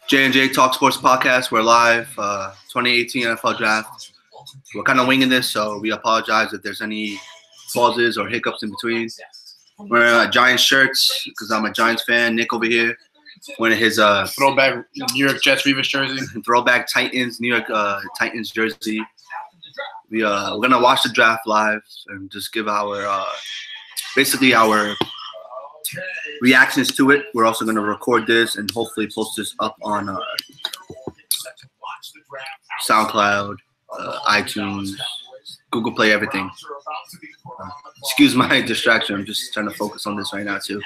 JNJTalksports podcast. We're live. 2018 NFL Draft. We're kind of winging this, so we apologize if there's any pauses or hiccups in between. We're in Giants shirts because I'm a Giants fan. Nick over here wearing his throwback New York Jets Revis jersey. Throwback Titans, New York Titans jersey. We're gonna watch the draft live and just give our basically our reactions to it. We're also gonna record this and hopefully post this up on SoundCloud, iTunes, Google Play, everything. Excuse my distraction. I'm just trying to focus on this right now too.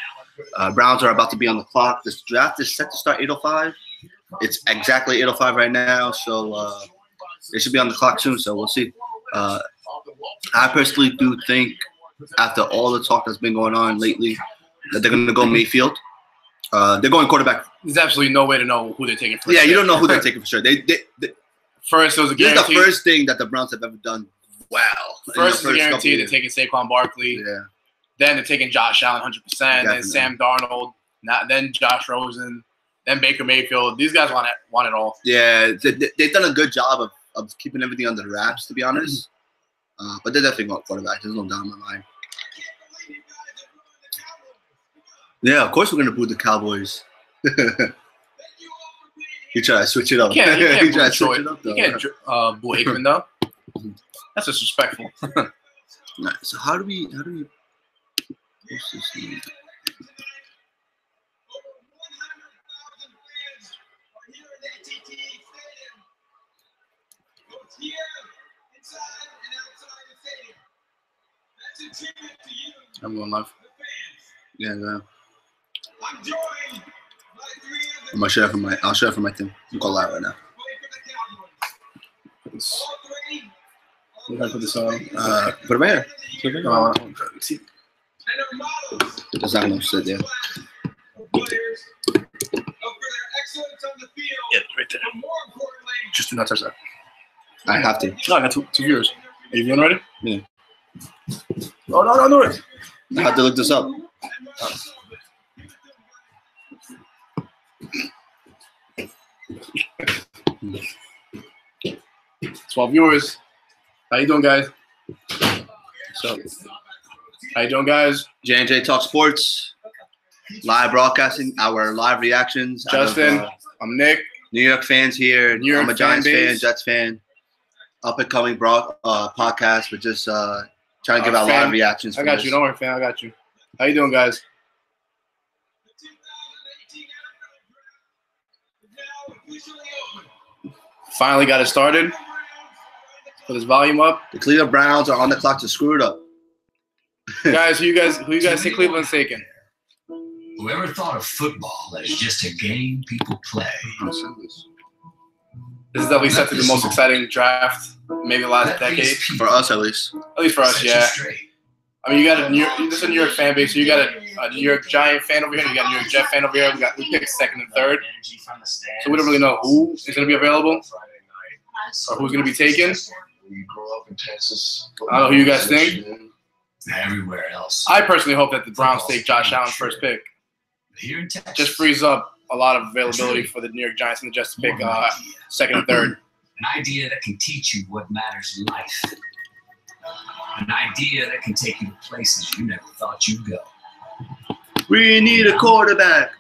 Browns are about to be on the clock. This draft is set to start 8:05. It's exactly 8:05 right now, so they should be on the clock soon. So we'll see. I personally do think, after all the talk that's been going on lately, that they're going to go Mayfield. They're going quarterback. There's absolutely no way to know who they're taking first. Yeah, you don't know who they're taking for sure. First, it was a guarantee. This is the first thing that the Browns have ever done well. First is a guarantee. They're taking Saquon Barkley. Yeah. Then they're taking Josh Allen 100%. Definitely. Then Sam Darnold. Then Josh Rosen. Then Baker Mayfield. These guys want it all. Yeah, they've done a good job of keeping everything under wraps, to be honest. But they're definitely going quarterback. There's no doubt in my mind. Yeah, of course we're going to boo the Cowboys. You try to switch it up. You can't boo Aikman, though. That's disrespectful. Right, so how do we what's this name? I'm going live. Yeah, I'll share it from my thing. I'm going live right now. We're gonna put this on. Put it right here. That's not gonna sit there. Yeah, right there. Just do not touch that. I have to. No, I got two viewers. Are you viewing already? Yeah. Oh, no, do it. I have to look this up. 12 viewers. How you doing, guys? So, how you doing, guys? JNJTalksports, live broadcasting, our live reactions. Justin, I'm Nick. New York fans here. I'm a Giants fan, Jets fan. Up and coming podcast. We're just trying to give out live reactions. I got you. Don't worry, fan. I got you. How you doing, guys? Finally got it started. Put this volume up. The Cleveland Browns are on the clock to screw it up. Guys, who you guys think Cleveland's taking? Whoever thought of football as just a game people play? This is definitely set to the most exciting draft, maybe the last decade. For us, at least. At least for us, yeah. I mean, you got this is a New York fan base. So you got a New York Giant fan over here. You got a New York Jet fan over here. We picked second and third. So we don't really know who is going to be available or who's going to be taken. I don't know who you guys think. Everywhere else. I personally hope that the Browns take Josh Allen's first pick. Here in Texas, just frees up a lot of availability for the New York Giants and the Jets to pick second and third. An idea that can teach you what matters in life. An idea that can take you to places you never thought you'd go. We need a quarterback.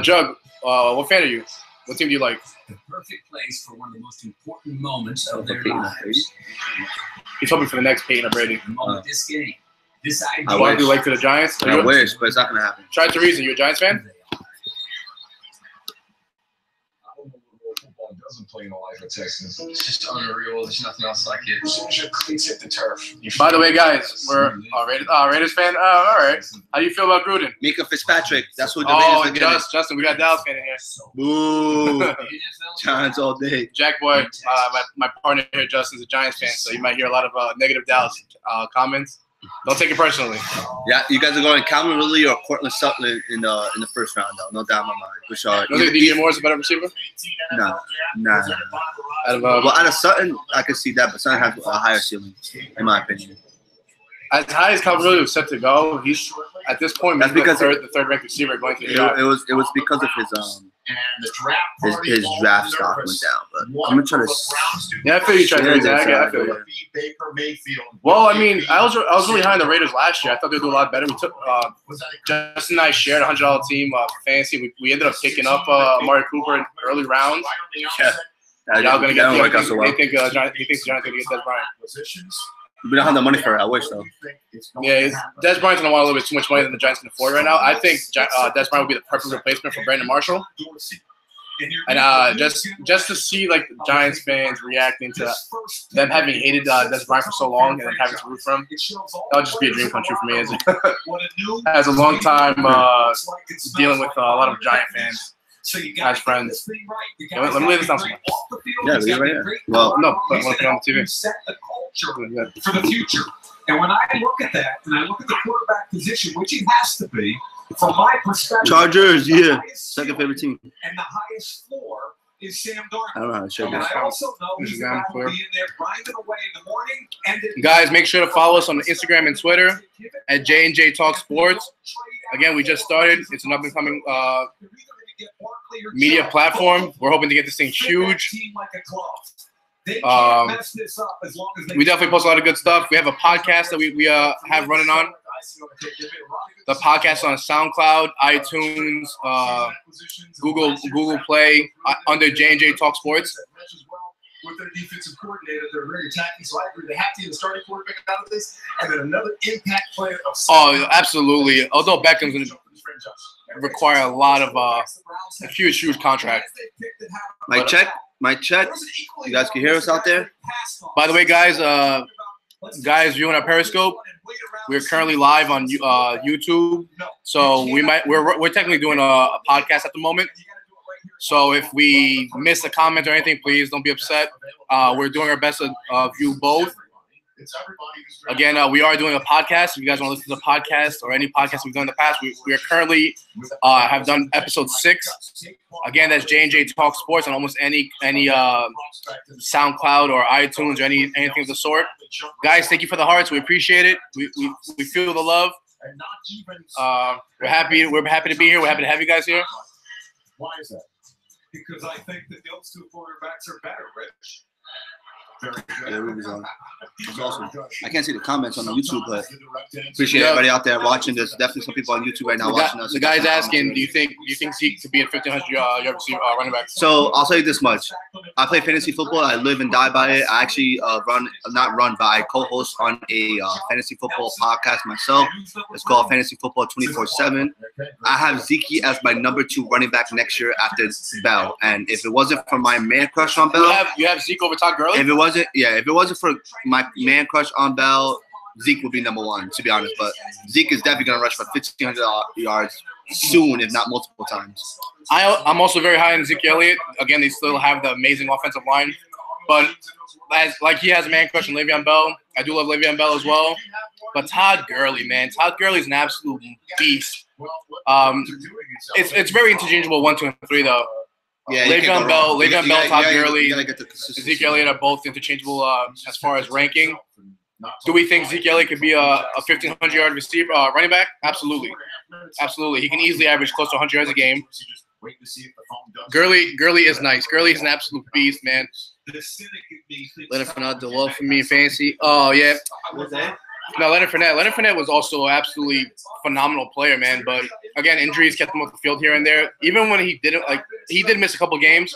Jug, what fan are you? What team do you like? The perfect place for one of the most important moments of their lives. He's hoping for the next Peyton or Brady. The moment this game. This idea. I want to do like to the Giants. I wish, but it's not going to happen. Try to reason. You a Giants fan? Doesn't play in the life of Texans. It's just unreal. There's nothing else like it. As soon as your cleats hit the turf. By the way, guys, we're Raiders fan. All right. How do you feel about Gruden? Mika Fitzpatrick. That's what the Raiders are getting. Justin, we got Dallas fan in here. Boo. Giants all day. Jack Boy, my partner here, Justin's a Giants fan, so you might hear a lot of negative Dallas comments. Don't take it personally. Yeah, you guys are going Calvin Ridley or Cortland Sutton in the first round, though. No doubt in my mind. Which are you think DJ Moore is a better receiver? Nah. Well, out of Sutton, I could see that, but Sutton has a higher ceiling, in my opinion. As high as Calvin Ridley was set to go, at this point, That's maybe because the third ranked receiver going to the draft. It was because of his draft stock went down. But I'm gonna try to. Yeah, I feel you trying to do that. I feel you. Well, I mean, I was really high on the Raiders last year. I thought they'd do a lot better. We took Justin and I shared a $100 team fantasy. We ended up picking up Amari Cooper in early rounds. Yeah. Y'all gonna get work out so well. He thinks John's gonna get Des Bryant. We don't have the money for it. I wish though. Yeah, Des Bryant's gonna want a little bit too much money than the Giants can afford right now. I think Des Bryant would be the perfect replacement for Brandon Marshall. And just to see like the Giants fans reacting to them having hated Des Bryant for so long and then having to root for him, that would just be a dream come true for me as a long time dealing with a lot of Giant fans. As friends. Let me lay this down somewhere. Yeah, leave it right here. Well, no, but I want to put it on the TV. Set the culture for the future. And when I look at that, and I look at the quarterback position, which it has to be, from my perspective, Chargers, yeah, second favorite team. And the highest floor is Sam Darnold. I don't know how to show And this. I also know he's going to be in there grinding away in the morning. And guys, make sure to follow us on Instagram and Twitter at JNJTalksports. Again, we just started. It's an up-and-coming media platform. We're hoping to get this thing huge. We definitely post a lot of good stuff. We have a podcast that we have running on. The podcast on SoundCloud, iTunes, Google Play under J&J Talk Sports. With their defensive coordinator, they're very attacking. So I agree. They have to get a starting quarterback out of this, and then another impact player of. Oh, absolutely. Although Beckham's going to require a lot of a huge contract. Mic check. You guys can hear us out there. By the way, guys viewing our Periscope, we're currently live on YouTube. So we're technically doing a podcast at the moment. So if we miss a comment or anything, please don't be upset. We're doing our best to view both. Again, we are doing a podcast. If you guys want to listen to the podcast or any podcast we've done in the past, we are currently have done episode 6. Again, that's J&J Talk Sports on almost any SoundCloud or iTunes or anything of the sort. Guys, thank you for the hearts. We appreciate it. We feel the love. We're happy to be here. We're happy to have you guys here. Why is that? Because I think that those two quarterbacks are better, Rich. Yeah, Ruby's on. It's awesome. I can't see the comments on the YouTube, but appreciate everybody out there watching. There's definitely some people on YouTube right now watching us. The guy's asking, do you think Zeke could be a 1,500 yard receiver running back? So I'll tell you this much: I play fantasy football. I live and die by it. I actually I co-host on a fantasy football podcast myself. It's called Fantasy Football 24/7. I have Zeke as my number 2 running back next year after Bell. And if it wasn't for my man crush on Bell, you have Zeke over Todd Gurley. If it wasn't for my man crush on Bell, Zeke would be number 1, to be honest. But Zeke is definitely going to rush for 1,500 yards soon, if not multiple times. I'm also very high on Zeke Elliott. Again, they still have the amazing offensive line. But he has a man crush on Le'Veon Bell. I do love Le'Veon Bell as well. But Todd Gurley, man. Todd Gurley's an absolute beast. It's very interchangeable 1, 2, and 3, though. Yeah, Le'Veon Bell, Todd Gurley, Zeke Elliott are both interchangeable as far as ranking. Do we think Zeke Elliott could be a 1,500-yard receiver, running back? Absolutely. He can easily average close to 100 yards a game. Gurley is nice. Gurley is an absolute beast, man. Leonard Fournette did well for me in fantasy. Oh, yeah. No, Leonard Fournette was also an absolutely phenomenal player, man. But again, injuries kept him off the field here and there. Even when he did miss a couple games,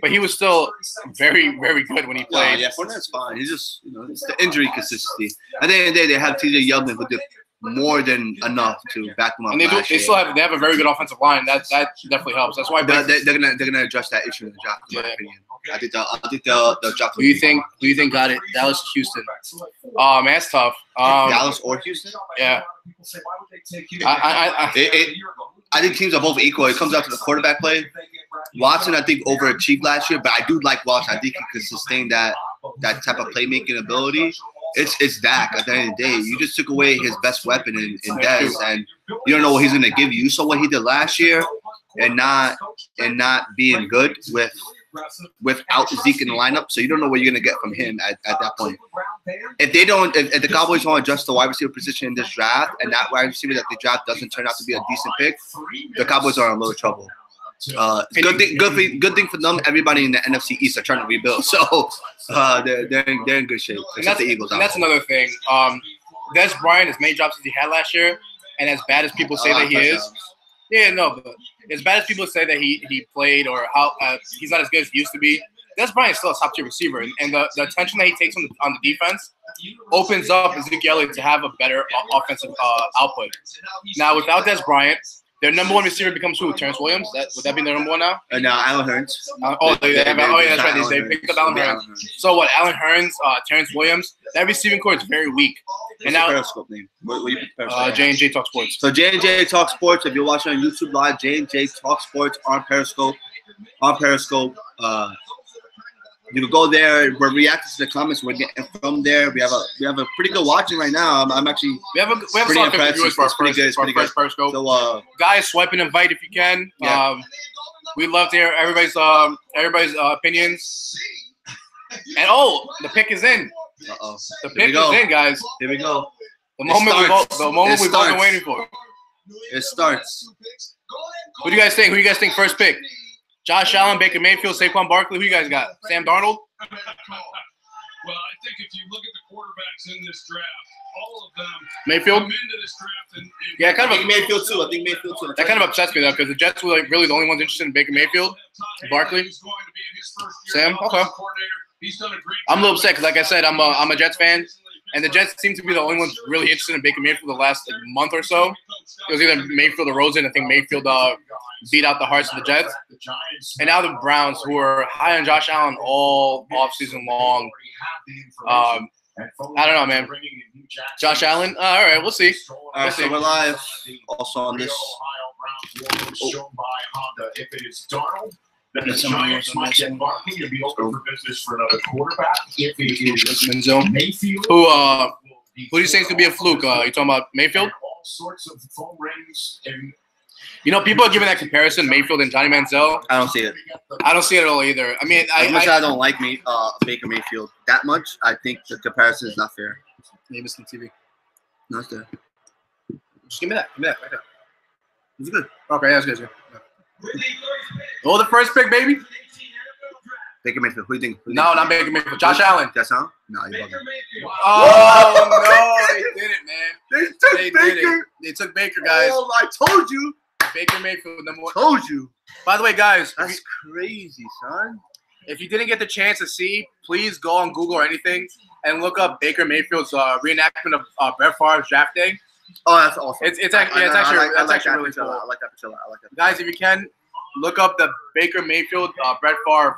but he was still very, very good when he played. Yeah, Fournette's fine. He's just, it's the injury consistency. At the end of the day, they have T.J. Yeldon who did more than enough to back them up. And they have a very good offensive line. That definitely helps. That's why they're gonna address that issue in the draft, in my opinion. I think they'll draft. Do you think got it? Dallas, Houston. Oh man, that's tough. Dallas or Houston? Yeah. I think teams are both equal. It comes out to the quarterback play. Watson, I think, overachieved last year, but I do like Watson. I think he could sustain that type of playmaking ability. It's Dak at the end of the day. You just took away his best weapon in Dez, and you don't know what he's going to give you. You saw what he did last year and not being good with without Zeke in the lineup, so you don't know what you're gonna get from him at that point. If the Cowboys don't adjust the wide receiver position in this draft, and that wide receiver that they draft doesn't turn out to be a decent pick, the Cowboys are in a little trouble. Good thing for them. Everybody in the NFC East are trying to rebuild, so they're in good shape. And that's the Eagles. And that's another thing. Des Bryant has made jobs as he had last year, and as bad as people say that he is, but as bad as people say that he played or how he's not as good as he used to be, Des Bryant is still a top tier receiver, and the attention that he takes on the defense opens up Ezekiel Elliott to have a better offensive output. Now, without Des Bryant, their number one receiver becomes who? Terrence Williams? Would that be their number one now? No, Alan Hearns. That's right. They picked up Alan Hearns. So what? Alan Hearns, Terrence Williams. That receiving core is very weak. And now, Periscope name? What you pick Periscope? JNJTalksports. So JNJTalksports. If you're watching on YouTube Live, JNJTalksports on Periscope. You can go there. We're reacting to the comments we're getting from there. We have a pretty good watching right now. I'm actually we have pretty impressed. Viewers for our first Periscope. So guys, swipe and invite if you can. Yeah. We'd love to hear everybody's opinions. And the pick is in. The pick is in, guys. Here we go. The moment we've all been waiting for. It starts. What do you guys think? Who do you guys think first pick? Josh Allen, Baker Mayfield, Saquon Barkley. Who you guys got? Sam Darnold? Well, I think if you look at the quarterbacks in this draft, all of them Mayfield? come into this draft yeah, kind of Mayfield too. I think Mayfield too. That kind of upsets me though, because the Jets were really the only ones interested in Baker Mayfield, Barkley, Sam. Okay. I'm a little upset because, like I said, I'm a Jets fan, and the Jets seem to be the only ones really interested in Baker Mayfield the last month or so. It was either Mayfield or Rosen. I think Mayfield beat out the hearts of the Jets. And now the Browns, who are high on Josh Allen all offseason long. I don't know, man. Josh Allen? All right, we'll see. All right, so we're live also on this. If it is Darnold, then the Giants might get Barkley and be open for business for another quarterback. If it is Mayfield, who do you think is going to be a fluke? You talking about Mayfield? All sorts of phone rings and people are giving that comparison, Mayfield and Johnny Manziel. I don't see it. I don't see it at all either. I mean, as much as I don't like Baker Mayfield that much, I think the comparison is not fair. Maybe it's on TV. No, it's there. Just give me that. Right there. It's good. Okay, that's good. Oh, the first pick, baby. Baker Mayfield. Who do you think? No, not Baker Mayfield. Josh Allen. That's how? No, you're bugging. Oh, no, they did it, man. They did it. They took Baker, guys. Oh, I told you. Baker Mayfield, number one. Told you. By the way, guys. That's crazy, son. If you didn't get the chance to see, please go on Google or anything and look up Baker Mayfield's reenactment of Brett Favre's draft day. Oh, that's awesome. It's actually really cool. I like that picture. Guys, if you can, look up the Baker Mayfield Brett Favre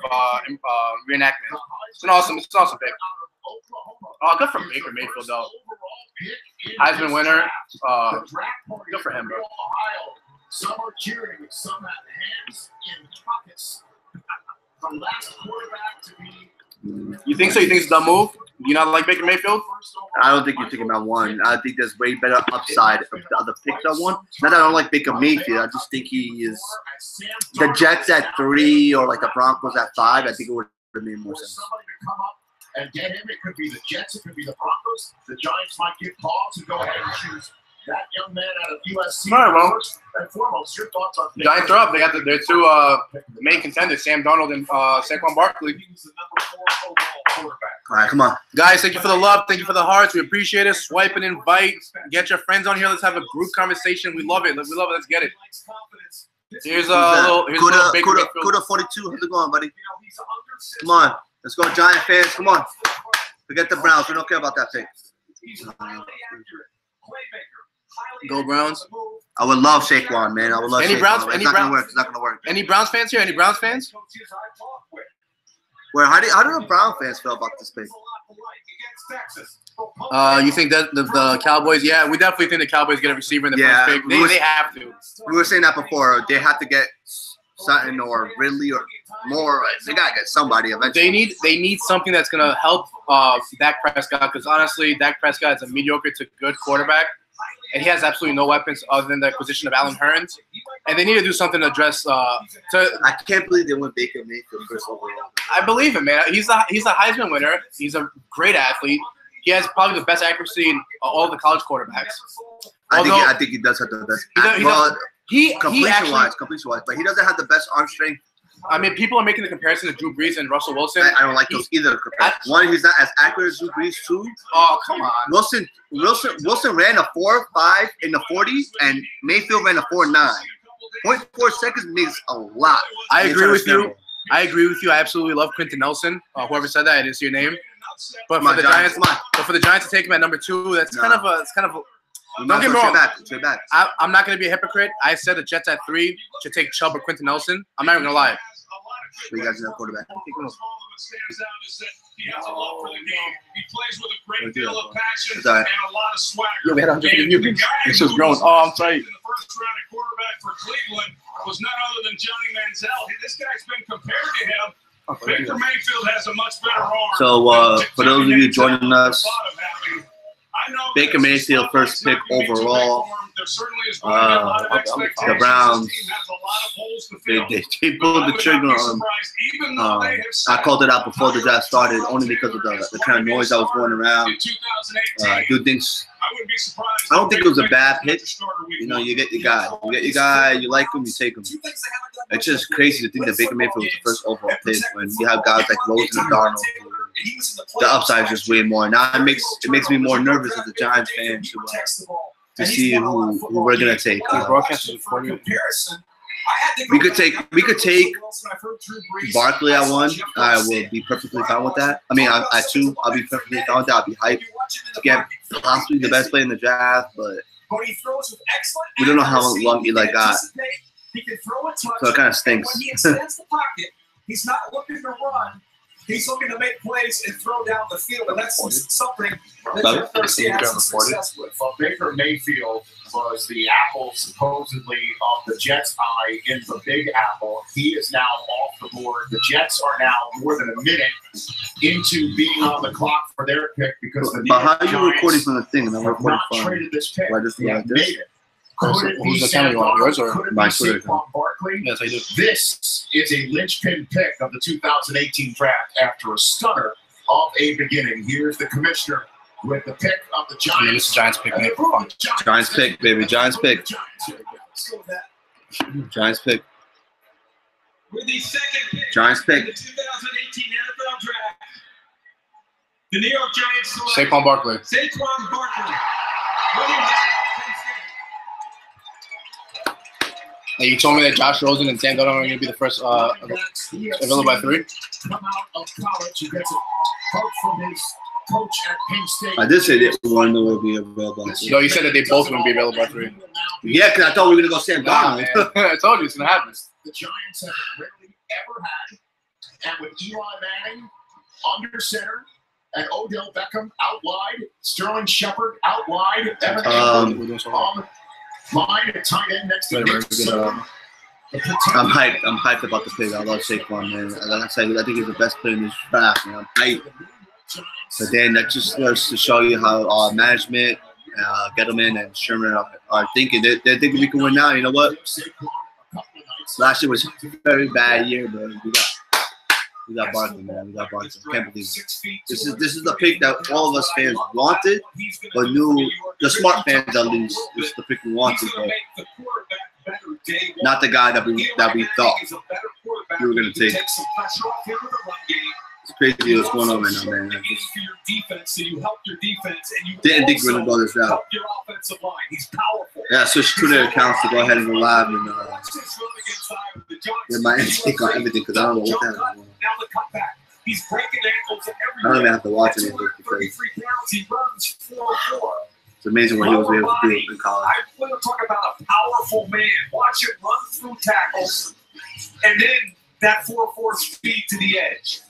reenactment. It's an awesome pick. Oh, good for Baker Mayfield though. Heisman winner. Good for him, bro. Some are cheering, some have hands in pockets. From last quarterback to be. You think so? You think it's a dumb move? You not like Baker Mayfield? I don't think you're thinking about one. I think there's way better upside of the other picks on one. Not that I don't like Baker Mayfield. I just think he is the Jets at 3 or like the Broncos at 5. I think it would have made more sense. And get him. It could be the Jets. It could be the Broncos. The Giants might get calls to go ahead and choose that young man out of USC. All right, well, first and foremost, your thoughts on Giants are up. They got their two main contenders, Sam Darnold and Saquon Barkley. All right, come on. Guys, thank you for the love. Thank you for the hearts. We appreciate it. Swipe and invite. Get your friends on here. Let's have a group conversation. We love it. We love it. Let's get it. Here's a little Baker Mayfield. Kuda 42. How's it going, buddy? Come on. Let's go, Giant fans. Come on. Forget the Browns. We don't care about that pick. Go Browns. I would love Saquon, man. I would love any Saquon. Browns? It's any not Browns? gonna work. It's not gonna work. Any Browns fans here? Any Browns fans? Where? How do the Brown fans feel about this pick? You think that the Cowboys? Yeah, we definitely think the Cowboys get a receiver in the first pick. They have to. We were saying that before. They have to get Sutton or Ridley or more. They gotta get somebody eventually. They need something that's gonna help Dak Prescott, because honestly, Dak Prescott is a mediocre to good quarterback, and he has absolutely no weapons other than the acquisition of Allen Hurns. And they need to do something to address. I can't believe they went Baker Mayfield first overall. I believe him, man. He's a Heisman winner. He's a great athlete. He has probably the best accuracy in all the college quarterbacks. I think he does have the best. Completion wise, but he doesn't have the best arm strength. I mean, people are making the comparison to Drew Brees and Russell Wilson. I don't like those either. One, he's not as accurate as Drew Brees. Two, oh come on, Wilson ran a 4.5 in the 40, and Mayfield ran a 4.9. 0.4 seconds means a lot. I agree with you. I absolutely love Quentin Nelson. Whoever said that, I didn't see your name. But for the Giants to take him at number 2, that's kind of a. Don't get me wrong. I'm not going to be a hypocrite. I said the Jets at 3 should take Chubb or Quentin Nelson. I'm not even going to lie. So you guys know quarterback. He has a love for the game. He plays with a great deal of passion and a lot of swagger. Yo, we had 150 views. It's just growing. Oh, I'm sorry. The first round quarterback for Cleveland was none other than Johnny Manziel. This guy's been compared to him. Baker Mayfield has a much better arm. So for those of you joining us, Baker Mayfield first pick overall. The Browns, they pulled the trigger on. I called it out before the draft started only because of the kind of noise that was going around. I don't think it was a bad pick. You know, you get your guy. You like him, you take him. It's just crazy to think that Baker Mayfield was the first overall pick when you have guys like Rosen and Darnold. The upside is just way more. Now it makes me more nervous as a Giants fan to see who we're gonna take. We could take Barkley at 1. I will be perfectly fine with that. I mean, at 2, I'll be perfectly fine with that. I'll be hyped. Again, possibly the best play in the draft, but we don't know how long Eli got. So it kind of stinks. He's not looking to run. He's looking to make plays and throw down the field, and that's something that Thursday has some success with. Baker Mayfield was the apple, supposedly, of the Jets' eye in the Big Apple. He is now off the board. The Jets are now more than a minute into being on the clock for their pick because the But how are you recording from the thing? And I'm recording not from traded this pick. Why does he like this? Made it. Could it be Who's the camera you want? Yours or my Saquon Barkley? Yes, I do. This is a linchpin pick of the 2018 draft after a stunner of a beginning. Here's the commissioner with the pick of the Giants. I mean, this is Giants pick. Giants pick, baby. Giants pick. Giants pick. With the second pick Giants pick. in the 2018 NFL draft, the New York Giants select Saquon Barkley. Saquon Barkley. William Hey, you told me that Josh Rosen and Sam Darnold are going to be the first available by 3. Come out of college, he gets a coach from his coach at Penn State. I did say that one will be available. No, you said that they both wouldn't be available by 3. Yeah, because I thought we were going to go Sam Nah, Darnold. man. I told you it's going to happen. The Giants have rarely ever had, and with Eli Manning under center, and Odell Beckham out wide, Sterling Shepard out wide, Evan Engram on line at tight end next to Nick Sutton. I'm hyped. I'm hyped about the pick. I love Saquon, man. Like I said, I think he's the best player in this draft, man. I'm hyped. But then that just goes to show you how management, Gettleman, and Sherman are thinking. They're thinking we can win now. You know what? Last year was a very bad year, but we got Barkley, man. We got Barkley. I can't believe it. This is the pick that all of us fans wanted, but knew the smart fans at least. This is the pick we wanted, but not the guy that we thought we were gonna take. It's crazy what's going on right now, man. I just didn't think we were gonna go this route. Yeah, I switched to their accounts to go ahead and go live and get my intake on everything because I don't know what that is. I don't even have to watch anything because it's amazing what he was able to do in college. I want to talk about a powerful man. Watch him run through tackles and then that 4.4 speed to the edge.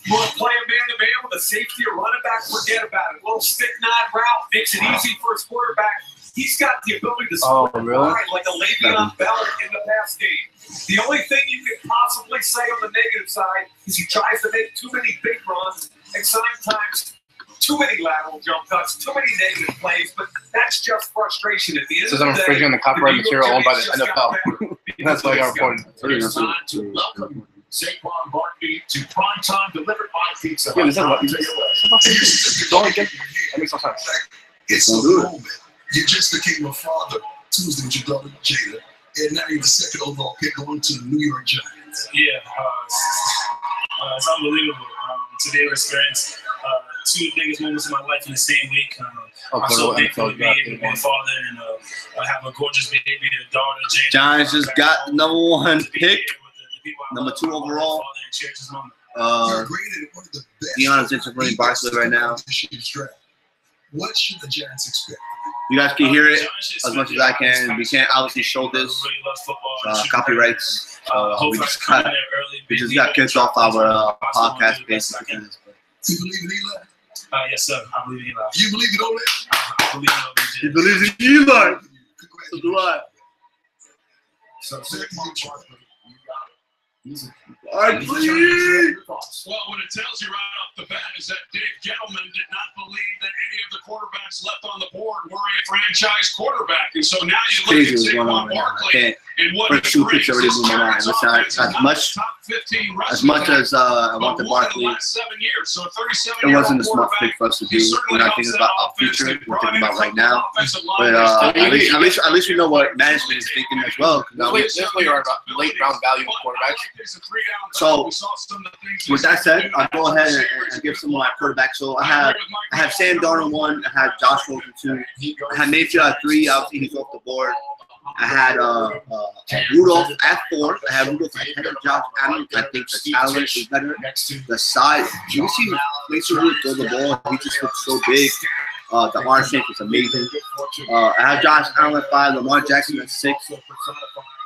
You want to play a man-to-man with a safety or running back, forget about it. A little stick nod route makes it easy for his quarterback. He's got the ability to score like a Le'Veon Bell in the pass game. The only thing you can possibly say on the negative side is he tries to make too many big runs and sometimes Too many lateral jump cuts, too many negative plays, but that's just frustration at the end Says of I'm the day. infringing on the copyright material owned by the NFL. That's why I got reported. It's time to welcome Saquon Barkley to primetime delivered by Pizza Hut. Yeah, this is what- Don't get. That makes no sense. It's the moment. You just became a father Tuesday with your daughter Jada, and now you're the second overall pick going to the New York Giants. Yeah, it's unbelievable. Today experience two of the biggest moments of my life in the same week. I'm so thankful to be able to be a father and have a gorgeous baby, a daughter, Jada. Giants just got the #1 pick, #2 overall. You're graded one of the best. Deion is running Barkley right now. What should the Giants expect? You guys can hear it as much as I can. We can't obviously show this copyrights. We just got kicked off our podcast basically. You believe in Eli? Yes, sir. I believe in Eli. You believe in Ole? I believe in Eli. He believes in Eli. So do I. So Saquon Barkley, you got it. All right, please. Well, what it tells you right off the bat is that Dave Gettleman did not believe that any of the quarterbacks left on the board were a franchise quarterback. And so now you look at Saquon Barkley and what First two picks already blew my mind. Listen, as much as I want the Barkley, it wasn't a smart pick for us to do. We're not thinking about our future. We're thinking about right now. But at least we know what management is thinking as well. This way are late round value quarterbacks. So with that said, I'll go ahead and give some of my quarterbacks. So I have Sam Darnold 1, I have Josh Rosen 2, I had Mayfield at 3. Obviously he's off the board. I had Rudolph at 4. I had Rudolph ahead of Josh Allen. I think the talent is better. The size. You see Mason Rudolph throw the ball. He just looks so big. The arm shape is amazing. I have Josh Allen at 5, Lamar Jackson at 6.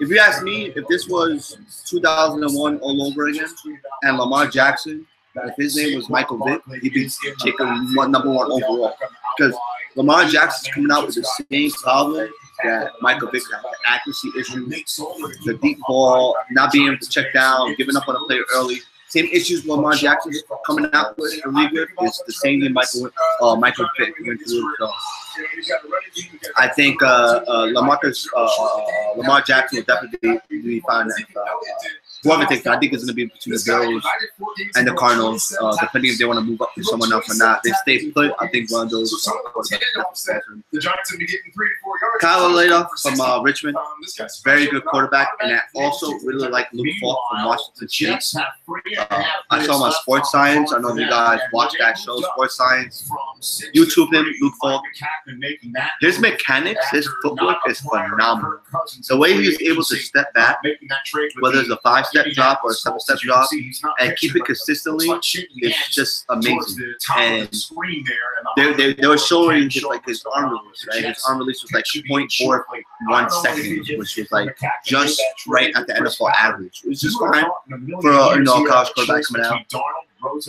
If you ask me, if this was 2001 all over again, and Lamar Jackson, if his name was Michael Vick, he'd be taking #1 overall. Because Lamar Jackson's coming out with the same problem that Michael Vick had, the accuracy issue, the deep ball, not being able to check down, giving up on a player early. Same issues Lamar Jackson's coming out with the league with is the same thing Michael Vick went through. So I think Lamar Jackson will definitely be fine. Whoever takes it, I think it's going to be between the Bills and the Cardinals, depending if they want to move up to someone else or not. If they stay put, I think one of those. Kyle Later from Richmond, very good quarterback, and I also really like Luke Falk from Washington State. I saw him on Sports Science. I know if you guys watch that show, Sports Science. YouTube him, Luke Falk. His mechanics, his footwork is phenomenal. The way he was able to step back, whether it's a 5-step drop or a 7-step drop, and keep it consistently, is just amazing. And they were showing his arm release, right? His arm release was like 0.41 seconds, which is like just right at the NFL average. It was just fine for a college quarterback coming out.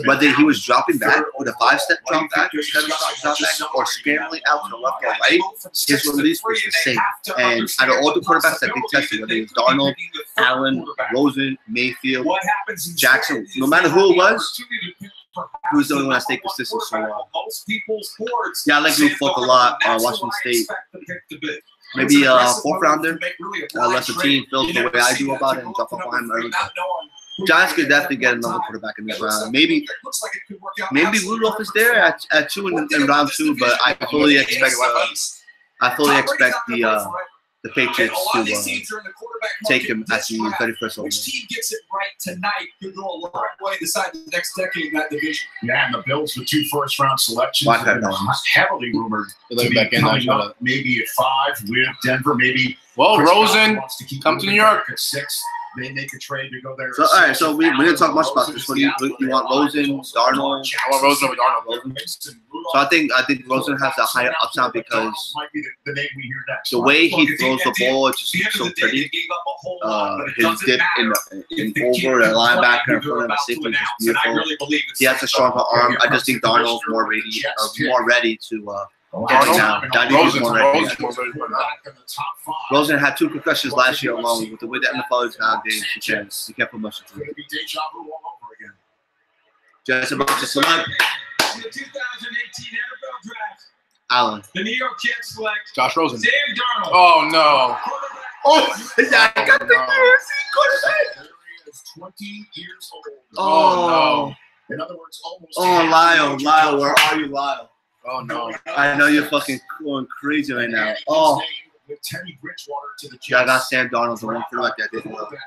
Whether he was dropping back with a 5-step drop back or 7-step drop back or scrambling out to the left or right, his release was the same. And out of all the quarterbacks that they tested, whether it was Darnold, Allen, Rosen, Mayfield, Jackson, no matter who it was, he was the only one that stayed consistent so long. Yeah, I like Luke Falk a lot. Washington State. Maybe a 4th rounder, unless the team feels the way I do about it and jump up on him early. Giants could definitely get another quarterback in this round. Maybe Rudolph is there at 2 in round 2, but I fully expect the Patriots to take him at the 31st overall. Which team gets it right tonight could go a long way decide the next decade in that division. Yeah, and the Bills with 2 first-round selections. Heavily rumored to be coming up maybe at 5 with Denver. Maybe. Well, Rosen, come to New York at 6. They make a trade to go there. So, all right, so we didn't talk much about this. What do you want, Rosen, Darnold? I want Rosen over Darnold. So I think Rosen has a higher upside because the way he throws the ball is just so pretty. His dip in over the linebacker in front of the safety is beautiful. He has a stronger arm. I just think Darnold's more ready to. Rosen had 2 concussions last year alone. With the way the NFL is nowadays, you can't put much into it. Just about to select in the 2018 NFL Draft, Allen. the New York Jets select Josh Rosen. Sam Darnold. Oh no. Oh, yeah, I got the USC quarterback. He is 20 years old. Oh, In other words, almost. Lyle, where are you, Lyle? Oh no. I know you're fucking going crazy right now. Oh, With Teddy Bridgewater to the Jets. yeah, I got Sam Darnold, the one quarterback that didn't know. The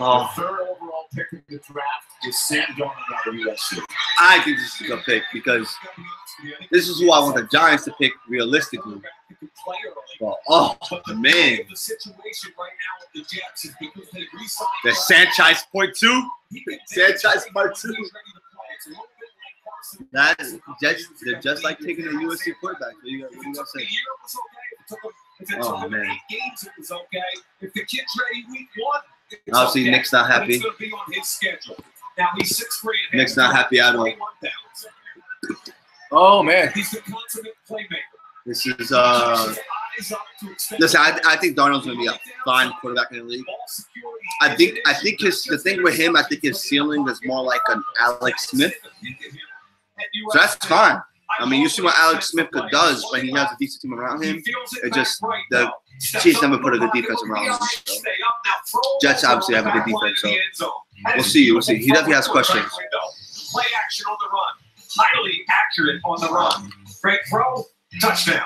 Oh, third overall pick in the draft is Sam Darnold out of USC. I think this is a good pick because this is who I want the Giants to pick realistically. Well, oh, man. The situation right now with the Jets is because they re-signed The Sanchez part 2? Sanchez part 2. That's they're just like taking a USC quarterback. What do you guys say? Oh, man. If the kid's ready week 1, Obviously, Nick's not happy. It's going to be on his schedule. Now he's 6'3". Nick's not happy at all. Oh man. He's the consummate playmaker. This is listen. I think Darnold's gonna be a fine quarterback in the league. I think the thing with him, I think his ceiling is more like an Alex Smith. So that's fine. I mean, you see what Alex Smith does when he has a decent team around him. It just the Chiefs never put a good defense around him. So Jets obviously have a good defense. So we'll see. We'll see. He definitely has questions. Play action on the run. Highly accurate on the run. Great throw. Touchdown.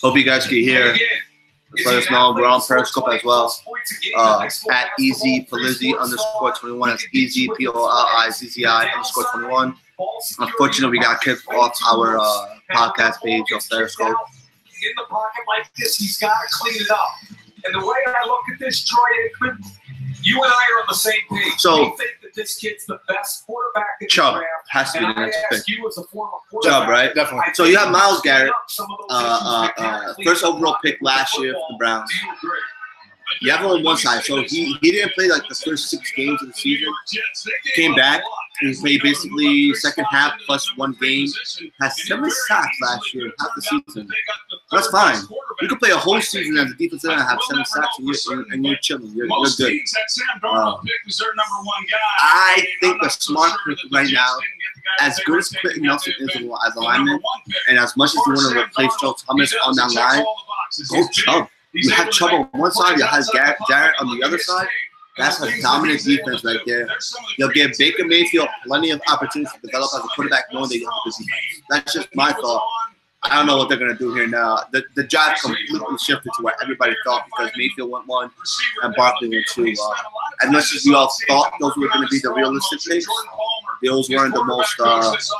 Hope you guys can hear. Let us know. We're on Periscope as well. At EasyPolizzi_21. That's Easy POLIZZI_21. Unfortunately, we got kicked off our podcast page on Periscope. In the pocket like this, he's got to clean it up. And the way I look at this, Troy Aikman, you and I are on the same page. So, we think that this kid's the best quarterback in the Chubb draft. has to be the next pick. You as a former quarterback, Chubb, right? Definitely. So you have Myles Garrett, first overall pick last year for the Browns. You have him on one side. So he didn't play like the first 6 games of the season. Came back. He played basically second half plus 1 game. Has 7 sacks last year, half the season. That's fine. You could play a whole season as a defensive end and have 7 sacks, and you're chilling. You're good. I think the smart pick right now, as good as Quentin Nelson is as a lineman, and as much as you want to replace Joe Thomas on that line, go Chubb. You have Chubb on one side, you have Jarrett on the other side. That's a dominant defense right there. You'll give Baker Mayfield plenty of opportunities to develop as a quarterback, knowing they have a good defense. That's just my thought. I don't know what they're going to do here now. The drive completely shifted to what everybody thought because Mayfield went 1 and Barkley went 2. As much as we all thought those were going to be the realistic picks, those weren't the most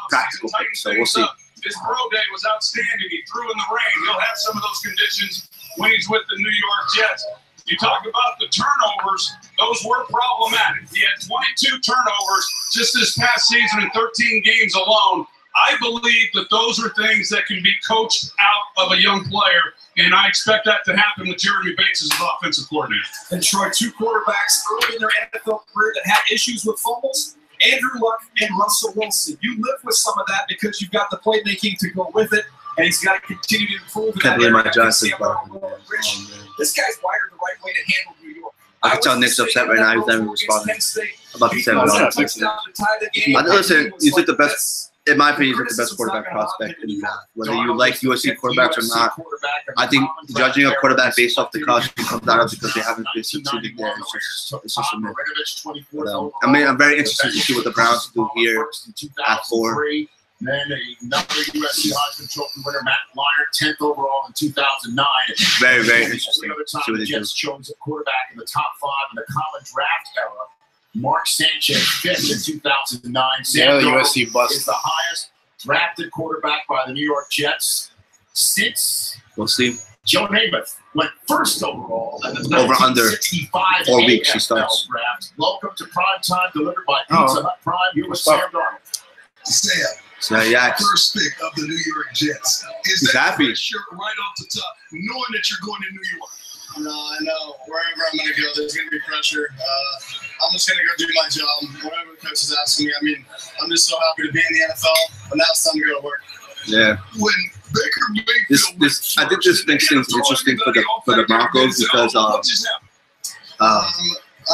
practical picks. So we'll see. His pro day was outstanding. He threw in the rain. He'll have some of those conditions when he's with the New York Jets. You talk about the turnovers, those were problematic. He had 22 turnovers just this past season in 13 games alone. I believe that those are things that can be coached out of a young player, and I expect that to happen with Jeremy Bates as an offensive coordinator. And Troy, 2 quarterbacks early in their NFL career that had issues with fumbles, Andrew Luck and Russell Wilson. You live with some of that because you've got the playmaking to go with it, and he's got to continue to improve. Can't believe my Johnson. This guy's wired the right way to handle New York. I can tell Nick's upset right now. He's not even responding about the 7 rounds. Listen, you took the best. In my opinion, he's the best quarterback prospect in the draft. Whether you like USC quarterbacks or not, I think judging a quarterback based off the college comes out of because they haven't been succeeding there. It's just a myth. I'm very interested to see what the Browns do here at 4. Then another USC Heisman Trophy winner, Matt Leinart, 10th overall in 2009. Very, very interesting. Another time the Jets chose a quarterback in the top 5 in the common draft era. Mark Sanchez, 5th in 2009. Yeah, the USC bust is the highest drafted quarterback by the New York Jets since. We'll see. Joe Namath went 1st overall in the over under 4 weeks. He starts. Draft. Welcome to Prime Time, delivered by Pizza Hut Prime. Here with Sam Darnold. Sam. So yeah, first pick of the New York Jets. He's happy. Shirt right off the top, knowing that you're going to New York. No, I know. Wherever I'm going to go, there's going to be pressure. I'm just going to go do my job, whatever the coach is asking me. I mean, I'm just so happy to be in the NFL, but now it's time to go to work. Yeah. When Baker Mayfield I think this makes things interesting for the Broncos because I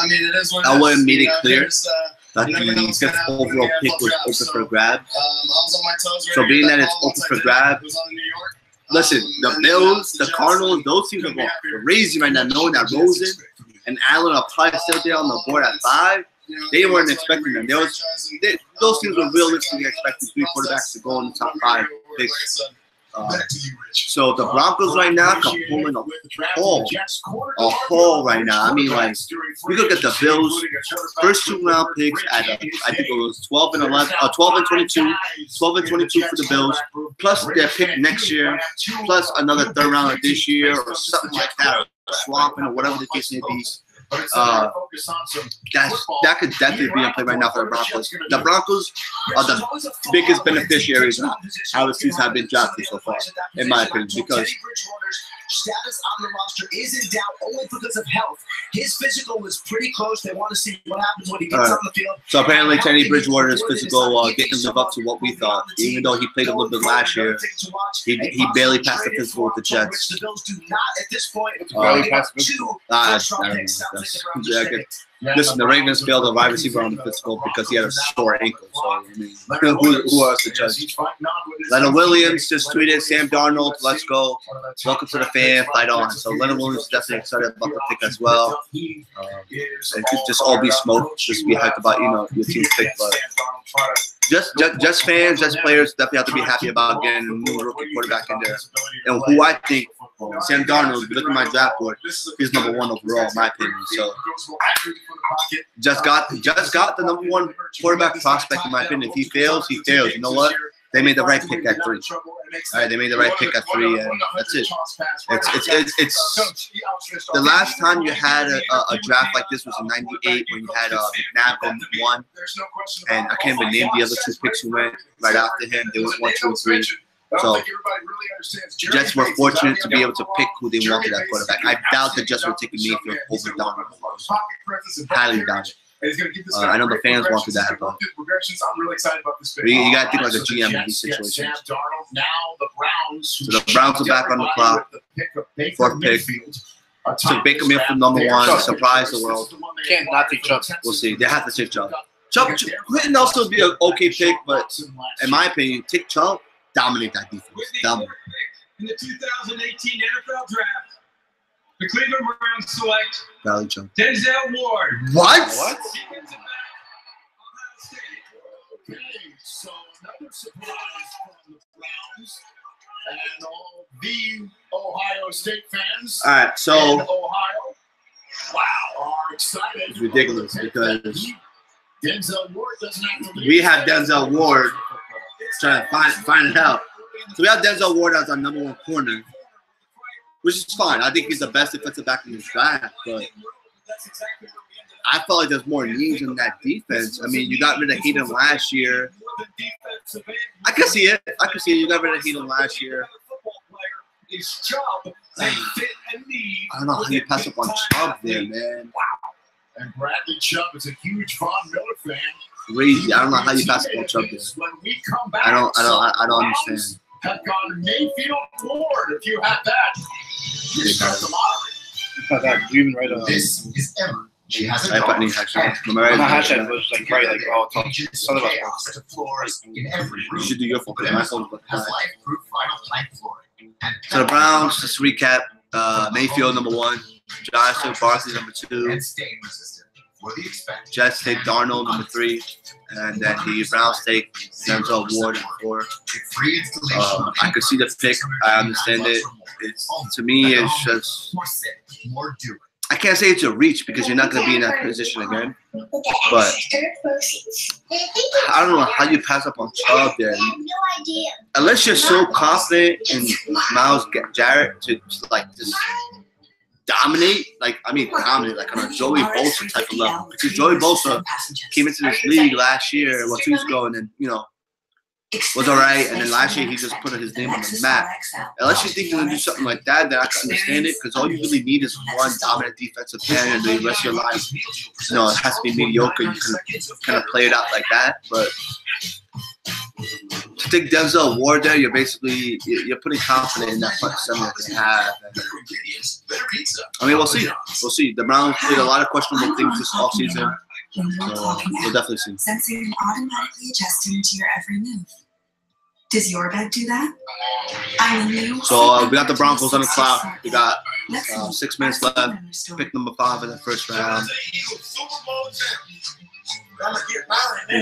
mean, it is what it is. I wouldn't meet it clear. that the fifth overall pick was open for grabs. I was on my toes So ready to being get that that it's call open once for I did. grabs, It was on New York. listen, the Bills, the Cardinals, those teams are going crazy right now, knowing that Rosen and Allen are probably still there on the board at 5. They weren't expecting them. Those teams were realistically expecting 3 quarterbacks to go in the top 5 picks. So the Broncos right now can pull in a haul right now. I mean, like, we look at the Bills' first 2 round picks at I think it was 12 and 11, 12 and 22, 12 and 22 for the Bills, plus their pick next year, plus another 3rd rounder this year or something like that, or swapping or whatever the case may be. That could definitely be in play right now for the Broncos. The Broncos are the biggest beneficiaries of how the season have been drafted so far, in my opinion, because status on the roster is in doubt only because of health. His physical is pretty close. They want to see what happens when he gets on the field. So apparently Teddy Bridgewater's physical didn't live up to what we thought. Even though he played a little bit last year, he barely passed the physical with the Jets. The Bills do not at this point. Listen, the Ravens failed a wide receiver on the physical because he had a sore ankle. So, I mean, who else to judge? Leonard Williams just tweeted, Sam Darnold, let's go. Welcome to the fan, fight on. So Leonard Williams is definitely excited about the pick as well. It could just all be smoke, just be hyped about, your team's pick. But just fans, just players definitely have to be happy about getting a new rookie quarterback in there. And who I think, Sam Darnold, if you look at my draft board, he's number 1 overall, in my opinion. So just got the number 1 quarterback prospect, in my opinion. If he fails, he fails. You know what? They made the right pick at 3. All right, they made the right pick at 3, and that's it. It's the last time you had a draft like this was in '98 when you had McNabb going 1, and I can't even name the other 2 picks who went right after him. They went 1, 2, and 3. So Jets were fortunate to be able to pick who they wanted at quarterback. I doubt the Jets were taking Mayfield over Donald. Highly doubt it. I know the fans wanted that, but you got to think like a GM in these situations. So the Browns are back on the clock. 4th pick. So Baker Mayfield number 1, surprise the world. Can't not take Chubb. We'll see. They have to take Chubb. Chubb couldn't also be an okay pick, but in my opinion, take Chubb, dominate that defense. Dominate. In the 2018 NFL Draft, the Cleveland Browns select Valley Chubb. Denzel Ward. What? Okay, so another surprise from the Browns and all the Ohio State fans. All right, so in Ohio, are excited. It's ridiculous because Denzel Ward doesn't have to leave. we have Denzel Ward trying to find it out. So we have Denzel Ward as our number 1 corner, which is fine. I think he's the best defensive back in this draft, but I felt like there's more needs in that defense. I mean, you got rid of Heaton last year. I can see it. You got rid of Heaton last year. I don't know how you pass up on Chubb there, man. And Bradley Chubb is a huge Von Miller fan. Crazy. I don't know how you pass up on Chubb there. When we come back, I don't understand. Have gone Mayfield Ward. If you have that, you start the lottery. You even write a. This is Emma. She has a I dog. put any hashtag. My hashtag was like right, like all talk. Something about Chaos to floors in every room. You should do your phone because my phone's has behind. life-proof vinyl plank flooring. And So the Browns, just to recap, Mayfield number 1, Johnson, Barkley number 2, and stain resistant for the expected. Jets take Darnold number 3, and then the Browns take Denzel Ward at 4. Free installation. I could see the pick. I understand it. To me, it's just More sit, more do it. I can't say it's a reach because you're not going to be in that position again. But I don't know how you pass up on Chubb there. Unless you're so confident in Myles Jarrett to like just dominate, dominate like on a Joey Bosa type of level. Because Joey Bosa came into this league last year, 2 years ago, and then was all right, and then last year he just put his name on the map. Unless you think you're gonna do something like that, then I can understand it, because all you really need is one dominant defensive end, and the rest of your life, it has to be mediocre. You can kind of play it out like that, but to take Denzel Ward there, you're putting confidence in that front center that they have. And, we'll see. The Browns did a lot of questionable things this offseason. We'll definitely see. Sensing and automatically adjusting to your every move. Does your bed do that? So we got the Broncos on the clock. We got 6 minutes left. Pick number 5 in the first round.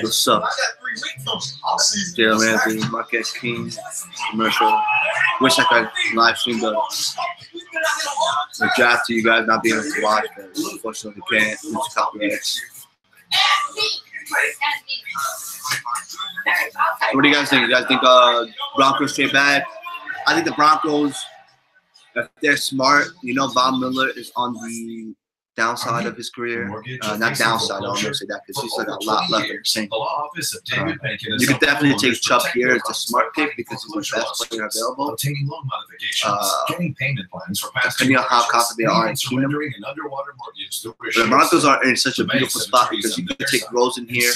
What's up? Jalen Ramsey, Marquez King, commercial. Wish I could live stream the draft to you guys, not being able to watch, but unfortunately we can't. It's copyrights. What do you guys think? You guys think Broncos straight back? I think the Broncos, if they're smart, you know, Von Miller is on the downside of his career. Not downside, I don't want to say that because he's got a lot left in the sink. You could definitely take Chubb here as the smart pick because he's the best player available. Depending on how confident they are in Keenum. The Broncos are in such a beautiful spot because you could take Rosen here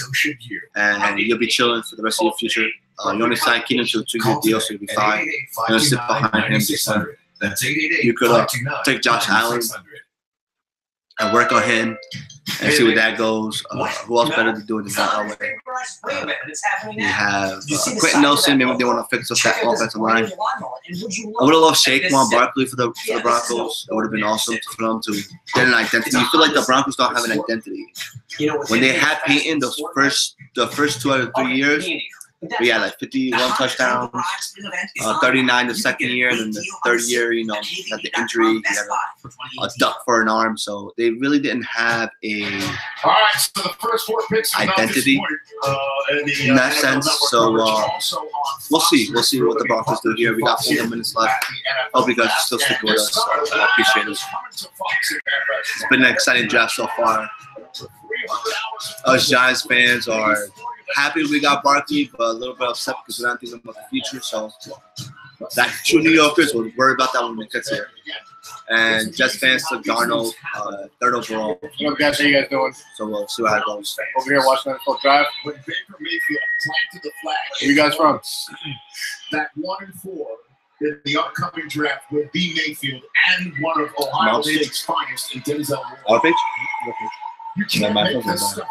and you'll be chilling for the rest of your future. You only sign Keenum to a 2-year deal, so you'll be fine. You're going to sit behind him this summer. You could take Josh Allen and work on him and see where that goes. Who else better to do it than that way? We have Quentin Nelson. Maybe they want to fix up that offensive line. I would have loved Saquon Barkley for the Broncos. It would have been awesome for them to get an identity. You feel like the Broncos don't have an identity. When they had Peyton, the first 2 out of 3 years, we had like 51 touchdowns, 39 the second year, and then the third year, you know, had the injury, he had a duck for an arm, so they really didn't have a identity in that sense. So we'll see what the Broncos do here. We got 4 minutes left. Hope you guys are still sticking with us. I appreciate it. It's been an exciting draft so far. Us Giants fans are happy we got Barkley, but a little bit upset because we're not thinking about the future. So that true New Yorkers will worry about that when we get here. And Jets fans took Darnold, 3rd overall. What up, guys? How you guys doing? So we'll see how it goes. Over here watching the NFL draft. When Baker Mayfield planted the flag, where you guys from? That 1 and 4 in the upcoming draft would be Mayfield and one of Ohio State's finest in Denzel Ward. You can't make this stuff.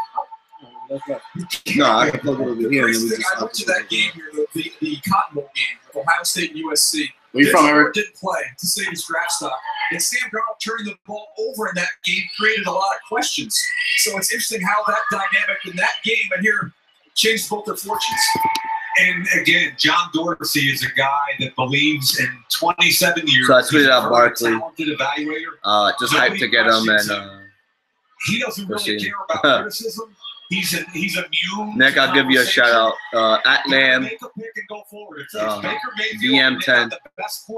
No, I can plug it over here. And then we I went to that game here, the Cotton Bowl game of Ohio State and USC. Where you from, Eric? Didn't play to save his draft stock. And Sam Darnold turning the ball over in that game created a lot of questions. So it's interesting how that dynamic in that game and here changed both their fortunes. And again, John Dorsey is a guy that believes in 27 years. So I tweeted out Barkley. Just hyped to get him, and he doesn't really care about criticism. He's immune. Nick, I'll give you a shout out. At Lamb, VM10,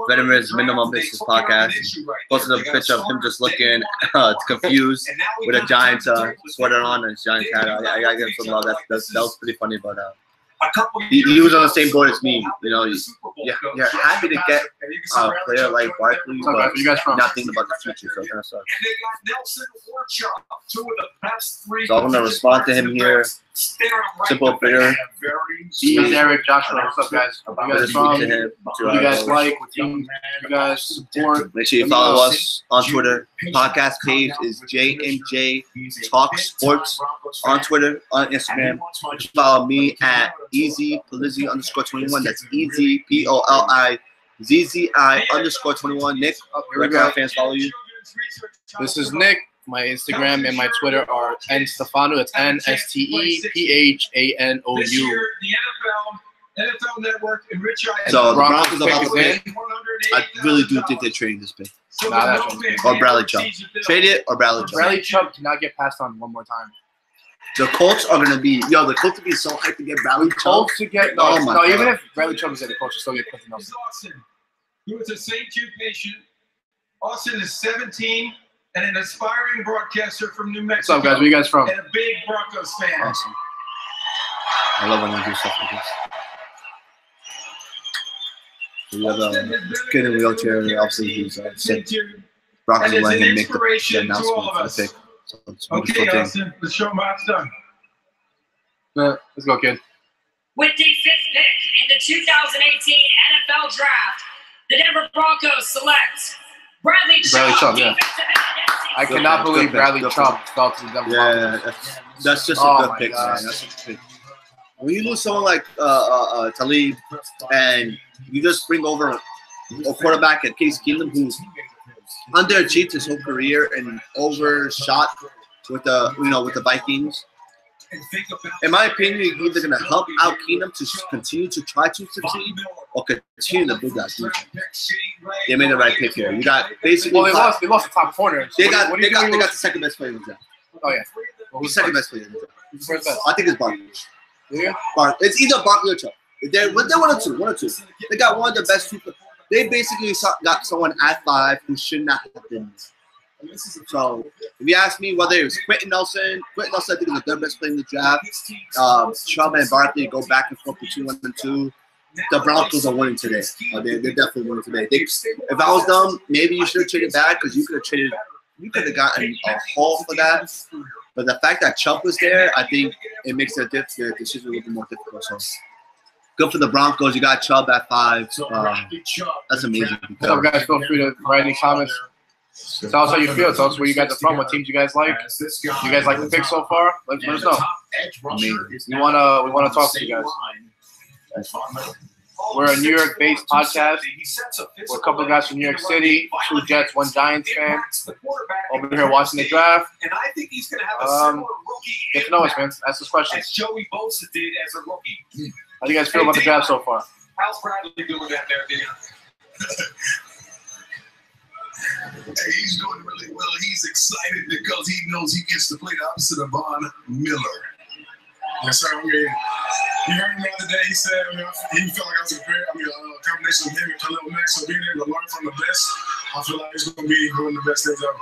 Veterans Minimum Business Podcast. Posted a picture of him just looking confused with a Giants sweater on and his Giants hat. I gotta give him some love. That was pretty funny, but he was on the same board as me. You know, you're happy to get a player like Barkley, but not thinking about the future, so it kind of sucks. So I'm gonna respond to him here. Simple player. He's Eric, Joshua. What's up, guys? You guys from? What you guys like? What you guys support? Make sure you follow us on Twitter. Podcast page is JNJTalksports on Twitter, on Instagram. Follow me at EasyPolizzi_21. That's EasyPolizzi_21. Nick, where can our fans follow you? This is Nick. My Instagram and my Twitter are nstefano. It's NSTEPHANOU. This year, the NFL Network and Rich Eisen. So the Broncos are about to pick. I really do think they're trading this pick. Or Bradley Chubb. Trade it or Bradley Chubb. Bradley Chubb cannot get passed on one more time. The Colts are gonna be the Colts will be so hyped to get Bradley Chubb. Colts to get even if Bradley Chubb is at the Colts, will still get Quentin Nelson. He was a St. Jude patient. Austin is 17 and an aspiring broadcaster from New Mexico. What's up, guys? Where you guys from? And a big Broncos fan. Awesome. I love when they do stuff like this. So we have a kid in a wheelchair. Obviously, he's sick. Broncos are letting him make the announcement for the pick. So it's okay, Austin, let's show him how it's done. Let's go, kid. With the 5th pick in the 2018 NFL Draft, the Denver Broncos select Bradley Chubb, yeah. defensive end, I cannot believe Bradley Chubb fell to the Denver Broncos. That's just a good pick, man. That's a good pick. When you lose someone like Talib, and you just bring over a quarterback at Case Keenum who's underachieved his whole career and overshot with the Vikings. In my opinion, you're either going to help out Keenum to continue to try to succeed or continue to build that defense. They made the right pick here. You got basically. Well, they lost the top corner. They got the second best player in the draft. Oh yeah, Who's second best player in the draft? First best. I think it's Barkley. Yeah. It's either Barkley or Chubb. They're one or two. They got one of the best two. They basically got someone at 5 who should not have been there. So if you ask me whether it was Quentin Nelson, I think is the third best player in the draft. Chubb and Barkley go back and forth between 1 and 2. The Broncos are winning today. They're definitely winning today. If I was them, maybe you should have traded back because you could have gotten a haul for that. But the fact that Chubb was there, I think it makes the decision a little bit more difficult. So good for the Broncos. You got Chubb at 5. That's amazing. So guys, feel free to write any comments. Tell us how you feel. Tell us where you guys are from. What teams you guys like? You guys like the pick so far? Let us know. We wanna talk to you guys. We're a New York-based podcast. We're a couple of guys from New York City, 2 Jets, 1 Giants fan. Over here watching the draft. And I think he's going to have a similar rookie. Get to know us, man. Ask us questions. As Joey Bosa did as a rookie. How do you guys feel about the draft so far? How's Bradley doing that there, Dan? Hey, he's doing really well. He's excited because he knows he gets to play the opposite of Von Miller. Yes, sir. You heard him the other day. He said he felt like I was a combination of him and Khalil Mack. So being able to learn from the best, I feel like he's going to be doing the best things ever.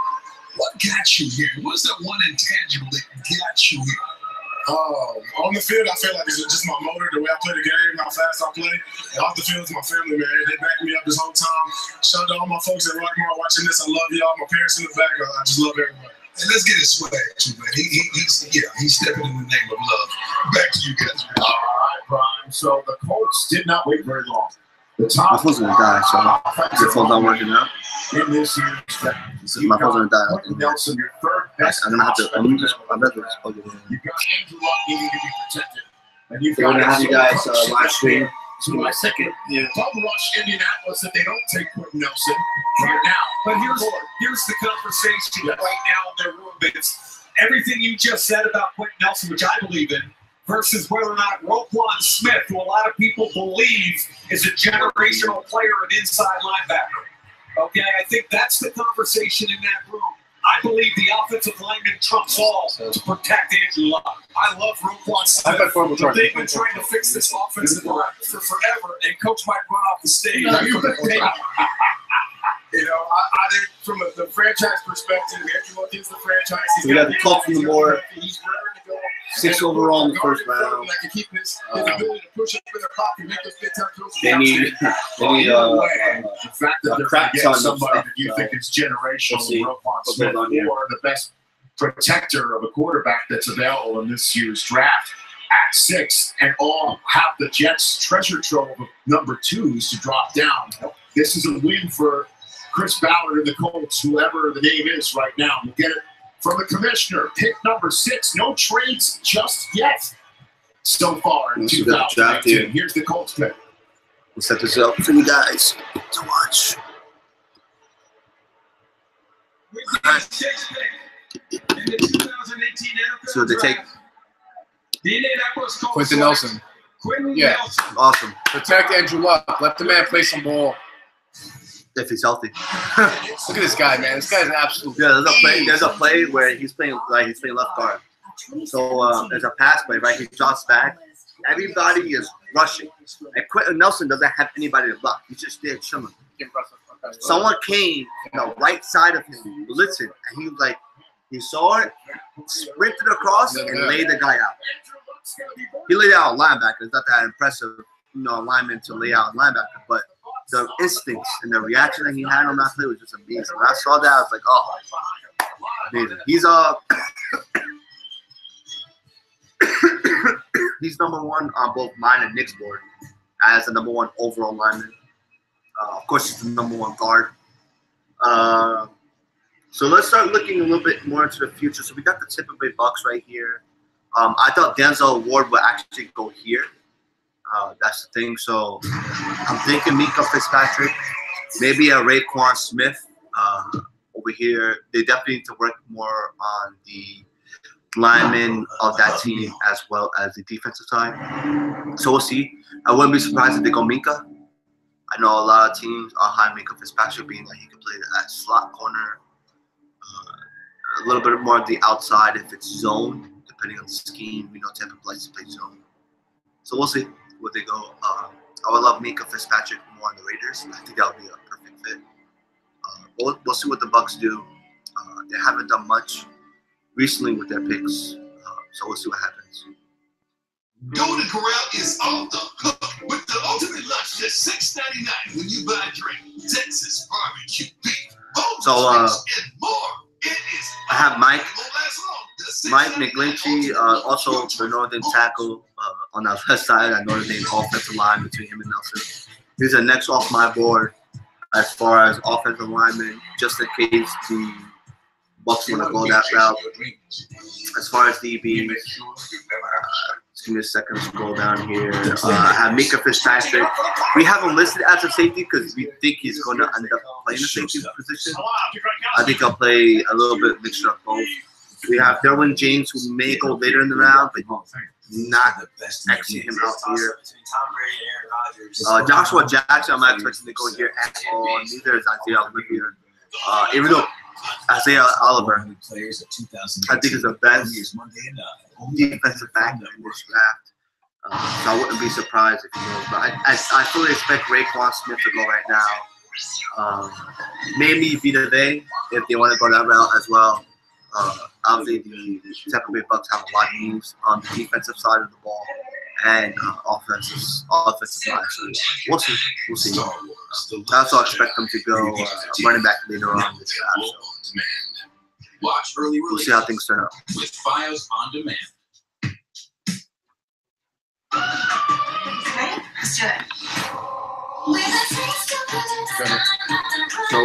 What got you here? What's that one intangible that got you here? On the field, I feel like it's just my motor, the way I play the game, how fast I play. And off the field, it's my family, man. They back me up this whole time. Shout out to all my folks at Rockmore watching this. I love y'all. My parents in the back. I just love everybody. And let's get his swag too, man. He's stepping in the name of love. Back to you guys. All right, Prime. So the Colts did not wait very long. The My top phone's gonna die, so your phone's not working out. in this year's draft. My phone's gonna die. Quentin Nelson, your third best. I'm gonna have to. I'm just. I better just plug it in. You've got Andrew Luck needing to be protected. And you've We're gonna have you guys Coach. live stream. So my second, Bum Rush Indianapolis, if they don't take Quentin Nelson right now. But here's the conversation right now in their room. It's everything you just said about Quentin Nelson, which I believe in, versus whether or not Roquan Smith, who a lot of people believe is a generational player and inside linebacker. Okay, I think that's the conversation in that room. I believe the offensive lineman trumps all to protect Andrew Luck. I love Roquan Smith. They've been trying to fix this offensive line for forever, and Coach might run off the stage. You know, I think from the franchise perspective, Andrew Luck is the franchise. We got the Colts from the board. He's ready to go. 6 overall in the first round. That can keep his ability to push up in the pocket, make those big time throws. They need the fact that a they're crap getting ton of somebody stuff, that you think is generational, we'll see. Roquan Smith, or the best protector of a quarterback that's available in this year's draft at 6, and all have the Jets' treasure trove of number 2s to drop down. This is a win for Chris Ballard and the Colts, whoever the name is right now. We'll get it from the commissioner. Pick number 6. No trades just yet so far in 2018. Here's the Colts pick. We'll set this up for you guys to watch. So they take Quentin Nelson. Yeah. Awesome. Protect Andrew Luck. Let the man play some ball. If he's healthy. Look at this guy, man. This guy's an absolute. Yeah, there's a play where he's playing left guard. So there's a pass play, right? He drops back. Everybody is rushing. And Quentin Nelson doesn't have anybody to block. He's just there chilling. Someone came on the right side of him, blitzing, and he was like, he saw it, sprinted across, and laid the guy out. He laid out a linebacker. It's not that impressive, lineman to lay out a linebacker, but the instincts and the reaction that he had on that play was just amazing. When I saw that, I was like, oh, amazing. He's number 1 on both mine and Nick's board as the number 1 overall lineman. Of course, he's the number 1 guard. So let's start looking a little bit more into the future. So we got the Tampa Bay Bucks right here. I thought Denzel Ward would actually go here. That's the thing. So I'm thinking Mika Fitzpatrick, maybe a Raekwon Smith over here. They definitely need to work more on the linemen of that team as well as the defensive side. So we'll see. I wouldn't be surprised if they go Mika. I know a lot of teams are high Mika Fitzpatrick, being that he can play that slot corner. A little bit more of the outside if it's zone, depending on the scheme. We know Tampa likes to play zone. So we'll see where they go. I would love Mika Fitzpatrick more on the Raiders. I think that would be a perfect fit. We'll see what the Bucks do. They haven't done much recently with their picks, so we'll see what happens. Golden Corral is off the hook with the ultimate lunch, just $6.99 when you buy a drink. Texas barbecue beef, so and more. I have Mike McGlinchey, also the Northern tackle on that left side. That Notre Dame offensive line between him and Nelson. He's the next off my board as far as offensive lineman, just in case the Bucks want to go that route. As far as DB, just give me a second to scroll down here. I have Mika Fitzpatrick. We have him listed as a safety because we think he's going to end up playing the safety position. I think he'll play a little bit mixture of both. We have Derwin James, who may go later in the round, but not Xing him out here. Joshua Jackson, I'm not expecting to go here at all. Neither is Isaiah Oliver. Even though Isaiah Oliver, I think is the best defensive back in this draft. So I wouldn't be surprised if he goes. But I fully expect Raekwon Smith to go right now. Maybe Vita Vea if they want to go that route as well. Obviously, the Tampa Bay Bucks have a lot of needs on the defensive side of the ball and offensive line. So we'll see. I also expect them to go running back later on in this draft. So we'll see how things turn out. With Files on Demand. Ready? Let's do it. So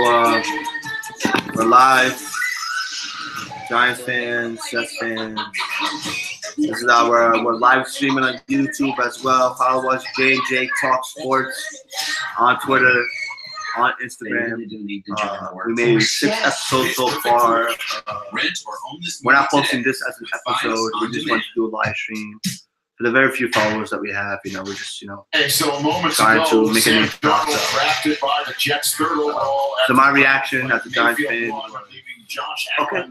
we're live. Giants fans, Jets fans. This is we're live streaming on YouTube as well. Follow us, JNJTalksports on Twitter, on Instagram. We made 6 episodes so far. We're not posting this as an episode. We just want to do a live stream. For the very few followers that we have, we're just, trying to make a name for ourselves. So my reaction as a Giants fan. Okay.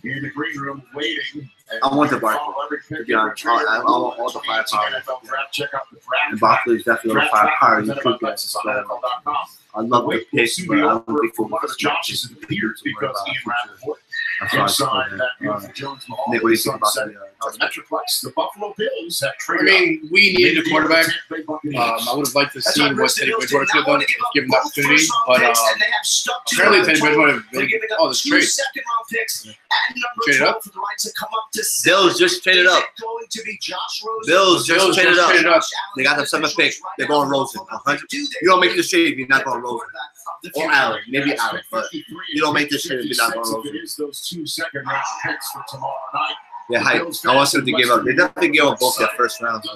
In the green room waiting. I want the Barkley. To be honest, I want all the firepower. And Barkley is definitely the firepower you could get. So I love the pick, but I don't think we'll get Nick, what do you think about the Buffalo Bills have traded. I mean, we needed a quarterback. I would have liked to see what Teddy Bridgewater could have done if given the opportunity. But apparently Teddy Bridgewater this trade. Traded up. Bills just traded up. Bills just traded up. They got the 7th pick. They're going Rosen. 100. You don't make this trade if you're not going Rosen. Or Allen. Maybe Allen. But you don't make this trade if you're not going Rosen. Those 2 second-round picks for tomorrow night. Yeah, I want them to give up. They definitely gave up both their first rounds.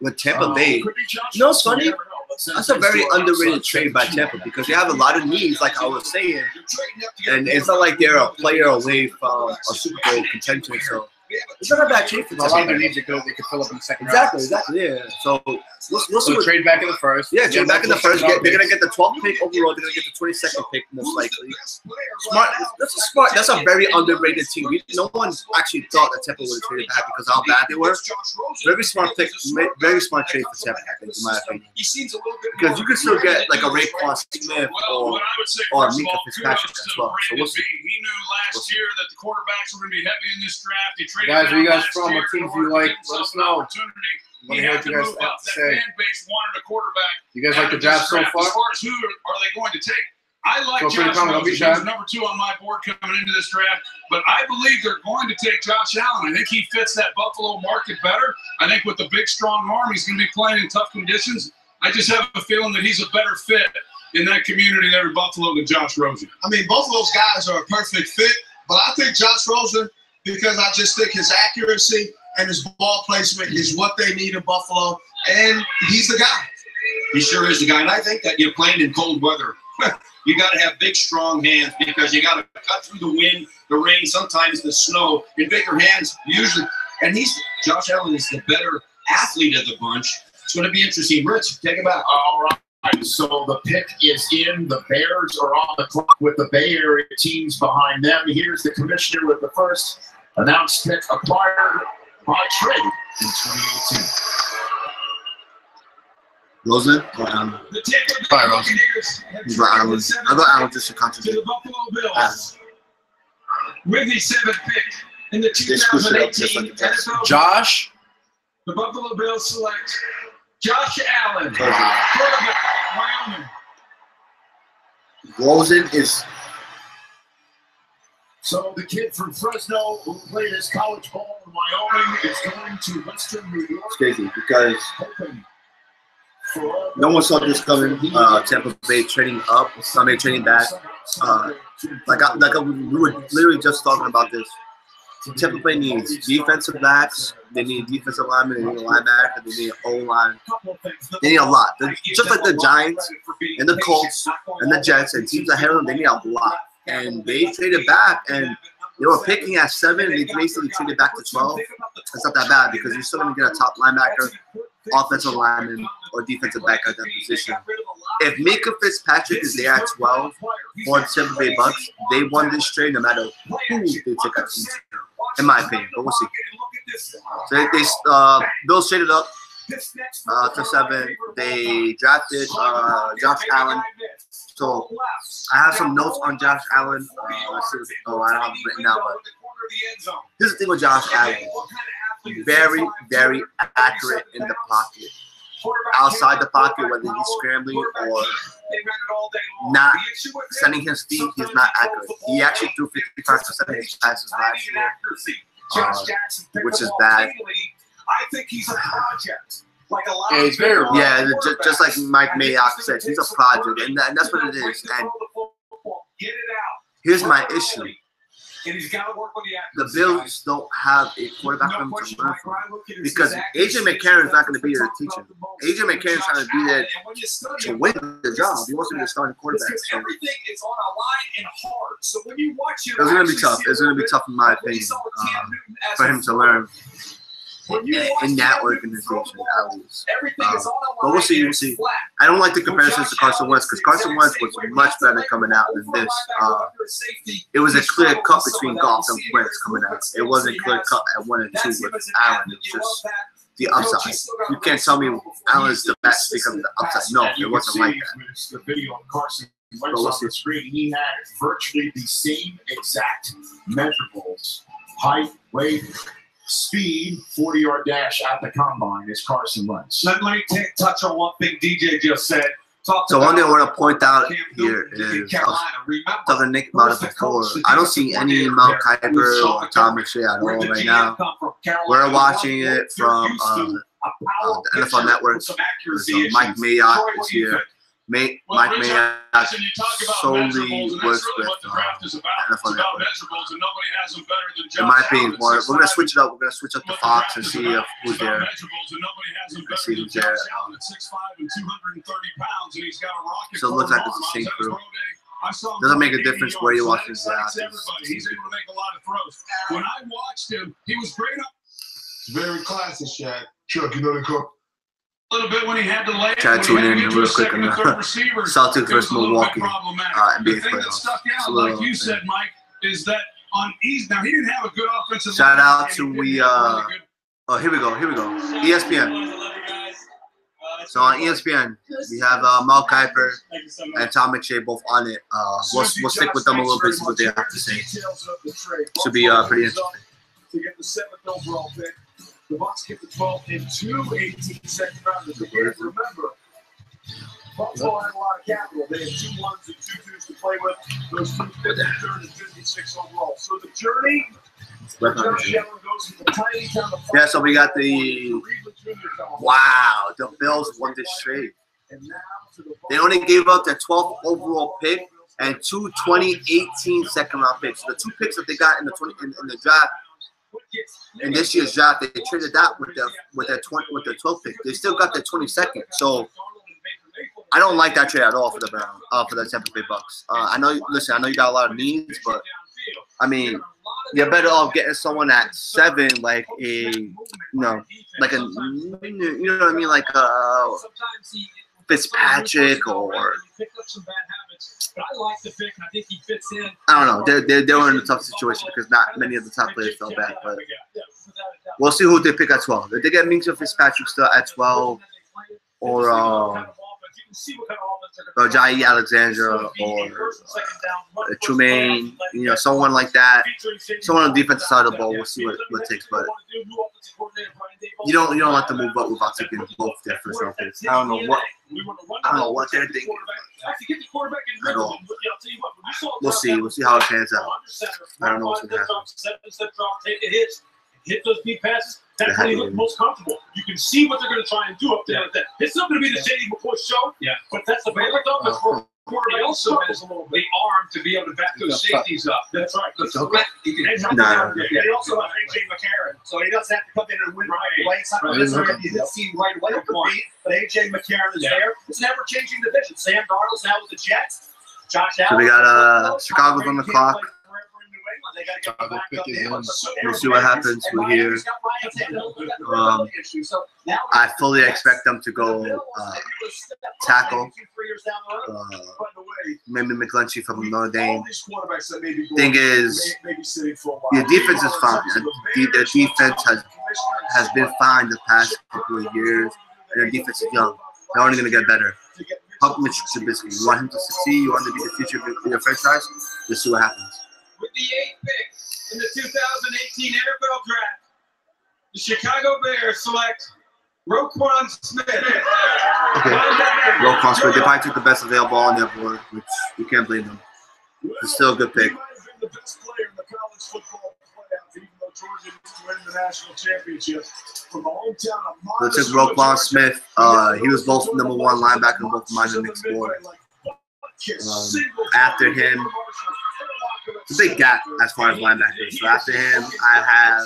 With Tampa Bay, it's funny. That's a very underrated trade by Tampa because they have a lot of needs, like I was saying, and it's not like they're a player away from a Super Bowl contention. So it's not a bad trade for them. A lot of their needs they could fill up in the second round. Exactly. Yeah. So we'll trade back in the first. Yeah, trade back in the first. They're gonna get the 12th pick overall. They're gonna get the 22nd pick most likely. Smart. That's a very underrated team. No one actually thought that Tampa would have traded back because of how bad they were. Very smart pick. Very smart trade for Tampa, I think, in my opinion. Because you could still get like a Raekwon Smith or Mika Fitzpatrick as well. So we'll see. He knew last year that the quarterbacks were going to be heavy in this draft. Guys, where you guys from? What teams do you like? Let us know. He had to move up. That fan base wanted a quarterback. You guys like the draft so far? As far as who are they going to take? I like Josh Rosen. He's number 2 on my board coming into this draft. But I believe they're going to take Josh Allen. I think he fits that Buffalo market better. I think with the big, strong arm, he's going to be playing in tough conditions. I just have a feeling that he's a better fit in that community there in Buffalo than Josh Rosen? I mean, both of those guys are a perfect fit, but I think Josh Rosen, because I just think his accuracy and his ball placement is what they need in Buffalo, and he's the guy. He sure is the guy, and I think that playing in cold weather, you got to have big, strong hands because you got to cut through the wind, the rain, sometimes the snow, and bigger hands usually. And Josh Allen is the better athlete of the bunch. It's going to be interesting. Rich, take it back. All right, so the pick is in. The Bears are on the clock with the Bay Area teams behind them. Here's the commissioner with the first announced pick acquired by trade in 2018. Rosen or Allen? Probably Rosen. He's right, Allen. I thought Allen just to concentrate. To the Buffalo Bills. With the 7th pick in the 2018 NFL. Josh. The Buffalo Bills select Josh Allen, quarterback, Wyoming. Rosen is. So the kid from Fresno who played his college ball in Wyoming is going to Western New York. It's crazy because no one saw this coming. Tampa Bay trading up, trading back. We were literally just talking about this. Tampa Bay needs defensive backs. They need defensive linemen. They need a linebacker. They need an O-line. They need a lot. Just like the Giants and the Colts and the Jets and teams ahead of them, they need a lot. And they traded back, and they were picking at 7, and they basically traded back to 12. It's not that bad because you're still going to get a top linebacker, offensive lineman, or defensive back at that position. If Mika Fitzpatrick is there at 12 for the Tampa Bay Bucks, they won this trade no matter who they take at 2, in my opinion. But we'll see. So Bills traded up to 7. They drafted Josh Allen. So I have some notes on Josh Allen. Let's see. I don't have it written down, but here's the thing with Josh Allen. Very, very accurate in the pocket. Outside the pocket, whether he's scrambling or not sending his feet, he's not accurate. He actually threw 55% of his passes last year, which is bad. I think he's a project. Yeah, he's very wrong. Yeah, just like Mike Mayock said, he's a project, and that's what it is. And here's my issue. The Bills don't have a quarterback for him to learn from because AJ McCarron is not going to be there to teach him. AJ McCarron is trying to be there to win the job. He wants to be the starting quarterback. So everything is on a line and hard. So when you watch it, it's going to be tough. It's going to be tough, in my opinion, for him to learn in that organization, at least. But we'll see. We'll see. I don't like the comparisons to Carson Wentz because Carson Wentz was much better coming out than this. It was a clear cut between Goff and Wentz coming out. It wasn't clear cut at 1 and 2 with Allen. It was just the upside. You can't tell me Allen is the best because of the upside. No, it wasn't like that. But we'll see. Screen, he had virtually the same exact measurables: height, weight, speed, 40-yard dash at the combine is Carson Wentz. Let me touch on one thing DJ just said. So one thing I want to point out here is, I was talking to Nick about it before, I don't see any Mel Kiper or Tom McShay at all right now. We're watching it from the NFL Network. So Mike Mayock is here. Mike Mayock solely works with NFL Network. In my opinion, we're going to switch it up. We're going to switch up to Fox and see who's there. Let's see who's there. So it looks like it's the same crew. Doesn't make a difference where you're watching this at. He's able to make a lot of throws. When I watched him, he was great up. Very classy, Shaq. Chuck, you know the cook. A little bit when he had to lay it. Try to tune in real quick on the Celtics versus Milwaukee NBA playoffs. Like you said, Mike, is that on East now he didn't have a good offensive. Shout out to oh, here we go. ESPN. So on ESPN, we have Mel Kiper and Tom McShay both on it. We'll stick with them a little bit, see what they have to say. Should be pretty interesting. To get the 7th overall pick. The Bucks get the 12th and 2 second rounders. Remember, Buffalo had a lot of capital. They had 2 1s and 2 2s to play with. Those 2 53rd and 56 overall. So the journey. Yeah, so we got the the Bills won this trade. And now to the They only gave up their 12th overall pick and two 2018 second-round picks. So the 2 picks that they got in the draft, in this year's draft, they traded that with their 12th pick. They still got their 22nd. So I don't like that trade at all for the Browns, for the Tampa Bay Bucks. I know. Listen, I know you got a lot of needs, but I mean, you're better off getting someone at 7, like like a, you know what I mean, like Fitzpatrick or. I don't know. They were in a tough situation because not many of the top players fell back, but we'll see who they pick at 12. If they get Minkah Fitzpatrick still at 12, or Jair Alexander or Trumaine, someone like that, someone on the defensive side of the ball. We'll see what it takes, but you don't have to move up without taking both their first round picks. I don't know what they're thinking at all. We'll see. We'll see how it pans out. I don't know what's going to happen. Hit those deep passes. That's when he looked most comfortable. You can see what they're going to try and do up there. Yeah. It's not going to be the Shady McCoy show, but that's the perfect offense for quarterback. He also has the arm to be able to back those safeties up. That's right. They also have A.J. McCarron, so he doesn't have to come in and win right away. It's not going to be the team right away, but A.J. McCarron is there. It's an ever-changing division. Sam Darnold's now with the Jets. Josh Allen. So we got Chicago's on the clock. We'll see what happens from here. I fully expect them to go tackle. Maybe McGlinchey from Notre Dame. Thing is, your defense is fine. Their defense has been fine the past couple of years, and their defense is young. They're only going to get better. Help Mitch Trubisky. You want him to succeed? You want him to be the future of your franchise? Let's see what happens. With the 8th pick in the 2018 NFL Draft, the Chicago Bears select Roquan Smith. Okay. Roquan Smith. They probably took the best available on their board, which you can't blame them. It's still a good pick. He might have been the best player in the college football playoffs, even though Georgia didn't win the national championship. From the hometown of They took Roquan Smith. He was both number 1 linebacker on both mine and Nick's board. After him, it's a big gap as far as linebackers. So after him, I have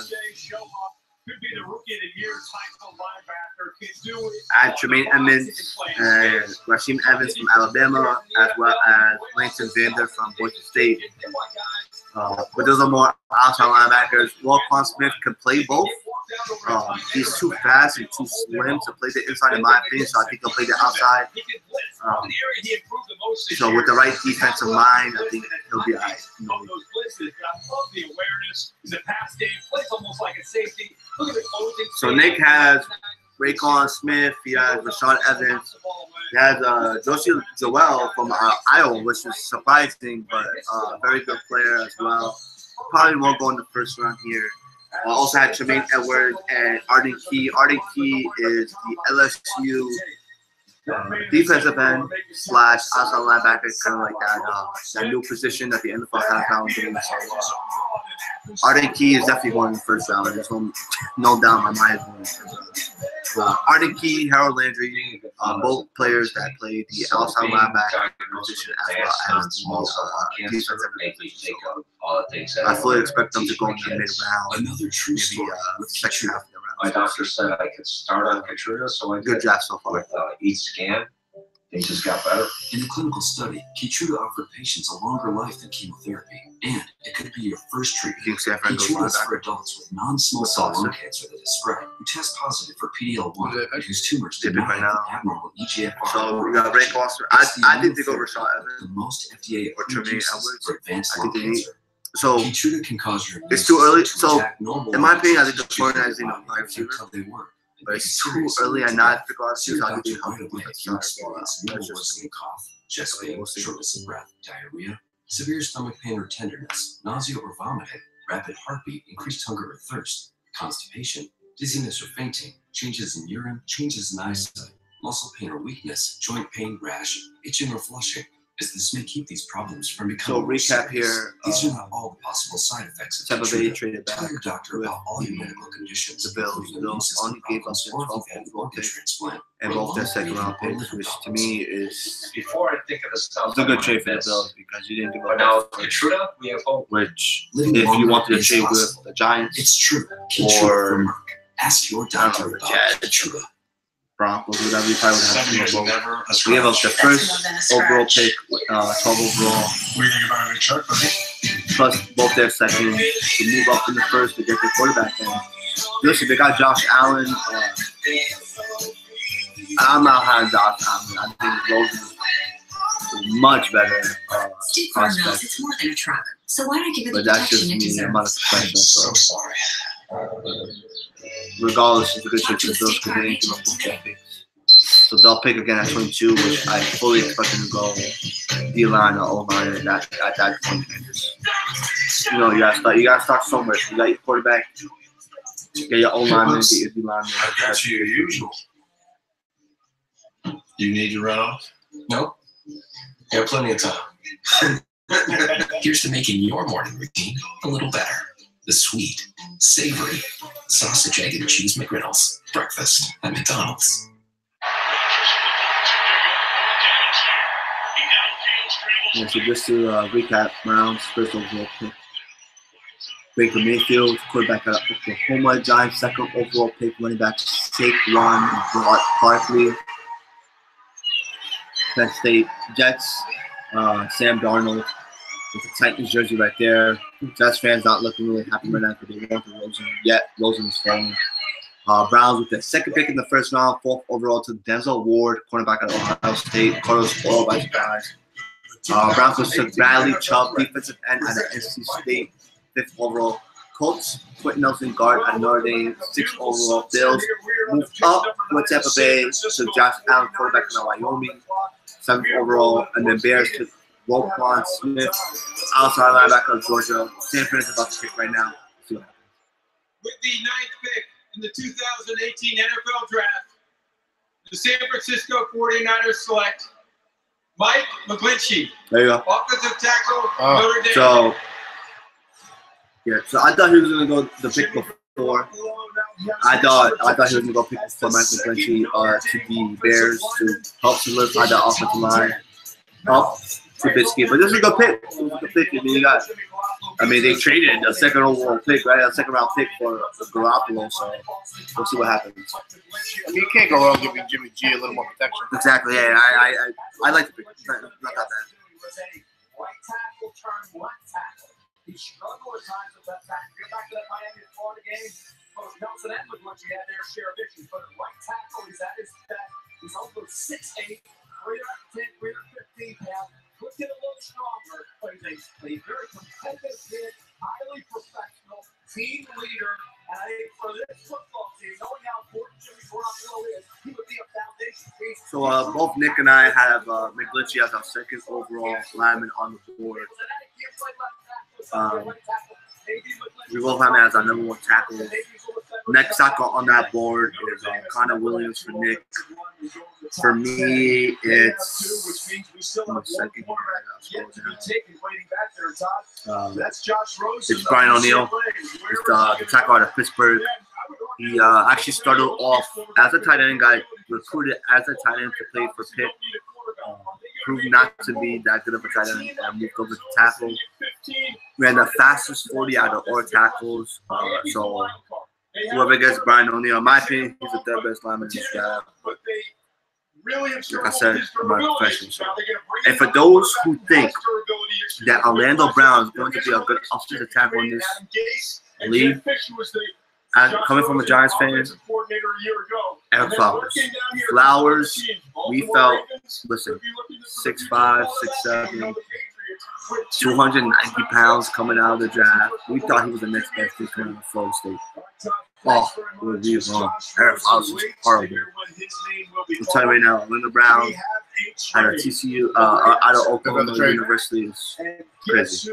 Tremaine Edmonds and Rasheem Evans from Alabama, as well as Langston Vander from Boise State. But those are more outside linebackers. Roquan Smith can play both. He's too fast and too slim to play the inside, in my opinion, so I think he'll play the outside. So with the right defensive mind, I think he'll be all right. So Nick has Roquan Smith, he has Rashawn Evans, he has Joel from Iowa, which is surprising, but a very good player as well. Probably won't go in the first round here. Also had Tremaine Edwards and Arden Key. Arden Key is the LSU defensive end / outside linebacker, kind of like that new position that the NFL kind of found doing. So Arden Key is definitely going in the first round. There's no doubt in my mind. Arden Key, Harold Landry, both players that played the outside linebacker position as well as the defensive position. I fully expect them to go in the mid-round. Another true story. The second half of the round. My doctor said I could start on Keytruda, so I did. Good draft so far. With each scan, things just got better. In a clinical study, Keytruda offered patients a longer life than chemotherapy, and it could be your first treatment. Keytruda is for adults with non-small cell lung cancer that has spread, who test positive for PD-L1, and whose tumors do not have an abnormal EGFR. So we got Ray Foster. I think they go Rashawn Evans. The most FDA or Tremaine Edwards for advanced lung cancer. So Keytruda can cause your it's too early. So in my opinion, I think the 49ers need a wide receiver. But it's too early and not to go out to how they help cough, chest pain, shortness of breath, diarrhea, severe stomach pain or tenderness, nausea or vomiting, rapid heartbeat, increased hunger or thirst, constipation, dizziness or fainting, changes in urine, changes in eyesight, muscle pain or weakness, joint pain, rash, itching or flushing, as this may keep these problems from So becoming more recap serious. here. These are not all the possible side effects of Tampa Bay Keytruda. traded back Tell your doctor with about all your medical conditions. the Bills. The Bills only gave up their 12th overall pick and both their second-round picks, which to me is Before I think of the stuff, it's a good trade for the Bills because you didn't give but up. now Keytruda, we have hope. Which, if you wanted to trade with the Giants, it's true. Or ask your I don't doctor know, the about Jets, Keytruda. Broncos, whatever, you probably would have 7 years to is go. never a We gave up scratch. the first overall pick, 12 overall, What do you think about it, Chuck? plus both their second to move up in the first to get their quarterback in. Listen, they got Josh Allen. I'm not high on Josh Allen. I think Rosen is much better State Farm knows prospect. it's more than a truck. So why not give it the But that's just protection it me. I'm not a deserves? professional, So so sorry. regardless, it's a good trade for the Bills because they didn't give up both their picks. So they'll pick again at 22, which I fully expect them to go D-line or O-line at that point. And just, you know, you gotta start somewhere. You got your quarterback, you got your O-lineman, get your D-lineman. I got you, your usual. You need to run off? Nope. You have plenty of time. Here's to making your morning routine a little better. The sweet, savory, sausage, egg, and cheese McGriddles. Breakfast at McDonald's. Yeah, so just to recap, Browns first overall pick. Baker Mayfield, quarterback at Oklahoma. Giants second overall pick, running back Saquon Barkley. Penn State Jets, Sam Darnold with the Titans jersey right there. Jets fans not looking really happy right now because they want the Rosen yet. Rosen is falling. Browns with their second pick in the first round, fourth overall to Denzel Ward, cornerback at Ohio State. Cardinals all by surprise. Browns took Bradley Chubb, defensive end at NC State, fifth overall. Colts, Quentin Nelson, guard at Notre Dame, sixth overall. Bills moved up with Tampa Bay to Josh Allen, quarterback at Wyoming, seventh overall. And then Bears took Roquan Smith, outside linebacker of Georgia. San Francisco about to pick right now. With the 9th pick in the 2018 NFL Draft, the San Francisco 49ers select Mike McGlinchey, There you go. offensive tackle, Notre Dame. So, yeah, so I thought he was going to go the pick before. I thought he was going to go pick before Mike McGlinchey to the Bears to help solidify the offensive line, help Trubisky. But this is a good pick. This is a good pick. They traded a second overall pick, right? A second round pick for Garoppolo, so we'll see what happens. I mean, you can't go wrong giving Jimmy G a little more protection. Exactly, yeah. I like the pick. It's not that bad. Right tackle, turn one tackle. He struggled at times with that back. Get back to that Miami Florida game. Both Nelson and McGlinchey had their share of issues, but at right tackle, he's at his best. He's over 6'8", 310, 315 pounds. Could get a little stronger, but he's a very competitive kid, highly professional, team leader. And I think for this football team, knowing how important Jimmy Garoppolo is, he would be a foundation piece. So both Nick and I have McGlinchey as our second overall lineman on the board. We both have him as our number one tackle. Next tackle on that board is Connor Williams for Nick. For me, it's it's Brian O'Neill. It's the tackle out of Pittsburgh. He actually started off as a tight end, got recruited as a tight end to play for Pitt. Proved not to be that good of a tight end and moved over to tackle. Ran the fastest 40 out of all tackles. So whoever gets Brian O'Neill, in my opinion, he's the third best lineman in this draft. Like I said, I'm not a professional. So. And for those who think that Orlando Brown is going to be a good offensive tackle in this league, coming from a Giants fan, Eric Flowers. Flowers, we felt, listen, 6'5", 6'7", 290 pounds coming out of the draft. We thought he was the next best thing coming out of Florida State. Oh, we were wrong. Eric Flowers was horrible. I'll tell you right now, Orlando Brown out of TCU, out of Oklahoma University is crazy.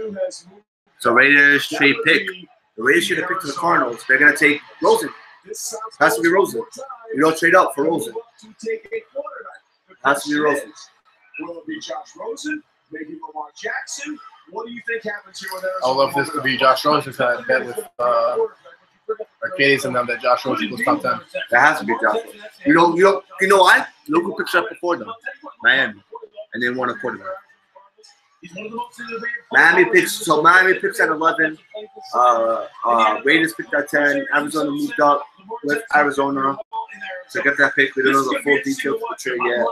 So Raiders trade pick. The Raiders should have picked the Cardinals. They're going to take Rosen. Has to be Rosen. You don't trade up for Rosen. Has to be Rosen. Will it be Josh Rosen maybe Lamar Jackson. What do you think happens here with Arizona? I would love this to be Josh Rosen. So I bet with Arcades and them that Josh Rosen was top 10. That has to be Josh Rosen. You know why? Look who picks up before them. Miami. And they won a quarterback. Miami picks at 11. Raiders picked at 10. Arizona moved up with Arizona to get that pick. We don't know the full details of the trade yet.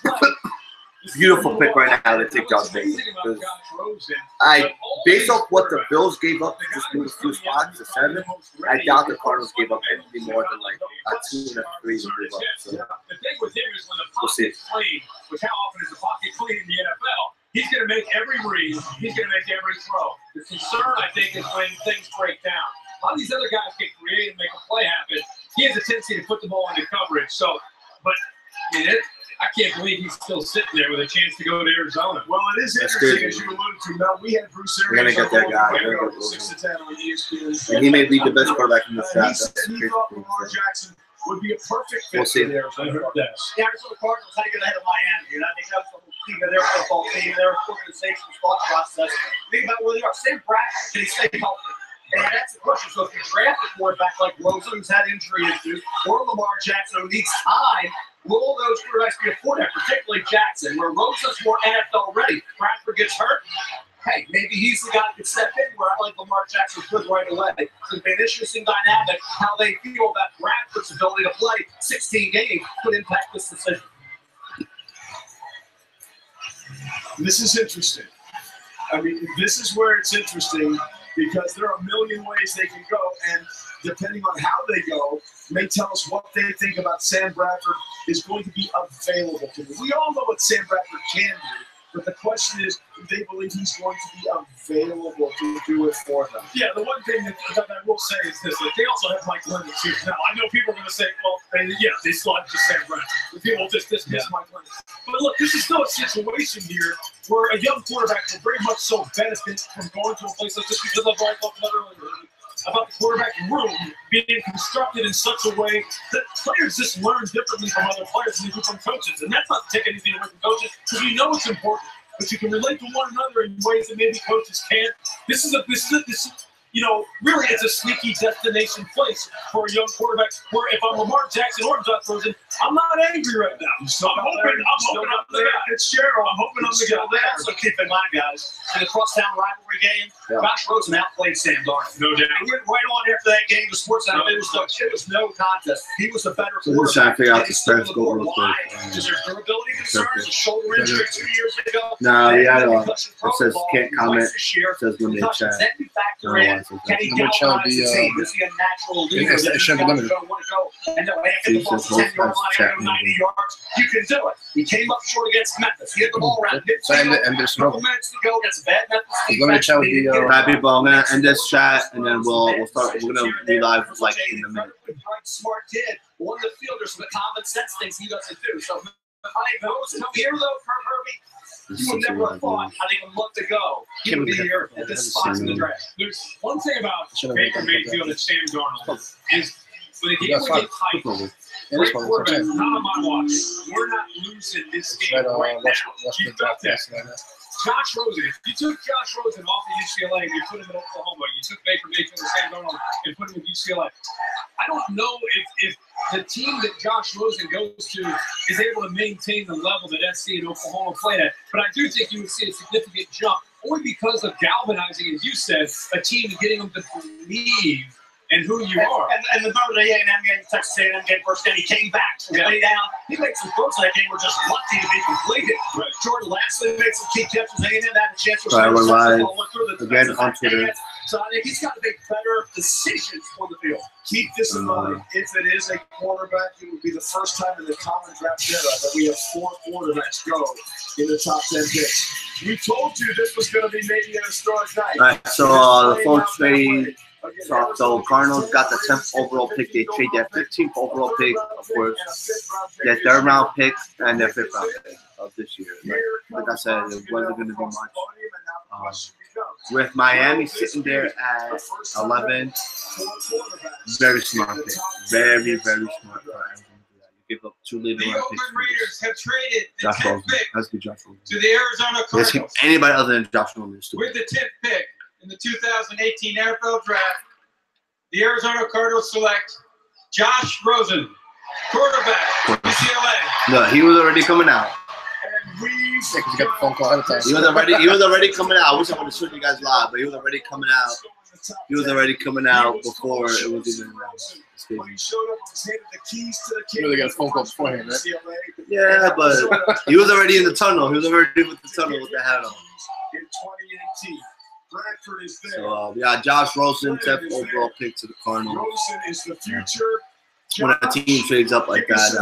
But beautiful pick right now to take Josh Rosen. Based off what the Bills gave up to just move a few spots to 7, I doubt the Cardinals gave up anything more than like a 2 and a 3 to move up. So the thing with him is when the pocket's clean, which how often is the pocket clean in the NFL? He's going to make every read. He's going to make every throw. The concern, I think, is when things break down. A lot of these other guys can create and make a play happen. He has a tendency to put the ball into coverage. So, but I mean, I can't believe he's still sitting there with a chance to go to Arizona. Well, it is interesting, as you alluded to. Now, we had Bruce Arians. We're going to get that guy. 6 to 10 on ESPN. And he may be the best quarterback in this draft. He said he thought Lamar Jackson would be a perfect fit. We'll see. For the Arizona Cardinals. The Arizona Cardinals had to get ahead of Miami, and I think that was the whole key to their football team, their organization, thought process. Think about where they are. Sam Bradford, can he stay healthy? And that's the question. So if you draft a quarterback like Rosen, who's had injury issues, or Lamar Jackson, who needs time, will those quarterbacks be afforded, particularly Jackson, where Rosen's more NFL ready? Bradford gets hurt. Hey, maybe he's the guy that can step in where I like Lamar Jackson could right away. It's been an interesting dynamic. How they feel about Bradford's ability to play 16 games could impact this decision. This is interesting. I mean, this is where it's interesting because there are a million ways they can go, and depending on how they go, may tell us what they think about Sam Bradford is going to be available to them. We all know what Sam Bradford can do, but the question is, do they believe he's going to be available to do it for them? Yeah, the one thing that I will say is this: like, they also have Mike Lennon too. Now, I know people are going to say, "Well, they still have to say Brent." People just dismiss Mike Lennon. But look, this is still a situation here where a young quarterback will very much so benefit from going to a place like this because of what I talked about earlier about the quarterback room being constructed in such a way that players just learn differently from other players than they do from coaches. And that's not to take anything away from coaches because we know it's important, but you can relate to one another in ways that maybe coaches can't. This is really it's a sneaky destination place for a young quarterback where if I'm Lamar Jackson or Josh Rosen, I'm not angry right now. I'm hoping I'm the guy. It's Cheryl. I'm hoping I'm the guy. Also keep in mind, guys, in the crosstown rivalry game, Josh Rosen outplayed Sam Darnold. No doubt. He went right on after that game. The sports out there was no contest. He was the better So we're trying to figure out the spread score real quick. Is there durability concerns? A shoulder injury 2 years ago? No, yeah, it says can't comment. It says limited chat. Then you factor in, can he galvanize the team? Is he a natural leader? It shouldn't be limited. And no, after the ball 10-yard line, I go 90 yards. You can do it. He came up short against Memphis. He hit the ball around midfield. And there's no minutes to go against a bad Memphis limited chat would be Alright, people, I'm gonna end this chat and then we'll start. We're gonna be live like in a minute. Smart kid. One of the fielders with the common sense things he doesn't do. So if I goes come here though, Herbie, you would never have thought I'd even look to go. He would be here at this spot in the draft. There's one thing about Baker Mayfield and Sam Darnold is when the game would get tight, great quarterbacks, not on my watch. We're not losing this game right now. You got that. Josh Rosen, if you took Josh Rosen off of UCLA and you put him in Oklahoma, you took Baker Mayfield and Sam Darnold and put him in UCLA, I don't know if the team that Josh Rosen goes to is able to maintain the level that SC and Oklahoma played at. But I do think you would see a significant jump, only because of galvanizing, as you said, a team and getting them to believe and who you are. And the Notre Dame game, Texas A&M game, first game, he came back to lay down. He made some throws that game were just lucky to be completed. Right. Jordan Lastly made some key catches. A&M had a chance to we're live again on Twitter. So I think he's got to make better decisions on the field. Keep this in mind. If it is a quarterback, it would be the first time in the common draft era that we have 4 quarterbacks go in the top 10 picks. We told you this was going to be maybe an historic night. All right, so the folks trade. So Cardinals got the 10th overall pick. They trade their 15th overall pick, of course, their 3rd round pick, and their 5th round pick of this year. Like I said, it wasn't going to be much. With Miami sitting there at 11, very smart pick. Very, very smart. You give up Two later The round Oakland picks. Raiders have traded the Josh 10th Rosen. pick That's good, Josh Rosen. to the Arizona Yes, Cardinals. anybody other than Josh Rosen is With stupid. the 10th pick in the 2018 NFL Draft, the Arizona Cardinals select Josh Rosen, quarterback, UCLA. No, he was already coming out. Yeah, 'cause you got the phone call ahead of time. He was already coming out. I wish I would have showed you guys live, but he was already coming out. He was already coming out before it was even announced. It's crazy. When he showed up, he was handed the keys to the You really got a phone call beforehand, right? Yeah, but he was already in the tunnel. He was already with the tunnel with the hat on. In 2018, Bradford is there. So we got Josh Rosen, 10th overall pick to the Cardinals. Rosen is the future. When a team trades up like that,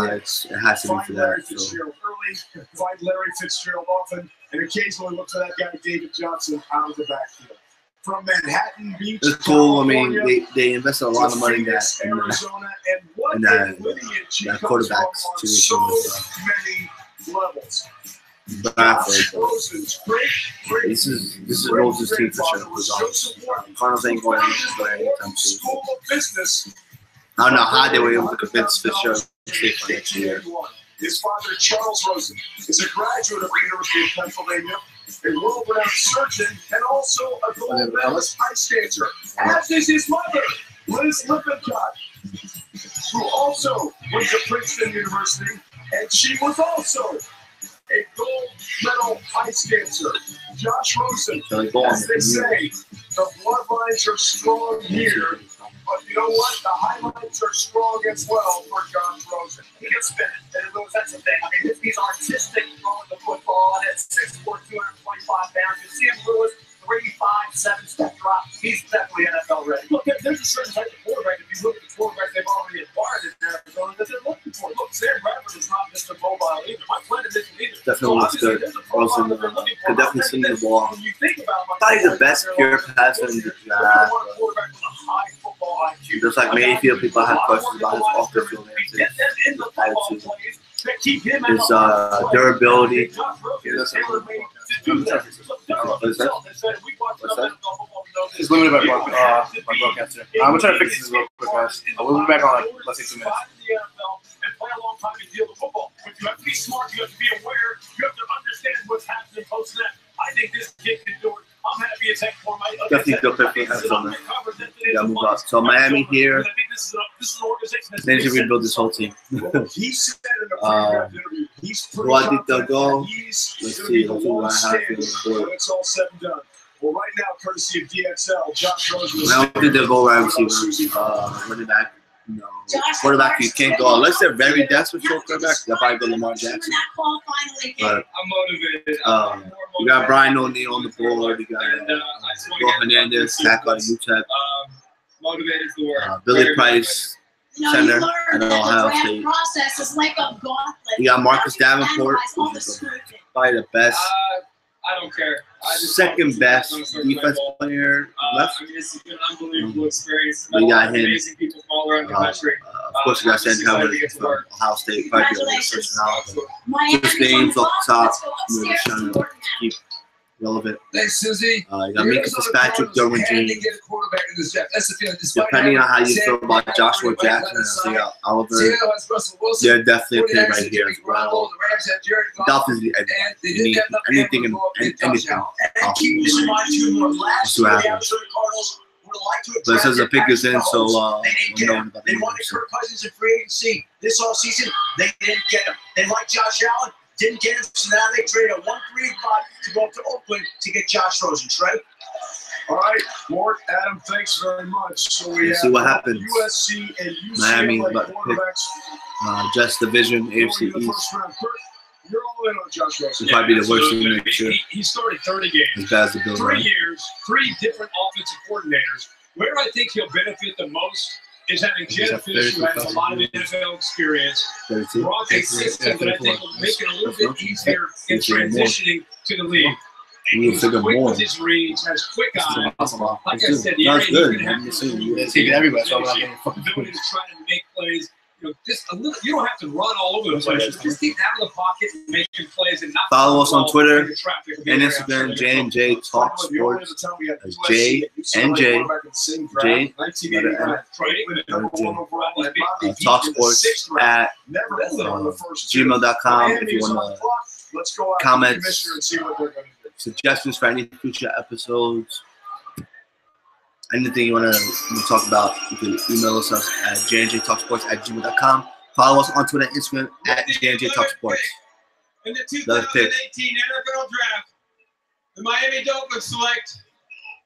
it has to be for Larry that. So. Fitzgerald early, find Larry Fitzgerald often, and occasionally look for that guy David Johnson out of the backfield. From Manhattan Beach, It's cool. I California, mean, they invested a lot of money in Phoenix, that. Arizona, and what in a that lineage he that comes quarterback from on situation. so many levels. Bradford. Rosen's great This is Rose's team for sure. Because, Cardinals ain't going anywhere anytime soon. School of Business. I don't know how they were able to convince Fitzgerald to stay for next year. His father, Charles Rosen, is a graduate of the University of Pennsylvania, a world-renowned surgeon, and also a gold medalist ice dancer, as is his mother, Liz Lippincott, who also went to Princeton University, and she was also a gold medal ice dancer. Josh Rosen, as they say, the bloodlines are strong here. But you know what? The highlights are strong as well for Josh Rosen. He can spin it. And that's the thing. I mean, he's artistic throwing the football, and at 6'4", 225 pounds. You see him, Lewis, 3-5, 7-step drop. He's definitely NFL ready. Look, there's a certain type of quarterback. If you look at the quarterbacks they've already acquired in Arizona that they're looking for. Look, Sam Bradford is not Mr. Mobile either. My plan isn't either. Definitely looks good. Rosen could definitely sling the ball. Probably the best pure passer in the draft. Just like Mayfield, people have questions about his off-the-field attitude, his durability. It's limited by broadcaster. I'm gonna try to fix this real quick, guys. We'll be back on like, let's say 2 minutes. And play a long time and deal with football. But you have to be smart. You have to be aware. You have to understand what's happening post-snap. I think this kid can do it. I'm happy as heck for my. Definitely good pick for Arizona. Yeah, move up. So Miami here. They should rebuild this whole team. Who I think they'll go? Let's see. Let's see what I have here. It's all said and done. Well, right now, courtesy of DXL, Josh Rosen. I don't think they'll go wide receiver. Running back. No. Quarterback, you can't go. Unless they're very desperate for a quarterback, they'll probably go Lamar Jackson. But I'm motivated. you got Brian O'Neill on the board. You got Will Hernandez, tackle out of UTEP. Motivated is the word. Billy Price, center at Ohio State. You got Marcus Davenport, which is probably the best. I don't care. Second best defense player left. I mean, this has been an unbelievable experience. We got him. Amazing people from all around the country. Of course, you got Sam Howard from Ohio State. Probably the first round. Just names off the top. Just trying to keep relevant. Thanks, Susie. You got Minka Fitzpatrick, Derwin James. Get a quarterback in this draft. That's the feeling. Depending on how you feel about Joshua Jackson and Isaiah Oliver, they're definitely a pick right here as well. Dolphins anything and anything. That's what happens. But it says the pick is in, so we'll know about They wanted Kirk Cousins in free agency this offseason. They didn't get him. They like Josh Allen. Didn't get him, so now they traded a 1-3-5 to go up to Oakland to get Josh Rosen. Trey? All right, Mort, Adam, thanks very much. So we see what happens. USC and UCLA Miami, but quarterbacks. just division, AFC East. You're all in on Josh Rosen. It might be the worst thing next year. He started 30 games. As bad as the Bills. 3 years, 3 different offensive coordinators. Where I think he'll benefit the most is having Jeff Fish, who has a lot of NFL experience, brought a system that I think will make it a little bit easier in transitioning to the league. And he's quick with his reads, has quick eyes. Like I said, the area you can have ability to try to make plays. just a little. You don't have to run all over the place. Just keep out of the pocket, making plays, and not follow us on Twitter and and Instagram, JNJTalksports. JNJTalksports at gmail.com if you want to comment, suggestions for any future episodes, anything you want to talk about, you can email us at JNJTalksports@gmail.com. Follow us on Twitter and Instagram at JNJTalksports. In the 2018 NFL Draft, the Miami Dolphins select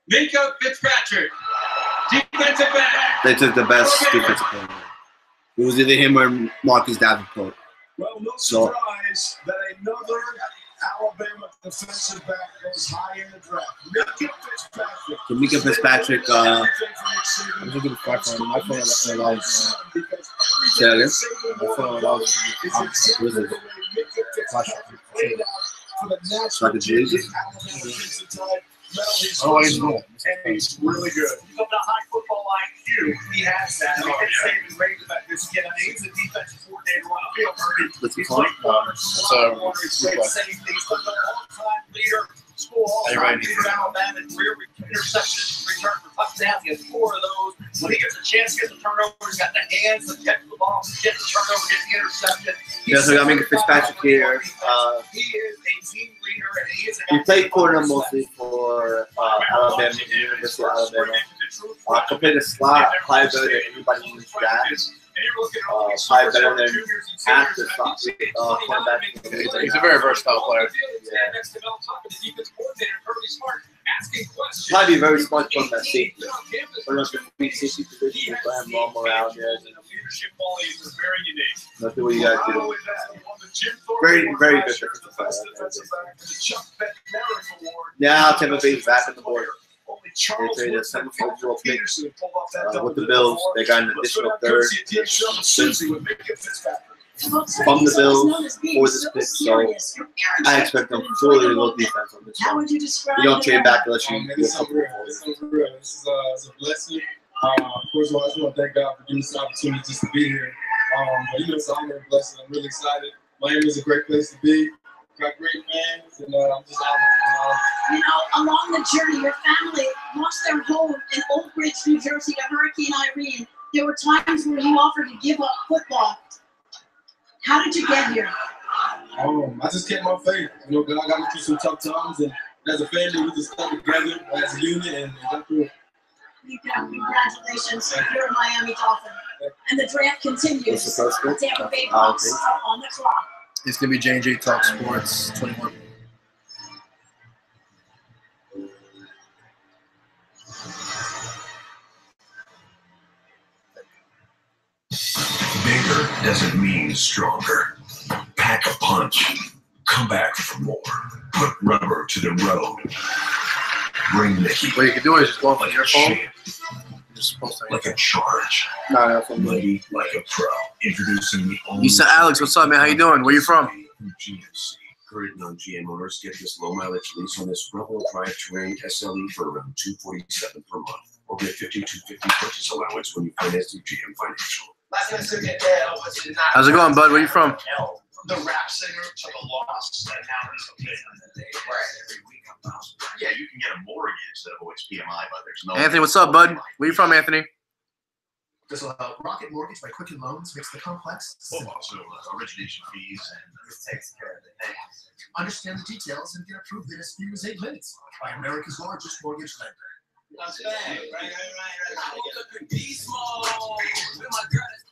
Minka Fitzpatrick, defensive back. They took the best defensive player. It was either him or Marcus Davenport. Well, no surprise that another Alabama defensive back goes high in the draft. Minka Fitzpatrick. I'm just going to fight for him. I feel like like a Jesus. Oh, he's good. And he's really good. He's got a high football IQ. He has that. I can't say he's great about this kid. I mean, he's a defensive coordinator on the field. He's like he's great safety. He's the all-time leader. School all-time leader Alabama in career interceptions, return for touchdowns. He has 4 of those. When he gets a chance to get the turnover, he's got the hands to catch the ball, get the turnover, get the interception. Yeah, so we got Minka Fitzpatrick here. He is a team leader, and he is a He played corner mostly for Alabama, University of Alabama. Compared to slot, probably better than anybody in this draft. Probably better than half the slot cornerback. He's a very versatile player. Yeah. Probably be very smart from that safety. Or not the free safety position, but have long around there. That's what you got to do. Very, very good. Now Tampa Bay's back on the board. They traded a 7th overall pick with the Bills. They got an additional 3rd from the Bills for this pick, so I expect them fully to go defense on this one. You don't trade back unless you get something. This is a blessing. Of course, I just want to thank God for giving us the opportunity just to be here. But you know, it's an honor and blessing. I'm really excited. Miami is a great place to be. Got great fans, and I'm just honored. You know, along the journey, your family lost their home in Oak Ridge, New Jersey to Hurricane Irene. There were times where you offered to give up football. How did you get here? I just kept my faith. You know, God got me through some tough times, and as a family, we just stuck together as a unit and got through it. Congratulations, you're a Miami Dolphin. And the draft continues. Tampa Bay Bucks are on the clock. It's going to be J&J Talk Sports 21. Bigger doesn't mean stronger. Pack a punch. Come back for more. Put rubber to the road. Bring the heat. What you can do is just go off on your phone. Like a charge. Mighty like a pro. Introducing the only. Lisa Alex, what's up, man? How you doing? Where you from? GMC. Current non-GM owners get this low mileage lease on this Rebel Drive Terrain SLE for around $247 per month, or get $5,250 purchase allowance when you finance through GM Financial. How's it going, bud? Where you from? The rap singer took a loss, and now he's okay. Yeah, you can get a mortgage that avoids PMI, but there's no. Anthony, what's up, bud? Where you from, Anthony? This will help. Rocket Mortgage by Quicken Loans makes the complex simple. So origination fees and this takes care of the thing. Understand the details and get approved in as few as 8 minutes by America's largest mortgage lender.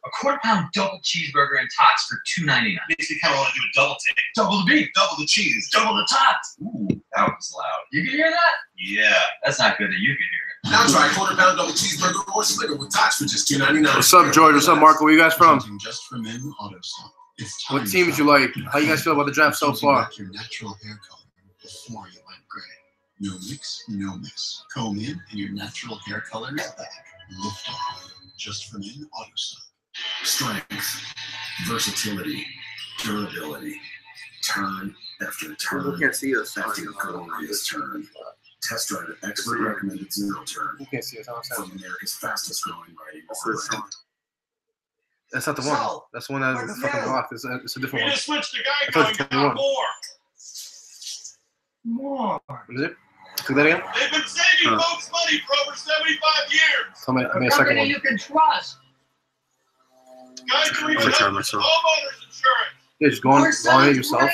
A quarter-pound double cheeseburger and tots for $2.99. Makes me kind of want to do a double take. Double the beef, Double the cheese, double the tots. Ooh, that was loud. You can hear that? Yeah. That's not good that you can hear it. Now try quarter-pound double cheeseburger or slinger with tots for just $2.99. What's up, George? What's up, Marco? Where you guys from? Just for men, AutoStop. What teams you like? How you guys feel about the draft so far? Your natural hair color before you went gray. No mix, no mix. Comb in, and your natural hair color is back. Lift off. Just for men, AutoStop. Strength, versatility, durability. Turn after turn. People can't see us. After glorious turn. Test drive an expert recommended zero turn. You can't see us. From America's fastest growing writing. That's not the one. That's the one that is fucking blocked. It's a different one. Just switched the guy I told you going 21. more. What is it? Say that again? They've been saving folks money for over 75 years. Tell me a second one. You can trust. Guys are even try helping with myself. homeowners insurance. Yeah, just go on it yourself. Yeah.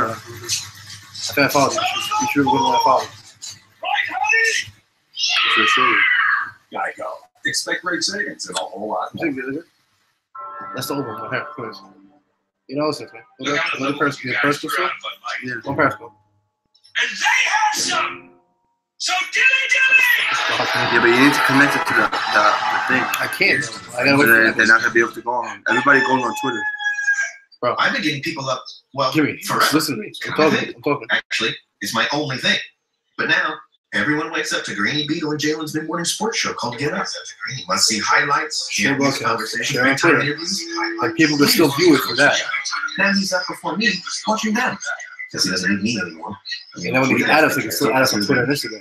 I think I followed you. You should have been one I followed. Right, honey? For sure. Geico. Expect great savings and a whole lot You more. think good? That's the old one. Here, please. You know, listen, man. Look how the Another person. guys Person around, still? but like, One person. and they have some. So dilly. Yeah, but you need to connect it to the thing. I can't. I gotta wait for that. They're not gonna be able to go on. Everybody goes on Twitter. Bro, I've been getting people up. Well, Jimmy, forever. listen to me. I'm talking. Actually, it's my only thing. But now, everyone wakes up to Granny Beetle and Jalen's mid-morning sports show called Get Up. You must see highlights, Share hear these broadcast, conversations, share on real-time Twitter. interviews. And people can still view it for that. Now he's up before me, watching them. Because he doesn't need me anymore. And then when you add us, they can still add us on Twitter and Instagram.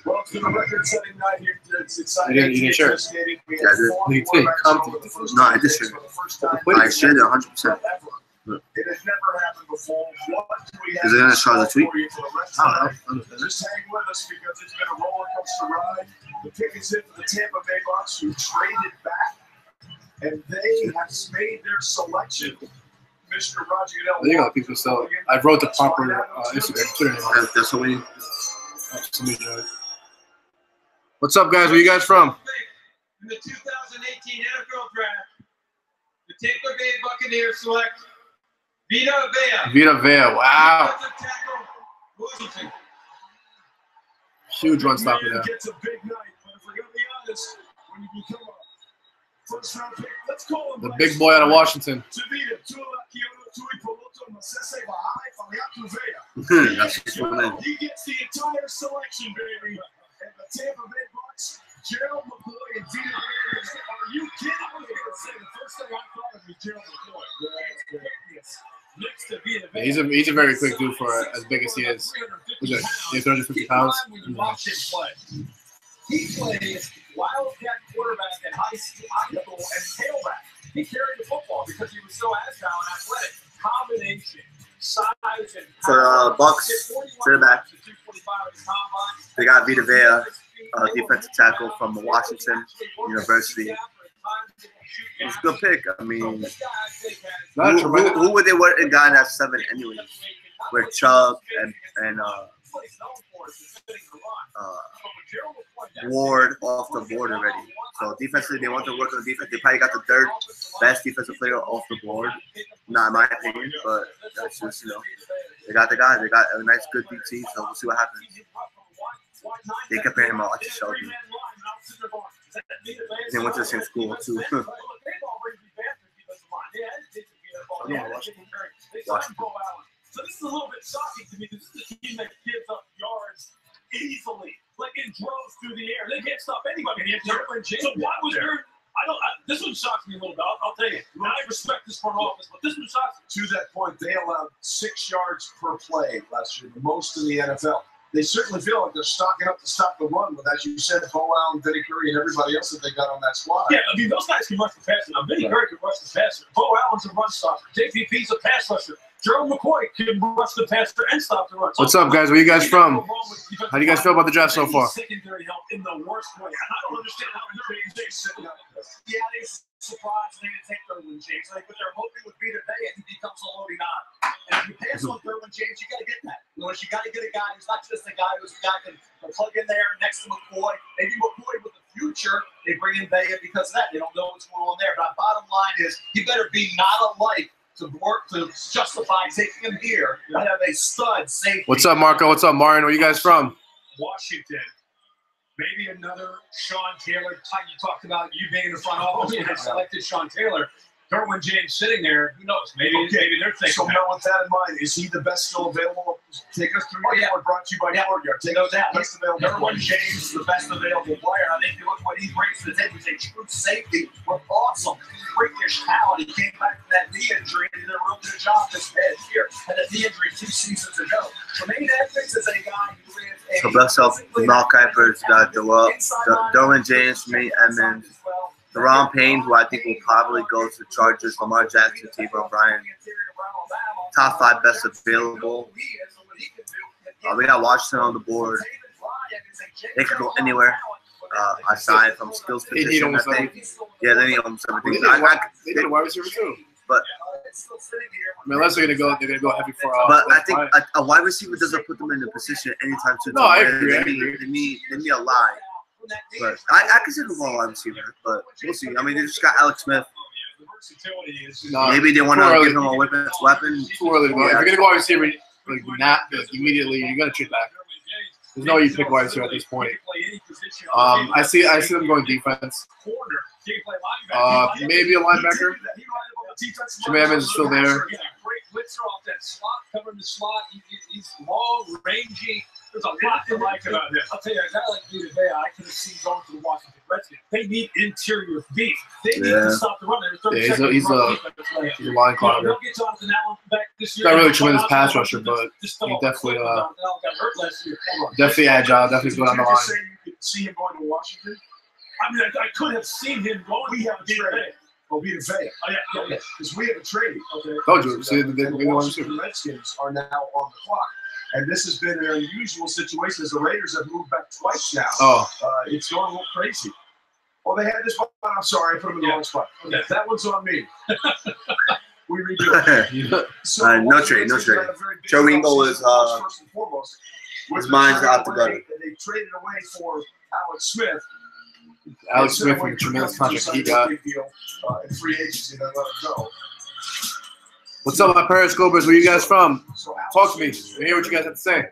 Well, it's been a record-setting night here. It's exciting. You didn't share it. Yeah, I did. You take Compton. No, I did share it. I shared it 100%. It has never happened before. What do we have Is it gonna show the tweet? for you for the rest I of don't know. the night? Just hang with us because it's been a roller coaster ride. The tickets in for the Tampa Bay Bucks who traded back, and they have made their selection. Mr. Roger Goodell. There you go, people. So I wrote the proper Instagram, Twitter name. That's what we. What's up, guys? Where you guys from? In the 2018 NFL Draft, the Tampa Bay Buccaneers select Vita Vea. Vita Vea. Wow. Defensive tackle, Washington. Huge run stopper there. Gets a big night, but if we're going to be honest, when you become a first-round pick, let's call him The big boy out of Washington. That's his full name. He gets the entire selection, baby. And the Tampa Bay Bucks, Gerald McCoy and Vita Vea. Are you kidding me? The first thing I thought of was Gerald McCoy. Yes. Next to Vita Vea. He's a very quick dude for as big as he is. He's 350 pounds. He played wildcat quarterback at high school and tailback. He carried the football because he was so agile and athletic. Combination, size, and For Bucks, center back, they got Vita Vea, defensive tackle from Washington University. It's a good pick. I mean, who would they want in guy at 7 anyway? With Chubb and Ward off the board already. So defensively, they want to work on defense. They probably got the third best defensive player off the board. Not in my opinion, but that's just, they got the guy. They got a nice, good DT, so we'll see what happens. They compare him a lot to Shelby. They went to the same school, too. Yeah, Washington. So this is a little bit shocking to me. This is a team that gives up yards easily, like in droves through the air. They can't stop anybody. So why was there? This one shocks me a little bit. I'll tell you. I respect this front office, but this one shocks me. To that point, they allowed 6 yards per play last year, the most in the NFL. They certainly feel like they're stocking up to stop the run, but as you said, Bo Allen, Vinny Curry, and everybody else that they got on that squad. Yeah, I mean, those guys can rush the passer. Now, Vinny Curry can rush the passer. Bo Allen's a run stopper. JPP's a pass rusher. Gerald McCoy can rush the passer and stop the run. What's up, guys? Where you guys from? How do you guys feel about the draft so far? Secondary help in the worst way. And I don't understand how JNJ sitting up. Yeah, they surprised they didn't take Derwin James. Like, but they're hoping with Vita Vea, he becomes a loading on. And if you pass on Derwin James, you got to get that. You got to get a guy who's not just a guy who's a guy who can plug in there next to McCoy. Maybe McCoy with the future, they bring in Vea because of that. They don't know what's going on there. But bottom line is, you better be not alike to work to justify taking him here. I have a stud safety. What's up, Marco? What's up, Marin? Where you guys from? Washington. Maybe another Sean Taylor. You talked about you being in the front office when I selected Sean Taylor. Derwin James sitting there, who knows? Maybe they're thinking. So now with that in mind, is he the best still available? Take us through your board brought to you by Courtyard. Take us that best available. Derwin James is the best available player. I think you look what he brings to the table. He's a true safety. Look awesome. Freakish talent. He came back from that knee injury and did a real good job this past year. Had a knee injury 2 seasons ago. So maybe that fits as a guy who is a. So best of Jamal Kuiper's got Derwin James, me, Edmonds. Deron Payne, who I think will probably go to the Chargers. Lamar Jackson, Taylor O'Brien. Top 5 best available. We got Washington on the board. They could go anywhere. Aside from skills position, I think. Yeah, they need almost everything. They need a wide receiver too. But I mean, unless they're gonna go heavy for. But I think a wide receiver doesn't put them in the position anytime soon. No, I agree. They need a line. But I consider them a wide receiver, but we'll see. I mean, they just got Alex Smith. Maybe they want to give him a weapon. Too early to go. If you're gonna go wide receiver, immediately, you gotta trade back. There's no way you pick wide receiver at this point. I see them going defense. Maybe a linebacker. Jimmy Evans is still there. Blitzer off that slot, covering the slot. He's long, rangy. There's a lot to like about him. I'll tell you, a guy like Vita Vea, I could have seen going to the Washington Redskins. They need interior beef. They need to stop the run. He's a line climber. He's not really a tremendous pass rusher, but he's definitely agile, definitely good on the line. You could see him going to Washington? I mean, I could have seen him going. We have a trade. Oh, Vita Vea. Oh, yeah. Because we have a trade. Okay. Told you. See, the Redskins are now on the clock. And this has been an unusual situation as the Raiders have moved back twice now. Oh. It's going a little crazy. Well, they had this one. I'm sorry. I put them in the wrong spot. Okay. That one's on me. We redo it. So no trade. Joe Ringo is first and foremost. his mind's out the gutter. They traded away for Alex Smith. Alex Smith with a tremendous contract he got. In free agency, they let him go. What's up, my Periscopers? Where you guys from? Talk to me. I hear what you guys have to say.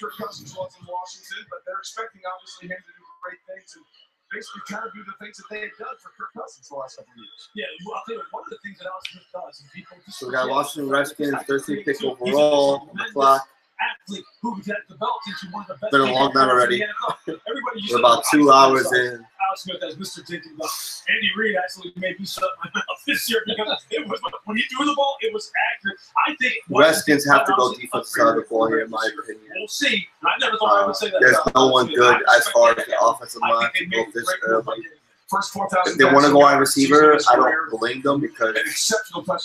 Kirk Cousins was in Washington, but they're expecting obviously him to do great things and basically kind of do the things that they had done for Kirk Cousins the last couple of years. Yeah, well, I'll tell you one of the things that Alex Smith does, and people just so we got Washington Redskins, 13th pick overall on the clock. Athlete who has developed into one of the best. Been a long time already. We're about 2 hours in. Alex Smith as Mr. Tinky Bell. Andy Reid actually made me shut my mouth this year because it was when he threw the ball, it was accurate. I think Redskins have to go defensive side of the ball here, in my opinion. We'll see. I never thought I would say that. There's no one good as far as the offensive line to go this early. If they want to go wide receiver, I don't blame them because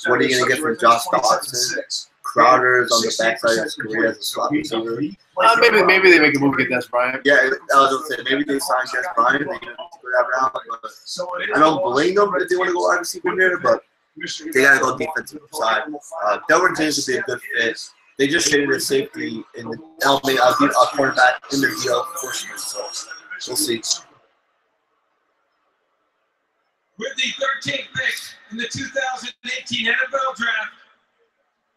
what are you going to get from Josh Dawson? Crowder's on the backside of his career as a slot receiver. Maybe they make a move to get Des Bryant. Yeah, I was going to say, maybe they sign Des Bryant. They can go that route. But I don't blame them if they want to go wide receiver here, but they got to go defensive side. Derwin James would be a good fit. They just traded a safety in the a cornerback in the deal for sure. So we'll see. With the 13th pick in the 2018 NFL Draft,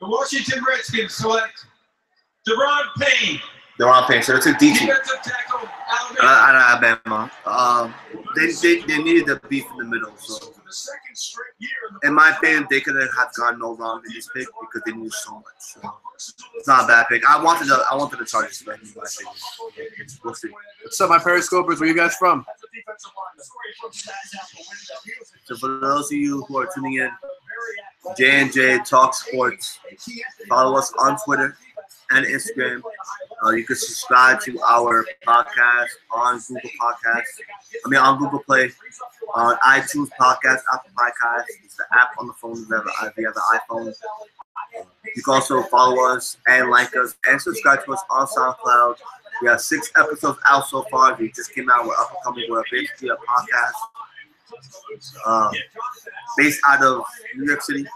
the Washington Redskins select Deron Payne. So it's a D team. Defensive tackle, Alabama. They needed the beef in the middle. So in my opinion, they could have gone no wrong in this pick because they knew so much. So it's not a bad pick. I wanted the Chargers to win, in my opinion. We'll see. What's up, my Periscopers? Where you guys from? So for those of you who are tuning in, JNJTalksports. Follow us on Twitter and Instagram. You can subscribe to our podcast on Google Podcasts. On Google Play, on iTunes Podcast, Apple Podcasts. It's the app on the phone if you have an iPhone. You can also follow us and like us and subscribe to us on SoundCloud. We have 6 episodes out so far. We just came out. We're up and coming. We're basically a podcast based out of New York City.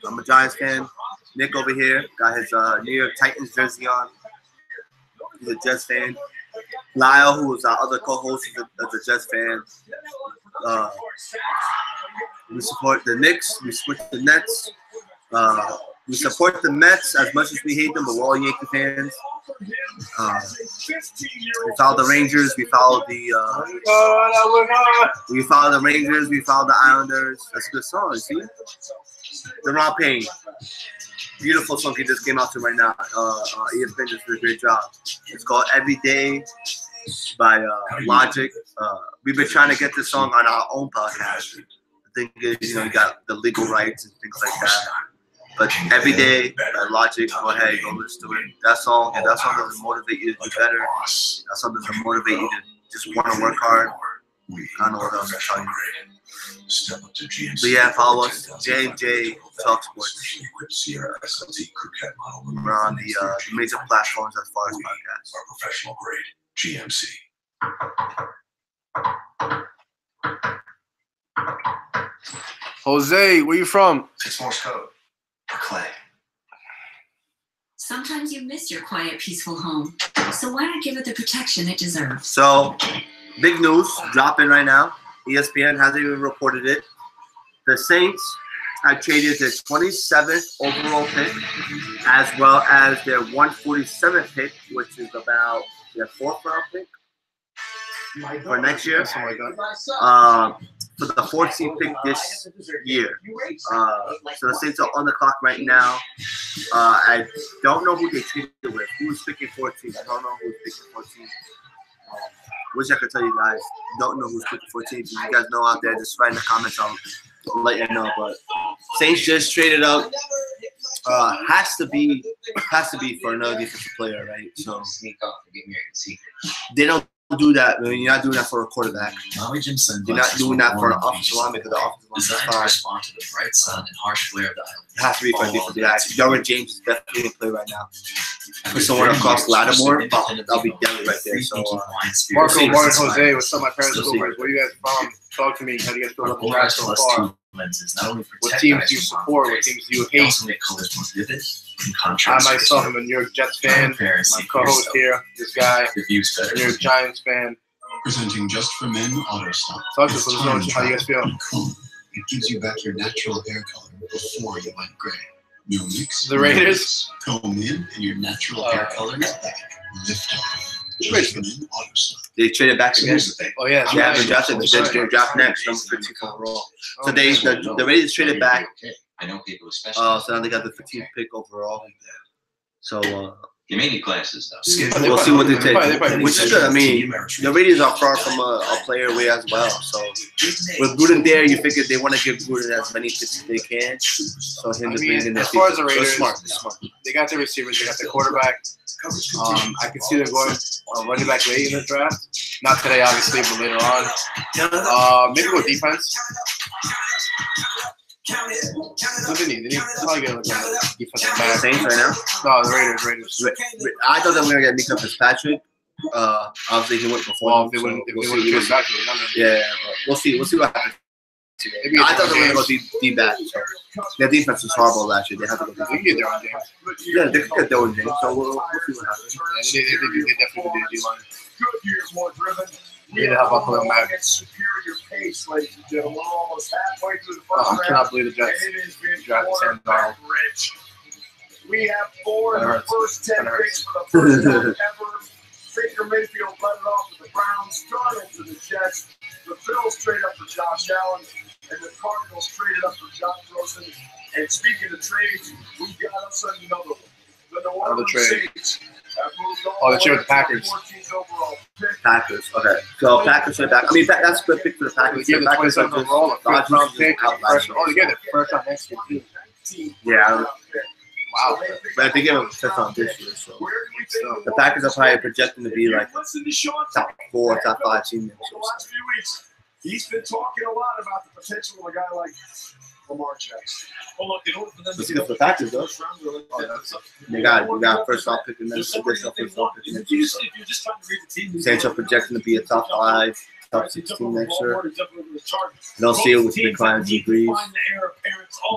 I'm a Giants fan. Nick over here got his New York Titans jersey on. He's a Jets fan. Lyle, who is our other co-host, is a Jets fan. We support the Knicks. We support the Nets. We support the Mets as much as we hate them, but we're all Yankee fans. We followed the Rangers. We followed the Rangers. We followed the Islanders. That's a good song. See, Deron Payne. Beautiful song he just came out to right now. ESPN just did a great job. It's called Every Day by Logic. We've been trying to get this song on our own podcast. The thing is, you got the legal rights and things like that. But Every Day by Logic, go ahead, go listen to it. That song doesn't motivate you to do better. That song doesn't motivate you to just want to work hard. I don't know what else to tell you. But yeah, follow us, JNJTalksports. We're on the major platforms as far as podcasts. Our professional grade GMC. Jose, where you from? It's Morse code. For Clay. Sometimes you miss your quiet, peaceful home. So why not give it the protection it deserves? So, big news dropping right now. ESPN hasn't even reported it. The Saints have traded their 27th overall pick as well as their 147th pick, which is about their 4th round pick for next year. For the 14th pick this year. So the Saints are on the clock right now. I don't know who they traded with. Who's picking 14? I don't know who's picking 14. Wish I could tell you guys. Don't know who's picking 14. If you guys know out there, just write in the comments. I'll let you know. But Saints just traded up. Has to be for another defensive player, right? So they don't do that. I mean, you're not doing that for a quarterback. You're not doing that for an offensive lineman because the offensive lineman is fine. Respond to the bright sun and harsh glare of the island. It has to be for a defensive back. Derwin James is definitely in play right now. Put someone across Lattimore, that'll be deadly right there. So, Marco, Martin, Jose, what's up, my parents? Where are you guys from? Talk to me. How do you guys feel about the draft so far? What teams do you support? What teams do you hate? I myself am a New York Jets fan. My co-host here, this guy, New York Giants fan. Presenting just for men auto stop. Talk to us. Let us know how you guys feel. It gives you back your natural hair color before you went gray. No mix. The Raiders. Comb in and your natural hair color is back. Lift off. Just for men auto stop. They traded back again. Oh yeah, they haven't drafted. They're draft next, number 15 overall. So the Raiders traded back. I know people especially. So now they got the 15th pick overall. So you may need classes though. We'll see what they take, which is good. I mean, the Raiders are far from a player away as well. So with Gruden there, you figure they want to give Gruden as many picks as they can. So him to bring in their as far as the people. Raiders, Smart. They got the receivers, they got the quarterback. I can see them going running back late in the draft. Not today, obviously, but later on. Maybe go defense. What do they need? They need probably get a defensive back. Saints right now? No, the Raiders. I thought they were gonna get Mika Fitzpatrick. Obviously he went before. Well, if they wouldn't get back to it. Yeah, but we'll see. We'll see what happens. I thought they were gonna go D-back. Their defense was horrible last year. They have to go D-back. We can get Derwin James. Yeah, they could get Derwin James. So we'll see what happens. Yeah, they definitely did D-line. Good years more driven. We need to have Buffalo Mac. Superior pace, ladies and gentlemen. We're almost halfway through the first I round. cannot believe the Jets drafted Sam Darnold. We have 4 in the first 10 picks for the first time ever. Baker Mayfield led it off to the Browns, Darnold to the Jets. The Bills traded up for Josh Allen, and the Cardinals traded up for Josh Rosen. And speaking of trades, we got us another one. Another trade. Oh, the trade with the Packers. Packers, okay. So Packers are back. I mean, that's a good pick for the Packers. The Packers are just first pick. Oh, they get the first round next year too. Yeah. Wow. But they gave him a fifth round this year, so the Packers are probably projecting to be like top 4, top 5 team. The last few weeks, he's been talking a lot about the potential of a guy like Lamar Jackson. Let's see the Packers though. They got first round pick and then additional first round pick next year. Saints are projecting to be a top 5, top 6 team next year. Don't see it with McClellan, G. Breeze,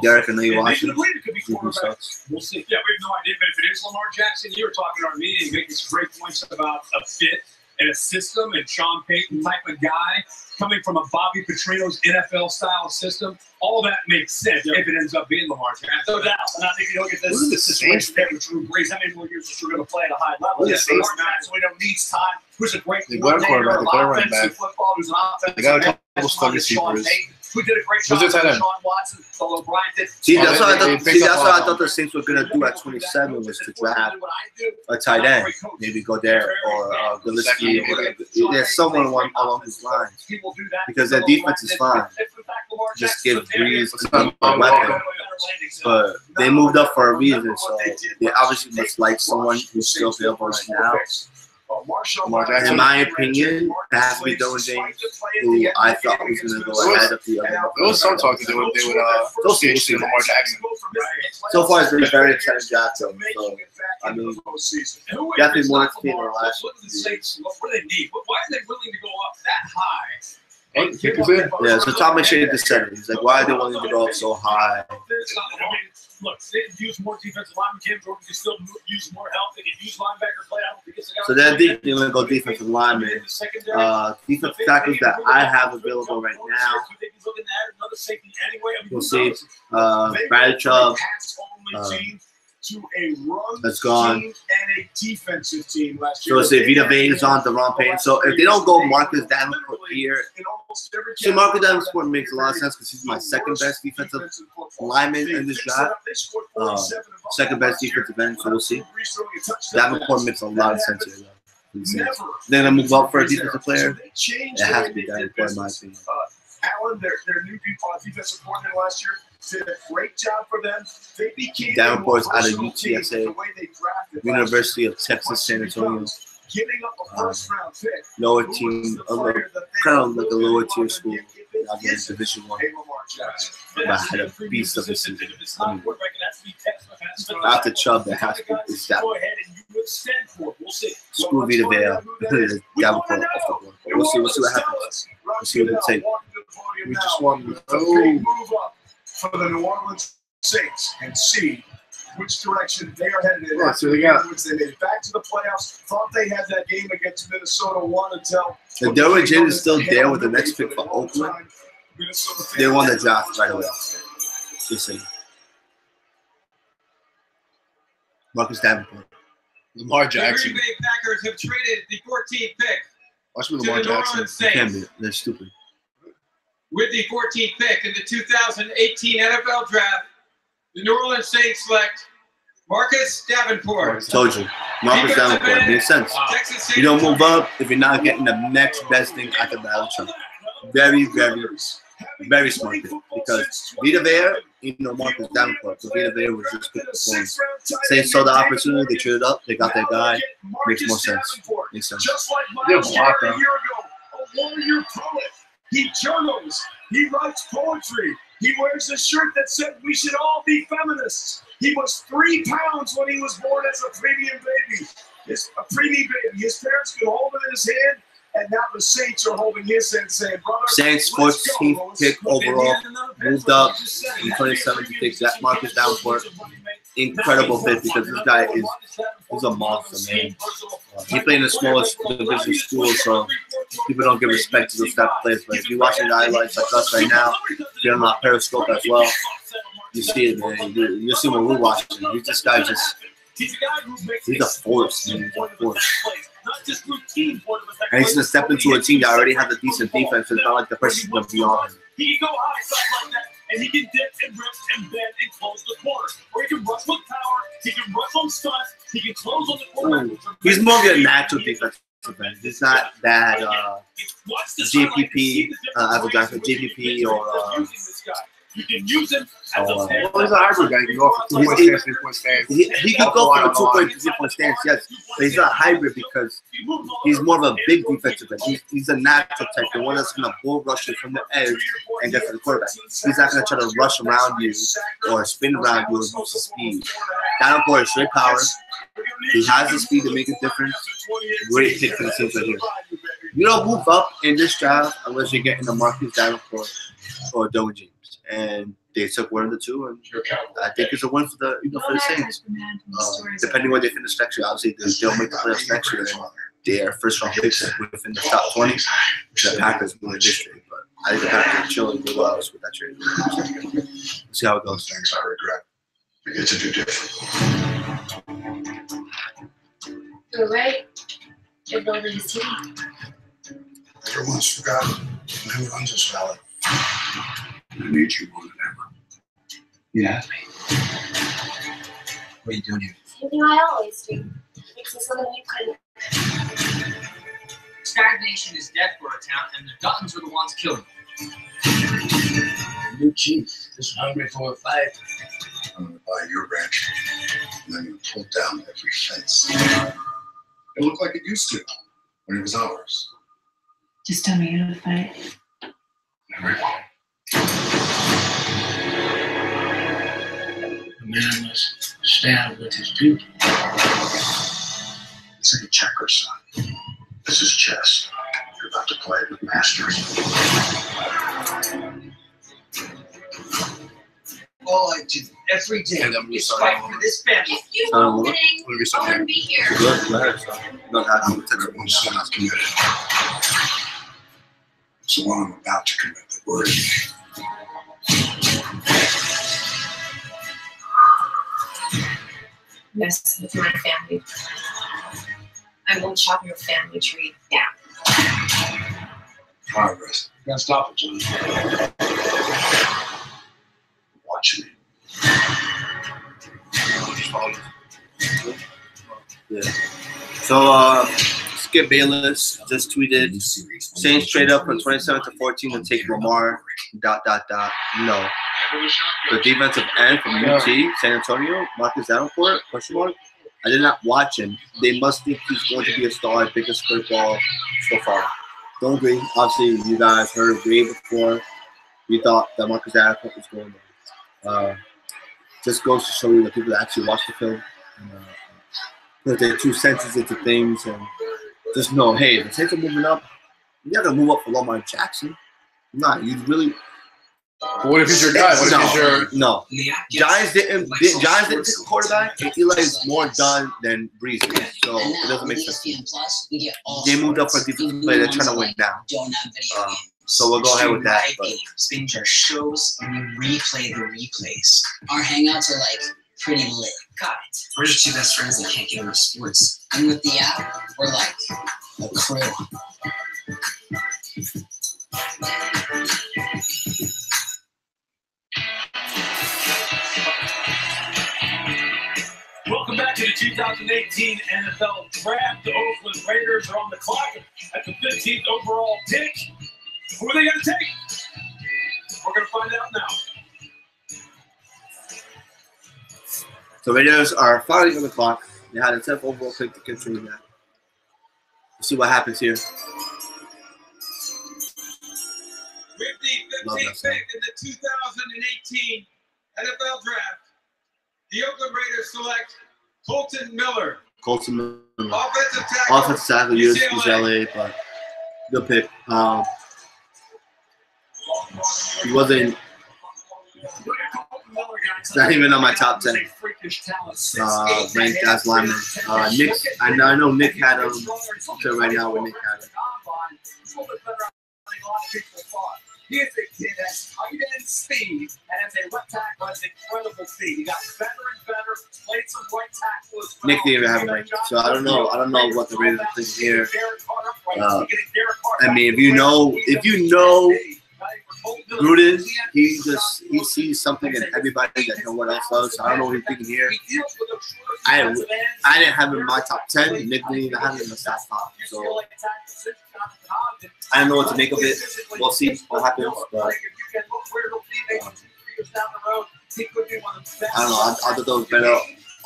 Derek, and Lee Washington. We'll see. Yeah, we have no idea. But if it is Lamar Jackson, you were talking in our meeting, making some great points about a fit. in a system and Sean Payton type of guy coming from a Bobby Petrino's NFL style system, all that makes sense if it ends up being Lamar Jackson. No doubt. And I think you look at this situation there with Drew Brees. How many more years is Drew going to play at a high level? Yes, Lamar Jackson, we know, needs time. Who's a great coordinator of offensive football, who's an offensive. They got a couple stud receivers. Who did a great job with Sean Watson, although Brian did. See, that's what I thought the Saints were going to do at 27 was to draft a tight end. Maybe go there or Gillespie or whatever. There's someone along these lines. Because their defense is fine. Just give Breeze a weapon. But they moved up for a reason, so they obviously must like someone who's still available right now. In my opinion, it has to be Dylan James, who I thought was going to go ahead of the other. There was some talk that they would see Lamar Jackson. So far, it's been a very exciting draft, though. So, I mean, definitely more entertaining than last year. What do they need? Why are they willing to go up that high? Yeah, so Tom McShay just said it. He's like, why are they willing to go up so high? Look, they could use more defensive linemen. Cam Jordan can still use more help. They can use linebacker play. I don't think it's so they're definitely going to go defensive linemen. Defensive tackles that I have available right now. We'll see. Bradley Chubb. That's gone. And a defensive team last year. So say Vita Vea is on, Deron Payne. So if they don't go Marcus Davenport here, so Marcus Davenport makes a lot of sense because he's my second best defensive lineman in this draft. Second best defensive end, so we'll see. Davenport makes a lot of sense here, though. They're going to move up for a defensive player. It has to be Davenport, in my opinion. Allen, their new defensive coordinator last year, did a great job for them. They became Davenport's out of UTSA, University of Texas, San Antonio. Giving up a first-round pick. Lower team, kind of like a lower tier school. I've been in Division I. But I had a beast of a season. I mean, after Chubb, that has to be established. Screw Vita Vea. Davenport off the board. We'll see what happens. We'll see what they take. We just want to move up for the New Orleans Saints and see which direction they are headed in. So they got. They made it back to the playoffs. Thought they had that game against Minnesota won until. If Derwin James is still there with the next pick for Oakland, they won the draft right away. Just saying. Marcus Davenport. Lamar Jackson. The Green Bay Packers have traded the 14th pick. Watch me, Lamar Jackson. Can't be. They're stupid. With the 14th pick in the 2018 NFL Draft, the New Orleans Saints select Marcus Davenport. Told you. Marcus Davenport. Makes sense. You don't move up if you're not getting the next best thing at the battle chart. Very, very, very smart thing. Because Vita Vea, Marcus Davenport. So Vita Vea was just good performance. Saints saw the opportunity. They traded up. They got their guy. Makes more sense. Makes sense. Just like Miles Garrett a year ago, a warrior poet. He journals. He writes poetry. He wears a shirt that said we should all be feminists. He was 3 pounds when he was born as a preemie baby. His parents could hold him in his hand, and now the Saints are holding his hand, saying, "Brother, Saints 14th pick overall, moved up in 27 to take that Marcus Davenport. Incredible fit because this guy is a monster, man. He played in the smallest division school, so people don't give respect to those type of players. But if you're watching the highlights like us right now, you're on Periscope as well. You see it, man. You see what we're watching. This guy he's a force, man. He's a force. And he's going to step into a team that already has a decent defense. So it's not like the person's going to be on him. He can go high, stuff like that, and he can dip and rip and bend and close the corner. Or he can rush with power, he can rush on stunts, he can close on the corner. He's more of a natural defensive end. He's not that JPP, I have a guy for JPP or you can use him as a he's a hybrid guy. He can go for 2-point stance, 3-point stance. He can go for a 2-point, 3-point stance, yes. But he's not hybrid because he's more of a big defensive end. He's a natural type, the one that's going to bull rush you from the edge and get to the quarterback. He's not going to try to rush around you or spin around you or use the speed. Davenport is straight power. He has the speed to make a difference. Great pick for the Saints right here. You don't move up in this draft unless you're getting the Marcus Davenport or Dylan James. And they took one of the two, and I think it's a win for the for the Saints. Depending where they finish next year, obviously they'll make the playoffs next year. their first-round picks within the top 20. The Packers win this trade, but I think the Packers are chilling the Wells with that trade. We'll see how it goes. Things I regret. We get to do different. You're right. You're building his team. Everyone's forgotten. Never runs us valid. I need you more than ever. You have me. What are you doing here? Same thing I always do. Fixing something you couldn't. Stagnation is death for a town, and the Duttons are the ones killing it. New chief is hungry for a fight. I'm going to buy your ranch, and then you pull down every fence. It looked like it used to when it was ours. Just tell me how to fight. Never. A man must stand with his people. This ain't checkers, son. This is chess. You're about to play with masters. All I do every day is fight for this family. If you were winning, I wouldn't be here. Good, not I'm the one son I've committed. It's the one I'm about to commit that worries me. Mess with my family. I won't chop your family tree down. Progress. You gotta stop it, John. Watch me. Yeah. So, Skip Bayless just tweeted, Saints trade up from 27-14 to take Lamar, ... No. The defensive end from UT, San Antonio, Marcus Davenport, question mark. I did not watch him. They must think he's going to be a star, biggest curveball so far. Don't agree. Obviously, you guys heard way before. We thought that Marcus Davenport was going there. Just goes to show you that people that actually watch the film and put their 2 cents into things and just know, hey, the Saints are moving up. You're not gonna move up for Lamar Jackson. Nah, you really. But what if he's your guy? What if he's your no? Giants didn't take a quarterback, and Eli is more done than Breeze is, so it doesn't make sense. They moved up for defensive play. They're trying to win now. So we'll go ahead with that. Spins our shows and we replay the replays. Our hangouts are like pretty lit. Got it. We're just 2 best friends that can't get into sports. And with the app, we're like a crew. Welcome back to the 2018 NFL Draft. The Oakland Raiders are on the clock at the 15th overall pick. Who are they going to take? We're going to find out now. So Raiders are finally on the clock. They had a 10th overall pick to continue that. We'll see what happens here. With the 15th pick in the 2018 NFL Draft, the Oakland Raiders select Colton Miller. Colton Miller. Offensive tackle, UCLA, but good pick. He wasn't. It's not even on my top 10 ranked as lineman. Nick, I know Nick had him to right now with Nick had him. He is a kid that has tight end speed and as a right tackle has incredible speed. He got better and better, played some right tackle as well. Nick didn't even have a rank, so I don't know what the Raiders are thinking here. I mean, if you know Gruden, he sees something in everybody that no one else does. So I don't know what he's thinking here. I didn't have him in my top 10. Nick didn't even have him in the top 5. So I don't know what to make of it. We'll see what happens. But I don't know. I thought those better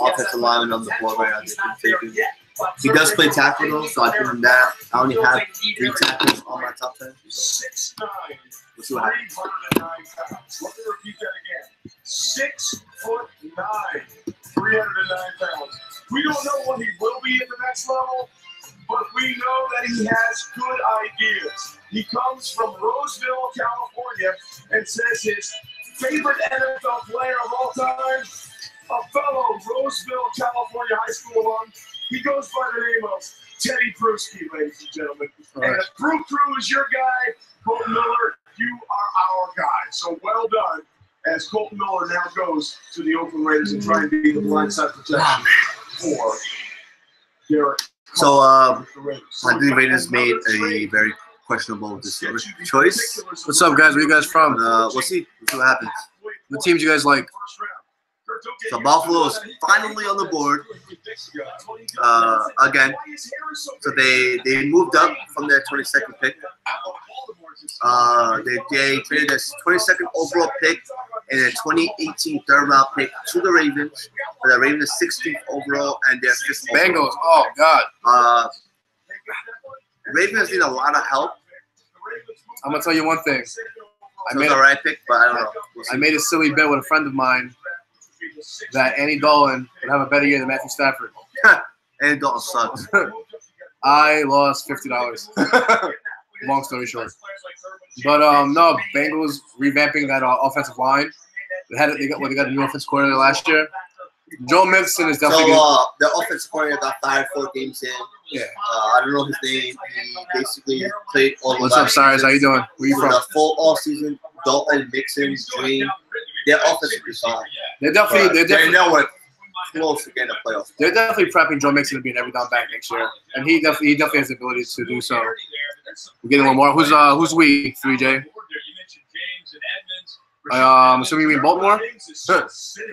offensive linemen on the board right now. He does play tackle though, so I give him that. I only have 3 tackles on my top 10. So we'll see what happens. 6'9", 309 pounds. We don't know what he will be at the next level, but we know that he has good ideas. He comes from Roseville, California, and says his favorite NFL player of all time a fellow Roseville, California high school alum. He goes by the name of Teddy Bruschi, ladies and gentlemen. And if Brew Crew is your guy, Colton Miller, you are our guy. So well done, as Colton Miller now goes to the Oakland Raiders and trying to be the blindside protection for Derek. So, I think the Raiders made a very questionable choice. What's up, guys? Where you guys from? We'll see. We'll see what happens. What teams you guys like? So Buffalo is finally on the board again. So they moved up from their 22nd pick. They traded their 22nd overall pick and their 2018 third round pick to the Ravens. For the Ravens 16th overall and their 5th Bengals. Oh God. Ravens need a lot of help. I'm gonna tell you one thing. I made the right pick, but I don't know. I made a silly bet with a friend of mine that Andy Dalton would have a better year than Matthew Stafford. Andy Dalton sucks. I lost $50. Long story short. But no, Bengals revamping that offensive line. They got a new offensive coordinator last year. Joe Mixon is definitely the offensive coordinator got fired 4 games in. Yeah. I don't know his name. He basically played all the What's up, Cyrus? How you doing? Where you from? The full off season. Dalton, Mixon, Dream. Their offense is fine. They're definitely nowhere close to getting a playoff. They're definitely prepping Joe Mixon to be an every down back next year, and he definitely has the ability to do so. We're getting one more. Who's we? 3J. I'm assuming you mean Baltimore.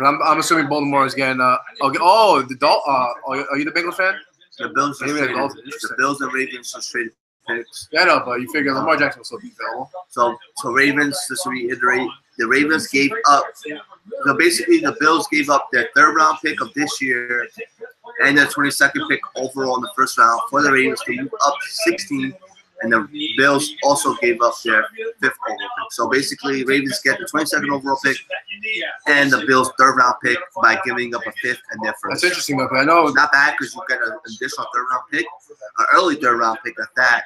I'm assuming Baltimore is getting. Are you the Bengals fan? The Bills. The Bills and Ravens are straight picks. Yeah, no, but you figure Lamar Jackson will still be available. So Ravens, just to reiterate, the Ravens gave up. So basically, the Bills gave up their 3rd round pick of this year and their 22nd pick overall in the 1st round for the Ravens to move up to 16. And the Bills also gave up their 5th overall pick. So basically, Ravens get the 22nd overall pick and the Bills' 3rd round pick by giving up a 5th and their 1st. That's interesting, though. I know not bad because you get an additional 3rd round pick, an early 3rd round pick at that.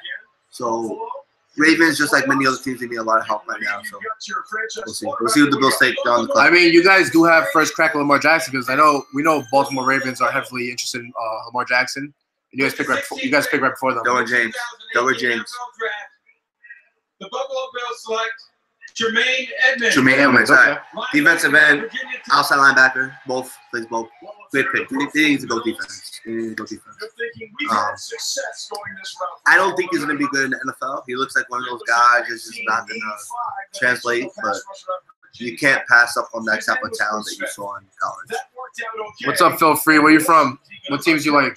So Ravens, just like many other teams, they need a lot of help right now. So we'll see. We'll see what the Bills take down the clock. I mean, you guys do have first crack at Lamar Jackson because we know Baltimore Ravens are heavily interested in Lamar Jackson. You guys pick right before them. Derwin James. The Buffalo Bills select Jermaine Edmonds. All right. Defensive end, outside linebacker, plays both. Great pick. They need to go defense. I don't think he's going to be good in the NFL. He looks like one of those guys that's just not going to translate, but you can't pass up on that type of talent that you saw in college. What's up, Phil Free? Where you from? What teams you like?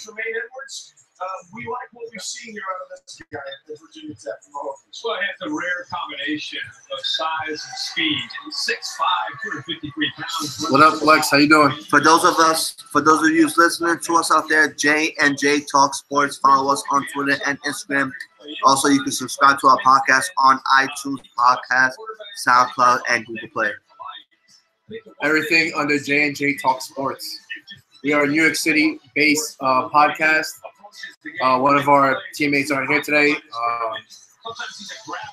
We like what we've seen here out of this guy at Virginia Tech. Well, he has a rare combination of size and speed. He's 6'5", 253 pounds. What up, Lex? How you doing? For those of you listening to us out there, JNJTalksports. Follow us on Twitter and Instagram. Also, you can subscribe to our podcast on iTunes Podcast, SoundCloud, and Google Play. Everything under JNJTalksports. We are a New York City-based podcast. One of our teammates are here today.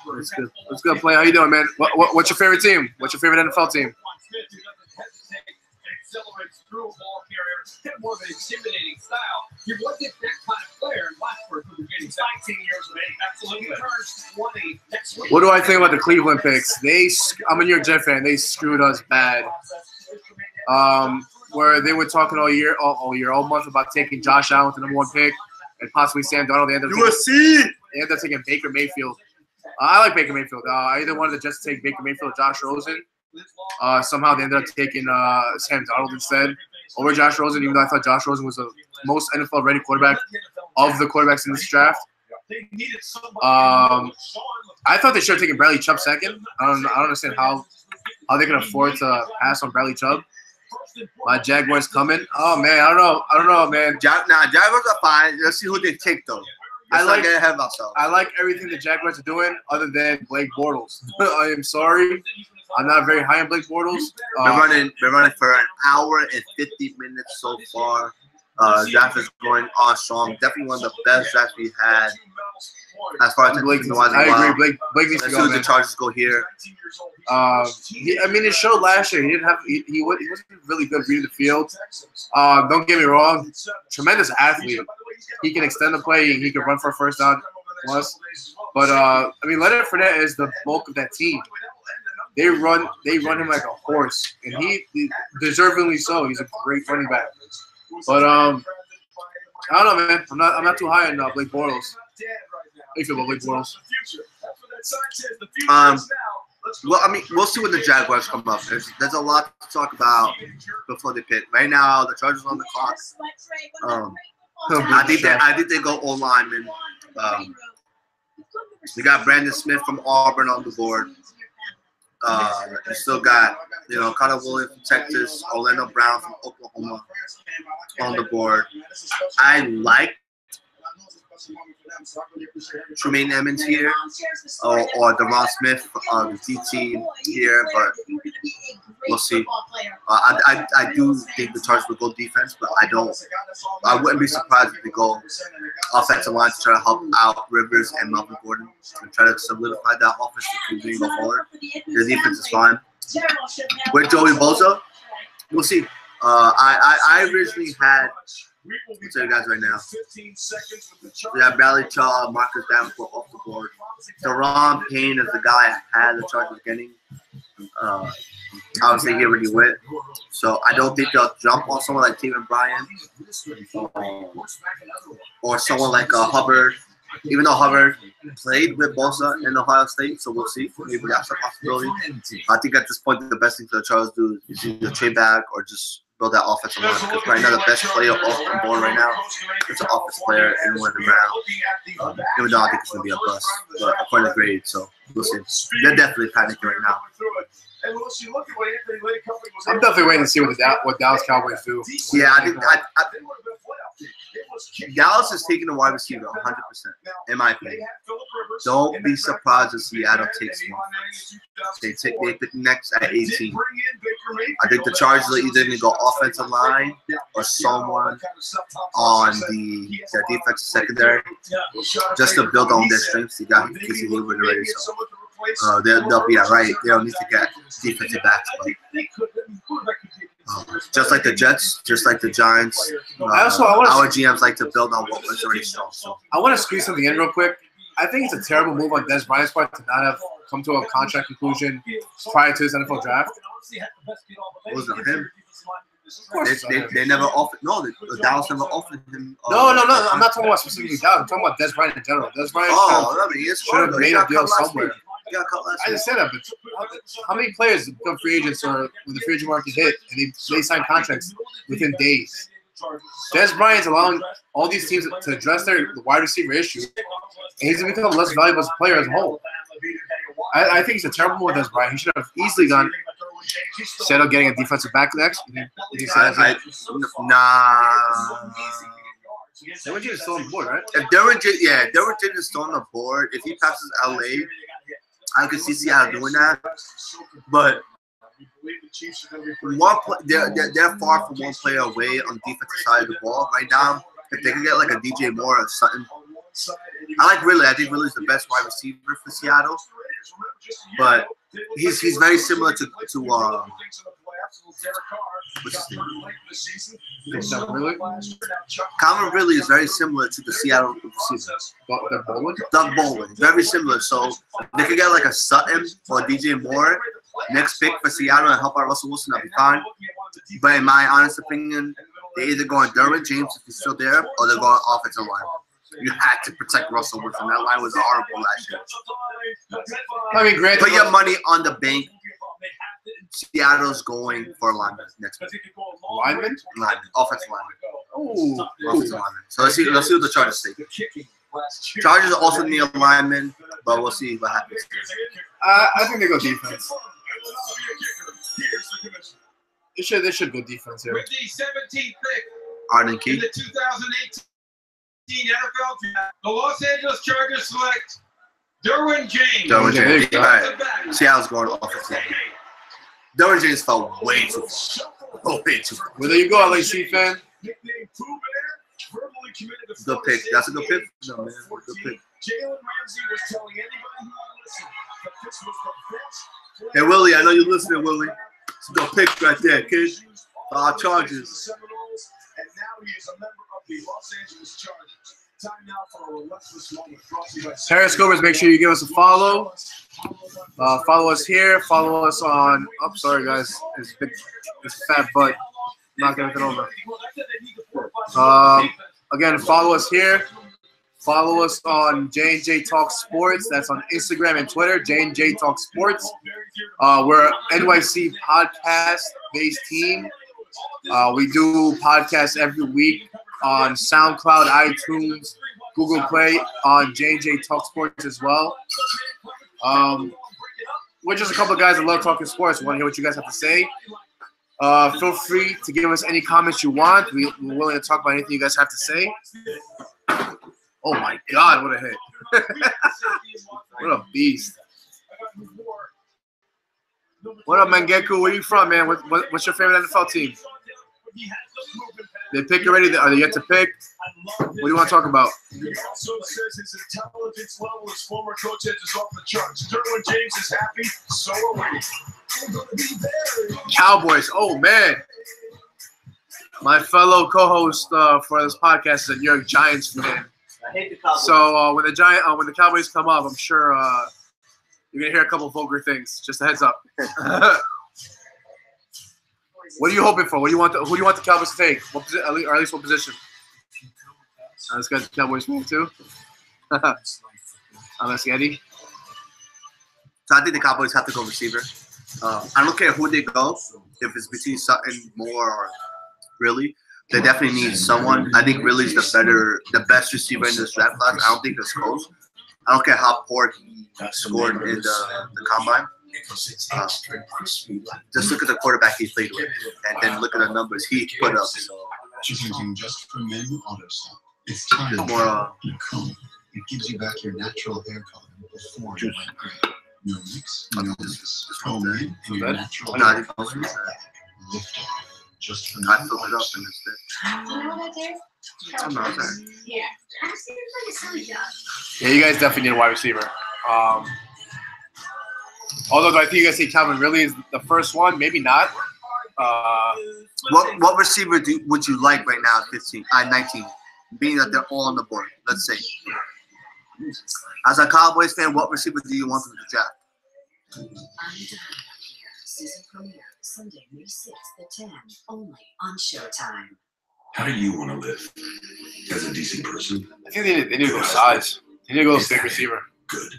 Let's go play. How you doing, man? What's your favorite team? What's your favorite NFL team? More of an intimidating style. You look at that kind of player in Blacksburg for beginning 19 years of age. Absolutely. He turns 20 next week. What do I think about the Cleveland picks? I'm a New York Jet fan. They screwed us bad. Where they were talking all month about taking Josh Allen with the #1 pick and possibly Sam Darnold. They ended up taking Baker Mayfield. I like Baker Mayfield. I either wanted the Jets to take Baker Mayfield or Josh Rosen. Somehow they ended up taking Sam Darnold instead over Josh Rosen, even though I thought Josh Rosen was the most NFL-ready quarterback of the quarterbacks in this draft. I thought they should have taken Bradley Chubb second. I don't understand how they can afford to pass on Bradley Chubb. My Jaguars coming. Oh man, I don't know, man. Jaguars are fine. Let's see who they take though. I like everything the Jaguars are doing, other than Blake Bortles. I am sorry, I'm not very high on Blake Bortles. They're running for an hour and 50 minutes so far. Draft is going on strong. Definitely one of the best drafts we had As far as Blake, wise, I agree. Blake needs to let's go. see what the Chargers go here. I mean, it showed last year. He didn't have. He wasn't really good reading the field. Don't get me wrong. Tremendous athlete. He can extend the play. He can run for a first down plus. But I mean, Leonard Fournette is the bulk of that team. They run him like a horse, and he deservingly so. He's a great running back. But I don't know, man. I'm not too high on Blake Bortles. How you feel about Blake Bortles? Well, I mean, we'll see when the Jaguars come up. There's a lot to talk about before they pick. Right now, the Chargers on the clock. I think they go all linemen. We got Brandon Smith from Auburn on the board. You still got, Connor Williams from Texas, Orlando Brown from Oklahoma on the board. I like Tremaine Edmonds here, or DeRon Smith on the DT here, but we'll see. I do think the Chargers will go defense, but I wouldn't be surprised if they go offensive line to try to help out Rivers and Melvin Gordon and try to solidify that offense to continue to go forward. Their defense is fine. With Joey Bosa, we'll see. I originally had, I'll tell you guys right now, we have Bradley Shaw, Marcus Davenport off the board. Deron Payne is the guy I had the Chargers getting. Obviously, he already went. So I don't think they'll jump on someone like Taven Bryan or someone like Hubbard. Even though Hubbard played with Bosa in Ohio State, so we'll see. Maybe that's a possibility. I think at this point, the best thing for the Chargers to do is either trade back or just build that offensive line. Because right now, the best player off the board right now is an offensive player in Wendell Brown. Even though I think it's going to be a bust, but according to grade, so we'll see. They're definitely panicking right now. I'm definitely waiting to see what Dallas Cowboys do. Yeah, I think Dallas is taking a wide receiver 100%, in my opinion. Don't be surprised if Seattle takes one. They pick next at 18. I think the Chargers are either going to go offensive line or someone on the defensive secondary just to build on their strengths. They got Casey Hayward already, so they'll be all right. They don't need to get defensive backs. Just like the Jets, just like the Giants, our GMs like to build on what was already strong. So I want to squeeze something in real quick. I think it's a terrible move on Des Bryant's part to not have come to a contract conclusion prior to his NFL draft. It was not him. They never offered. No, the Dallas never offered him. No. I'm not talking about specifically Dallas. I'm talking about Des Bryant in general. Des Bryant should have made a deal somewhere. I just said that, but how many players become free agents or when the free agent market hit and they sign contracts within days? Des Bryant's allowing all these teams to address their wide receiver issue, and he's become a less valuable as a player as a whole. I think it's a terrible move with Des Bryant. He should have easily gone instead of getting a defensive back next. Derwin James is still on the board, right? If Derwin James is still on the board, if he passes LA, I could see Seattle doing that, but they're far from one player away on the defensive side of the ball right now. If they could get like a DJ Moore or something, I like Ridley. I think Ridley's the best wide receiver for Seattle, but he's very similar to what's his name? Calvin Ridley is very similar to the Seattle receiver. Doug Baldwin. Very similar. So they could get like a Sutton or DJ Moore next pick for Seattle and help out Russell Wilson. That'd be fine. But in my honest opinion, they're either going Derwin James if he's still there, or they're going offensive line. You had to protect Russell Wilson. That line was horrible last year. I mean, granted, put your money on the bank. Seattle's going for linemen next week. Linemen? Offensive linemen. Offensive linemen. So let's see what the Chargers take. Chargers also need a lineman, but we'll see what happens. I think they go defense. They should go defense here. With the 17th pick Arden Key. in the 2018 NFL draft, the Los Angeles Chargers select Derwin James. Derwin James. All right. Seattle's going offensive line. Derwin James fell way too far. Way too far. Well, there you go, LAC fan. Good pick. That's a good pick. No, man. Good pick. Jalen Ramsey was telling anybody who would listen that this was the best. Hey, Willie, I know you're listening, Willie. It's a good pick right there, kid. Our Chargers. And now he is a member of the Los Angeles Chargers. Time now for a relentless moment. Periscopers, make sure you give us a follow. Follow us here. Follow us on. Oh, sorry, guys. It's fat butt. Knock everything over. Again, follow us here. Follow us on JNJTalksports. That's on Instagram and Twitter. JNJTalksports. We're an NYC podcast-based team. We do podcasts every week on SoundCloud, iTunes, Google Play, on JNJTalksports as well. We're just a couple of guys that love talking sports. We want to hear what you guys have to say. Feel free to give us any comments you want. We're willing to talk about anything you guys have to say. Oh my God, what a hit. What a beast. What up, Mangeku? Where you from, man? What's your favorite NFL team? They pick already? Are they yet to pick? What do you want to talk about? He also says his intelligence level as former coach is off the charts. Derwin James is happy, so are we. Cowboys. Oh, man. My fellow co-host for this podcast is a New York Giants fan. I hate the Cowboys. So when the Cowboys come up, I'm sure you're gonna hear a couple of vulgar things. Just a heads up. What are you hoping for? Who do you want the Cowboys to take? Or at least what position? This guy's the Cowboys fan too. Unless Eddie. So I think the Cowboys have to go receiver. I don't care who they go. If it's between Sutton, Moore, or Ridley, they definitely need someone. I think Ridley's the best receiver in this draft class. I don't think it's close. I don't care how poor he scored in the combine. Just look at the quarterback he played with, and then look at the numbers he put up. Choosing just for men auto stop. It's time more. It gives you back your natural hair color before you went gray. No mix, no mix. Comb in and your natural hair color is back. Lift off. Just for men. I filled it up in this bit. Do you know what that is? I'm not there. Yeah. I'm seeing like a silly job. Yeah, you guys definitely need a wide receiver. Although I think you guys say Calvin Ridley is the first one, maybe not. What receiver would you like right now at 19? Being that they're all on the board, let's say. As a Cowboys fan, what receiver do you want them to draft? Season premiere Sunday, May 6th at 10, only on Showtime. How do you want to live? As a decent person? I think they need to go size. They need to go big receiver. Good.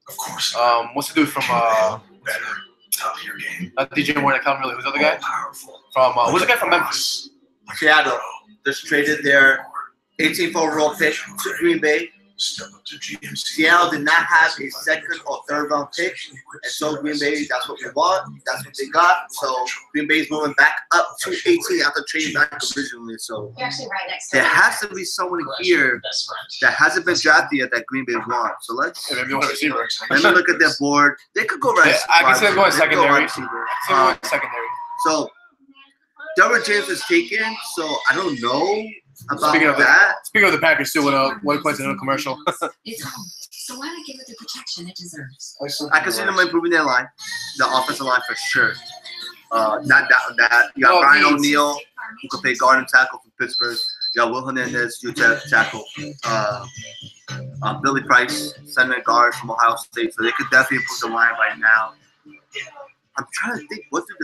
Of course. What's the dude from better, top of your game. Not DJ Moore, Calvin Ridley. Who's the other guy? Powerful. From who's the guy from Memphis? Seattle. Just traded their 18th overall pick to Green Bay. Step up to GMC. Seattle did not have a second or third round pick, and so Green Bay, that's what we want. That's what they got. So Green Bay's moving back up to 18 after trading back originally. So You're actually right next to there has to be someone here that hasn't been drafted yet that Green Bay wants. So let me look at their board. They could go right. Yeah, I can see them going secondary. So Derwin James is taken. So I don't know. Speaking of the Packers too, what points in a commercial. It's home, so why not give it the protection it deserves? I can see them improving their line, the offensive line for sure. Not that you got Brian O'Neill, who could play guard and tackle from Pittsburgh. You got Will Hernandez, who tackle. Billy Price, center guard from Ohio State. So they could definitely improve the line right now. I'm trying to think. What did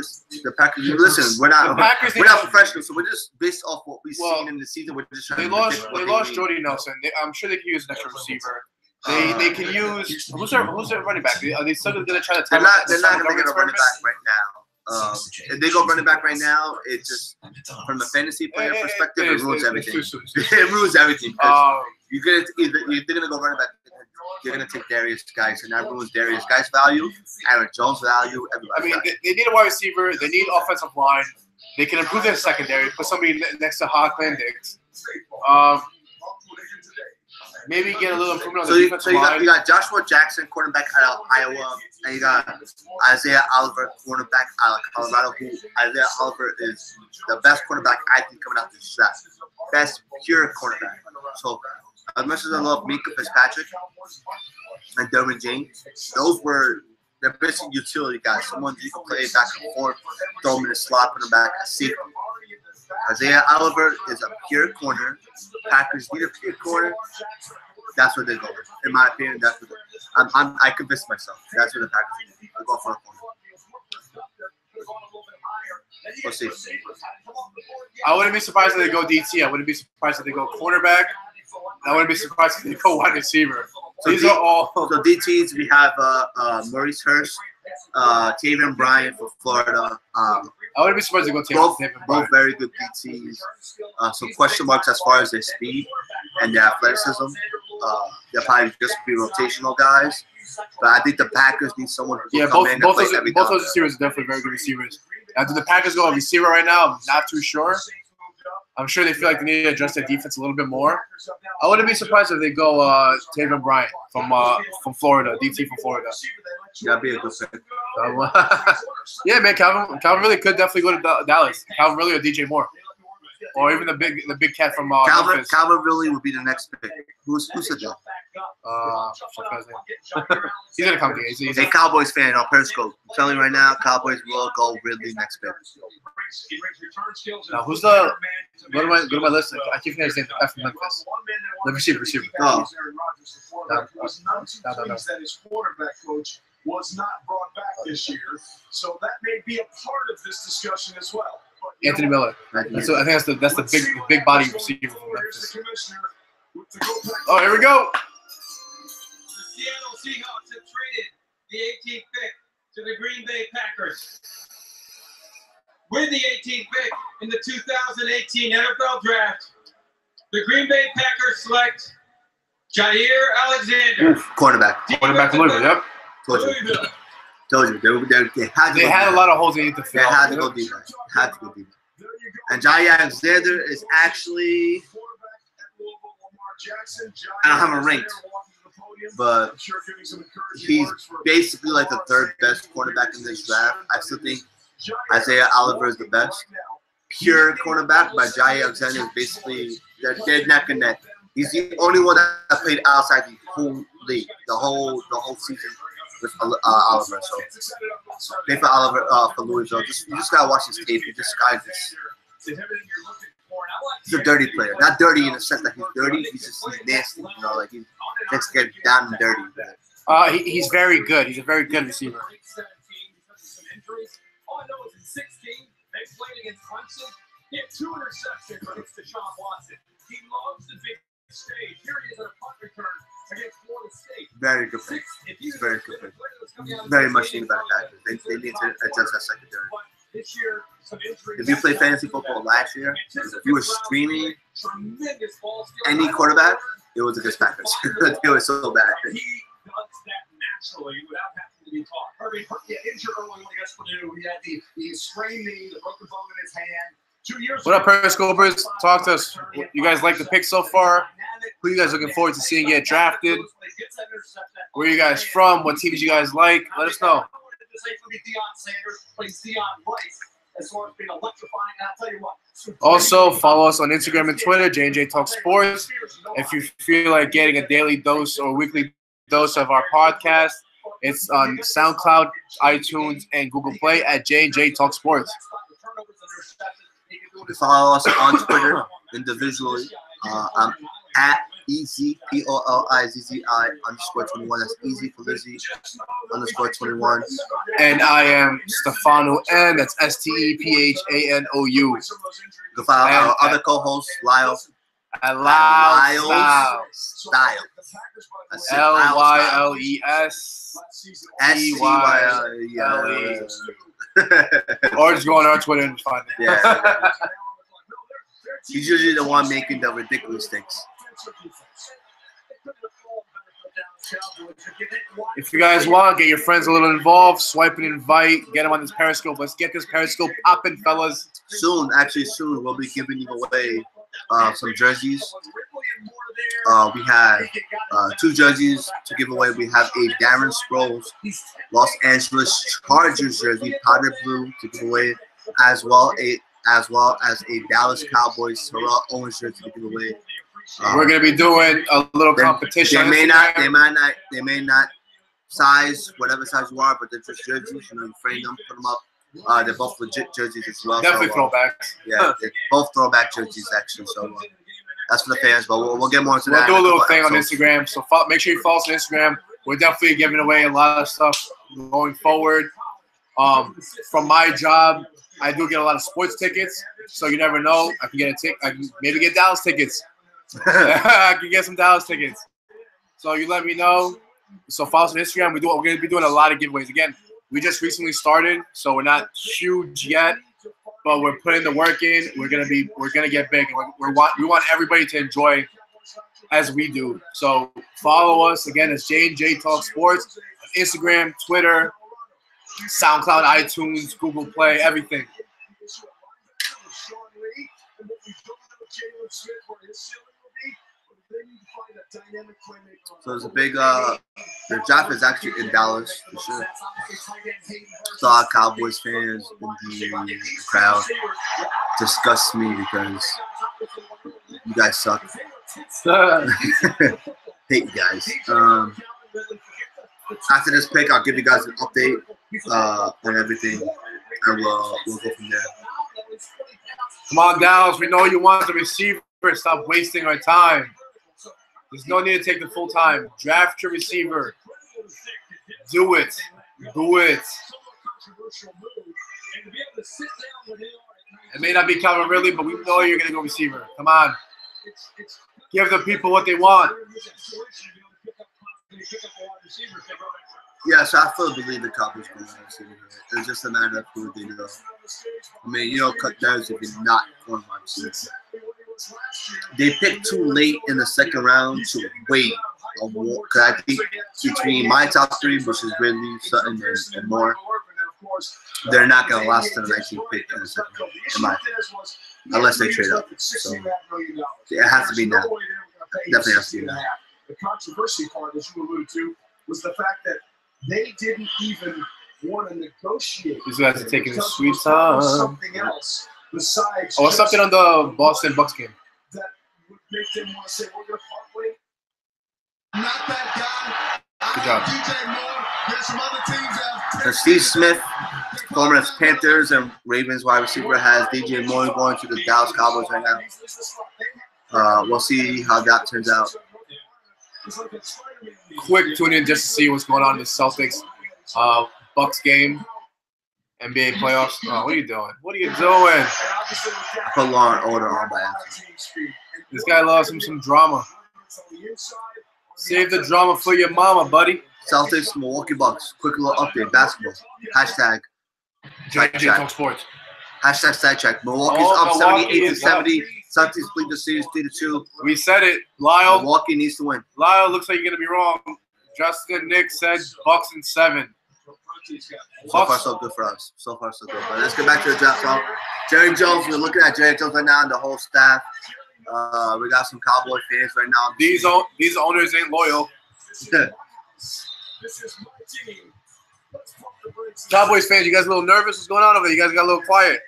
the Packers do? Listen, we're not professionals, so we're just based off what we've seen in the season. We're just trying they lost Jordy Nelson. I'm sure they can use an extra receiver. They can use who's their running back? Are they still going to try to? They're not going to get a running back right now. If they go running back right now, it just from a fantasy player perspective, it ruins everything. It ruins everything. You're going to go running back. You're going to take Darius Guice, and that ruins Darius Guice's value, Aaron Jones' value. I mean, they need a wide receiver. They need offensive line. They can improve their secondary. Put somebody next to Hawkland Diggs. Maybe get a little improvement on the defensive line. You got Joshua Jackson, quarterback out of Iowa, and you got Isaiah Oliver, quarterback out of Colorado. Isaiah Oliver is the best quarterback I think coming out this draft. Best pure quarterback. So as much as I love Minka Fitzpatrick and Derwin James, they're basically utility guys. Someone you can play back and forth, throw them in the slot, put them back at safety. Isaiah Oliver is a pure corner. Packers need a pure corner. That's what they go with. In my opinion, that's what I convinced myself. That's what the Packers do. I go for a corner. We'll see. I wouldn't be surprised if they go DT. I wouldn't be surprised if they go cornerback. I wouldn't be surprised if they go wide receiver. So These are all. So DTs, we have Maurice Hurst, Taven Bryan for Florida. I wouldn't be surprised if they go Taven Bryan. Both very good DTs. Some question marks as far as their speed and their athleticism. They'll probably just be rotational guys. But I think the Packers need someone who can come in and play every both down. those receivers are definitely very good receivers. Now, do the Packers go a receiver right now? I'm not too sure. I'm sure they feel like they need to adjust their defense a little bit more. I wouldn't be surprised if they go Taven Bryan from Florida, DT from Florida. That'd be a good pick. Yeah, man, Calvin really could definitely go to Dallas. Calvin really or DJ Moore, or even the big cat from Memphis. Calvin really would be the next pick. Who said that? He's gonna come to you. He's a Cowboys fan on Periscope. I'm telling you right now, Cowboys will go Ridley next pick. Now, who's the? Go to my list. I keep forgetting his name. The guy from Memphis. The receiver. Oh. No. Was not brought back this year, so that may be a part of this discussion as well. But, Anthony Miller. So I think that's the big body receiver from Memphis. Oh, here we go. The Seattle Seahawks have traded the 18th pick to the Green Bay Packers. With the 18th pick in the 2018 NFL Draft, the Green Bay Packers select Jair Alexander. Cornerback. Cornerback from Louisville, yep. Told you. They had a lot of holes they need to fill. They had to go deeper. And Jair Alexander is actually, I don't have him ranked, but he's basically like the third best cornerback in this draft. I still think Isaiah Oliver is the best pure cornerback, but Jair Alexander is basically, they're neck and neck. He's the only one that played outside the whole league, the whole season with Oliver. So pay for Oliver for Louisville. You just gotta watch his tape. This guy's he's a dirty player. Not dirty in the sense that he's dirty. He's nasty. You know, like he likes to get down and dirty. He's very good. He's a very good receiver. All I know is in 16, they played against Clemson. He had 2 interceptions against Deshaun Watson. He loves the big stage. Here he is at a punt return against Florida State. Very good pick. It's very good pick. Very much needed by the Packers. They need to adjust that secondary. If you played fantasy football last year, if you were streaming any quarterback, it was against Packers. It was so bad. He does that naturally without having to be taught. I mean, injured early against Purdue. He had the sprained knee, the broken bone in his hand. 2 years What up, Periscopers? Talk to us. You guys like the pick so far? Who you guys looking forward to seeing get drafted? Where are you guys from? What teams you guys like? Let us know. Also, follow us on Instagram and Twitter, JNJTalksports. If you feel like getting a daily dose or weekly dose of our podcast, it's on SoundCloud, iTunes, and Google Play at JNJTalksports. Follow us on Twitter individually. I'm at EZPOLIZZI _21. That's easy for Lizzie _21. And I am Stefano N. That's STEPHANOU. You can follow our other co-host, Lyle. Lyle Style. LYLES STYLE. Or just go on our Twitter and find it. Yeah. He's usually the one making the ridiculous things. If you guys want, get your friends a little involved, swipe and invite, get them on this Periscope. Let's get this Periscope popping, fellas. Soon, we'll be giving away some jerseys. We have 2 jerseys to give away. We have a Darren Sproles Los Angeles Chargers jersey, powder blue, to give away, as well as a Dallas Cowboys Terrell Owens jersey to give away. We're gonna be doing a little competition. They may not size whatever size you are, but they're just jerseys. You know, you frame them, put them up. They're both legit jerseys as well. Definitely throwbacks. Yeah, they're both throwback jerseys actually. So that's for the fans, but we'll get more into that. We'll do a little thing on Instagram. So make sure you follow us on Instagram. We're definitely giving away a lot of stuff going forward. From my job, I do get a lot of sports tickets, so you never know. I can get a ticket. I can maybe get Dallas tickets. I can get some Dallas tickets. So you let me know. So follow us on Instagram. We're going to be doing a lot of giveaways. Again, we just recently started, so we're not huge yet, but we're putting the work in. We're gonna get big. We want everybody to enjoy as we do. So follow us again. It's JNJTalksports, Instagram, Twitter, SoundCloud, iTunes, Google Play, everything. So there's a big the draft is actually in Dallas for sure. So our Cowboys fans in the crowd disgust me because you guys suck. Hate you guys. After this pick, I'll give you guys an update on everything, and we'll go from there. Come on, Dallas. We know you want the receiver. Stop wasting our time. There's no need to take the full time. Draft your receiver. Do it. Do it. It may not be Calvin Ridley, but we know you're going to go receiver. Come on. Give the people what they want. Yeah, so I fully believe the Cowboys going to receiver. It's just a matter of who they know. I mean, you don't cut those if you're not going to receiver. They picked too late in the second round to wait a war. Because I think between my top three, which is Ridley, Sutton, and more, they're not going to last to the 19th pick in the second round, in my opinion, unless they trade up. So it has to be now. Definitely has to be now. The controversy part, as you alluded to, was the fact that they didn't even want to negotiate. These guys are taking a sweet time. Something else besides. Oh, something on the Boston Bucks game. That would make them want to say, "We're going to part way." Not that guy. Good job. DJ Moore. There's some other teams that. So Steve Smith, former Panthers and Ravens wide receiver, has DJ Moore going to the Dallas Cowboys right now. We'll see how that turns out. Quick tune in just to see what's going on in the Celtics Bucks game. NBA playoffs. Oh, what are you doing? What are you doing? I put Law and Order on by accident. This guy loves him some drama. Save the drama for your mama, buddy. Celtics, Milwaukee Bucks. Quick little update. Basketball. Hashtag JNJTalksports. Hashtag sidetrack. Milwaukee's up 78-70. Celtics lead the series 3-2. We said it. Lyle. Milwaukee needs to win. Lyle, looks like you're going to be wrong. Justin Nick said Bucks in 7. So far, so good for us. So far, so good. But let's get back to the draft talk. Jerry Jones, we're looking at Jerry Jones right now and the whole staff. We got some Cowboy fans right now. These owners ain't loyal. Cowboys fans, you guys a little nervous? What's going on over there? You guys got a little quiet.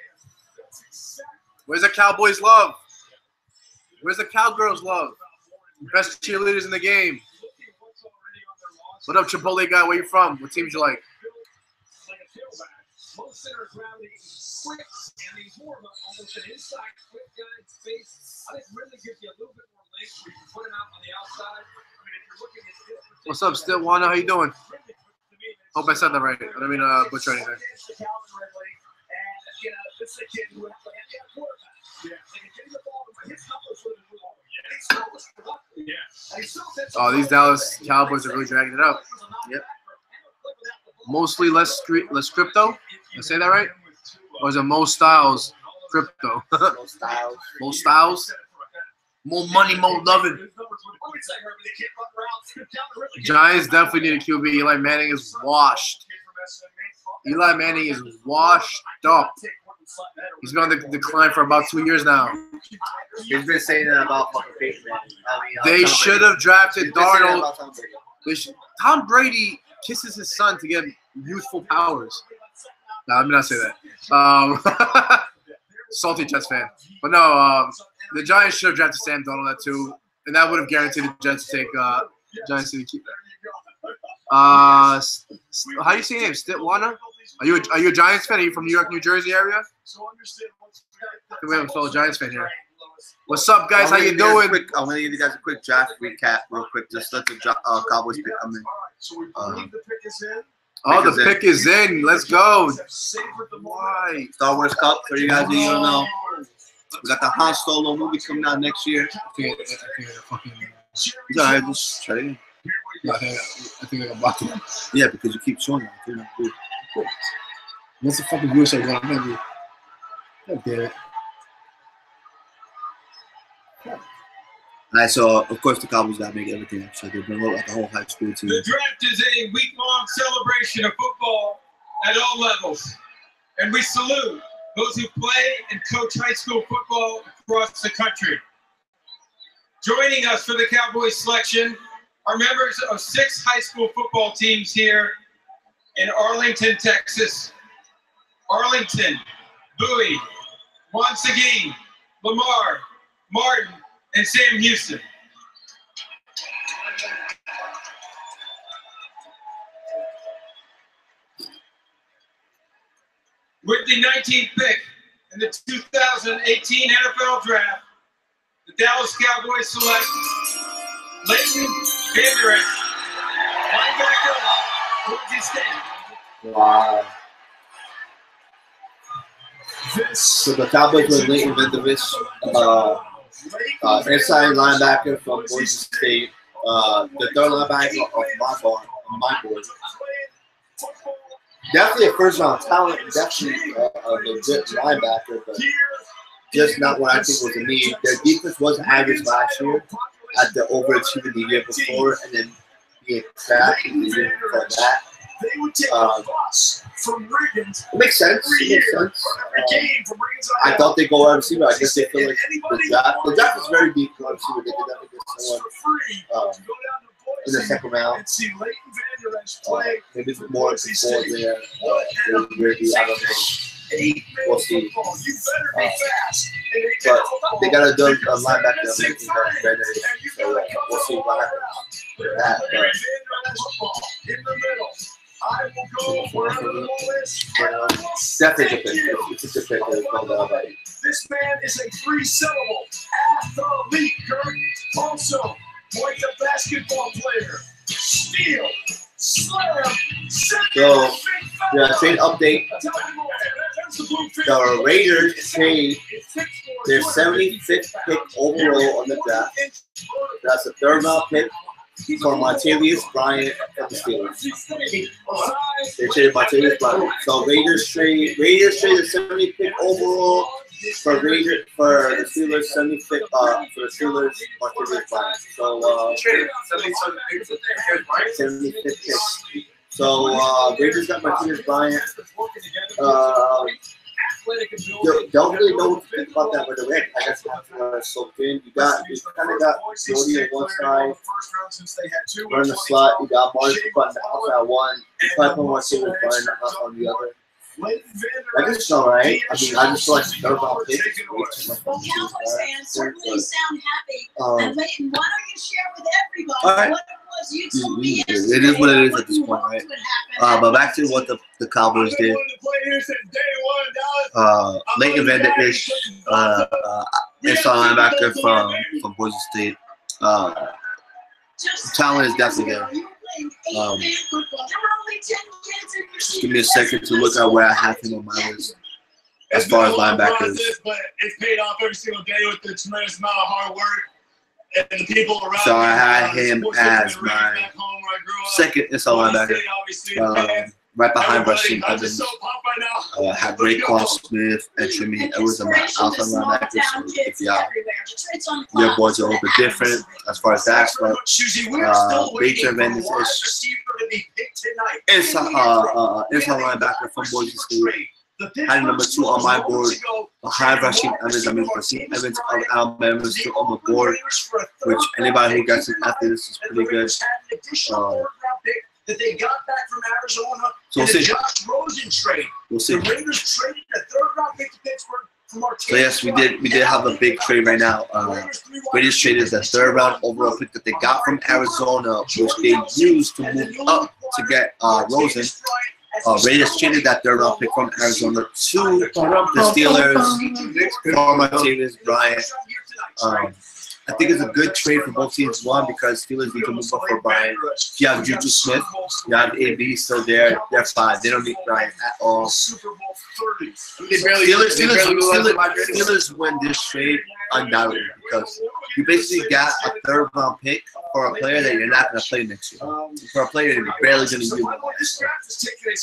Where's the Cowboys love? Where's the Cowgirls love? Best cheerleaders in the game. What up, Chipotle guy? Where you from? What teams you like? What's up, Stillwater? How you doing? Hope I said that right. I don't mean butcher anything. Oh, these Dallas Cowboys are really dragging it up. Yep. Mostly less crypto. Did I say that right? Or is it most styles crypto? Most styles. More money, more loving. Giants definitely need a QB. Eli Manning is washed. Eli Manning is washed up. He's been on the decline for about 2 years now. He's been saying that about fucking Peyton Manning. They should have drafted Darnold. Tom Brady kisses his son to get youthful powers. No, let me not say that. Salty Jets fan. But no, the Giants should have drafted Sam Darnold at 2. And that would have guaranteed the Jets to take Giants to keep. How do you say your name? Stitwana? Are you a Giants fan? Are you from New York, New Jersey area? I think we have a fellow Giants fan here. What's up, guys? How you doing? I'm gonna give you guys a quick draft recap, real quick. Just let the Cowboys pick come in. The pick is in. Let's go. Why? Star Wars Cup for you guys who don't know. We got the Han Solo movie coming out next year. It's alright, just try it in. I think I got blocked. Yeah, because you keep showing them. What's the fucking viewership going on? God damn it. Alright, so of course the Cowboys gotta make everything up. So they're gonna look like a whole high school team. The draft is a week-long celebration of football at all levels, and we salute those who play and coach high school football across the country. Joining us for the Cowboys selection are members of 6 high school football teams here in Arlington, Texas. Arlington, Bowie, Wansagee, Lamar, Martin, and Sam Houston. With the 19th pick in the 2018 NFL Draft, the Dallas Cowboys select Leighton Vander Esch, linebacker, Boise State. Wow. So the Cowboys with Leighton Vander Esch, inside linebacker from Boise State, the third linebacker of my board. Definitely a first-round talent, definitely a legit linebacker, but just not what I think was a need. Their defense was average last year at the overachieving the year before, and then being crap in the year before that. It makes sense. I thought they'd go wide receiver. I guess they feel like the draft is very deep for wide receiver. They could definitely get someone in the second round. Maybe more before there. Maybe, I don't know. We'll see. But they got to do a linebacker that makes them better. So we'll see what happens with that. Definitely different. It's a different. This man is a 3-syllable athlete, Kurt. Also, like a basketball player. Steal, slam, so, yeah, trade update. The Raiders trade their 75th pick overall on the draft. That's a third-round pick for Martavius Bryant of the Steelers. They traded Martavius Bryant. So Raiders trade the 70th pick overall for the Steelers 75th for the Steelers Martavius Bryant. So 75th pick. So Raiders got Martavius Bryant. Don't really know what to think about that, but the way I guess so thin. You kind of got Jordy on one side, run the slot. You got Marsh on the outside one, probably more Steelers Bryant on the other. I guess it's all right. I mean, I just like the third round pick. Well, Cowboys fans certainly sound happy. And Leighton, why don't you share with everybody what it was you told me yesterday? It is what it is at this point, right? But back to what the Cowboys did. Leighton Vander Esch, inside linebacker from Boise State. Talent is definitely there. Just give me a second to look at where I have him on my list as far as linebackers. But it's paid off every single day with the tremendous amount of hard work and the people around. So I had him as my second inside linebacker, right behind Rasheen Evans. Had Raekwon Smith and Tremaine Edwards on my outside linebackers. So if your boys are a little bit different as far as that, but Leighton Vander Esch, inside linebacker from Boise State. Had number 2 on my board behind Rasheen Evans. I mean, Rasheen Evans of Alabama is still on the board, which anybody who gets it after this is pretty good. That they got back from Arizona so in the Josh Rosen trade. We'll see. The Raiders traded a third-round pick to Pittsburgh So yes, we did have a big trade right now. Raiders traded the 3rd round overall pick that they got from Arizona, which they used to move up to get Rosen. Raiders traded that 3rd round pick from Arizona to the Steelers for Martavis Bryant. I think it's a good trade for both teams. One, because Steelers need to move up for Bryant. You have Juju Smith, you have AB still there. They're fine. They don't need Bryant at all. Steelers win this trade undoubtedly because you basically got a 3rd round pick for a player that you're not going to play next year. For a player that you're barely going to use.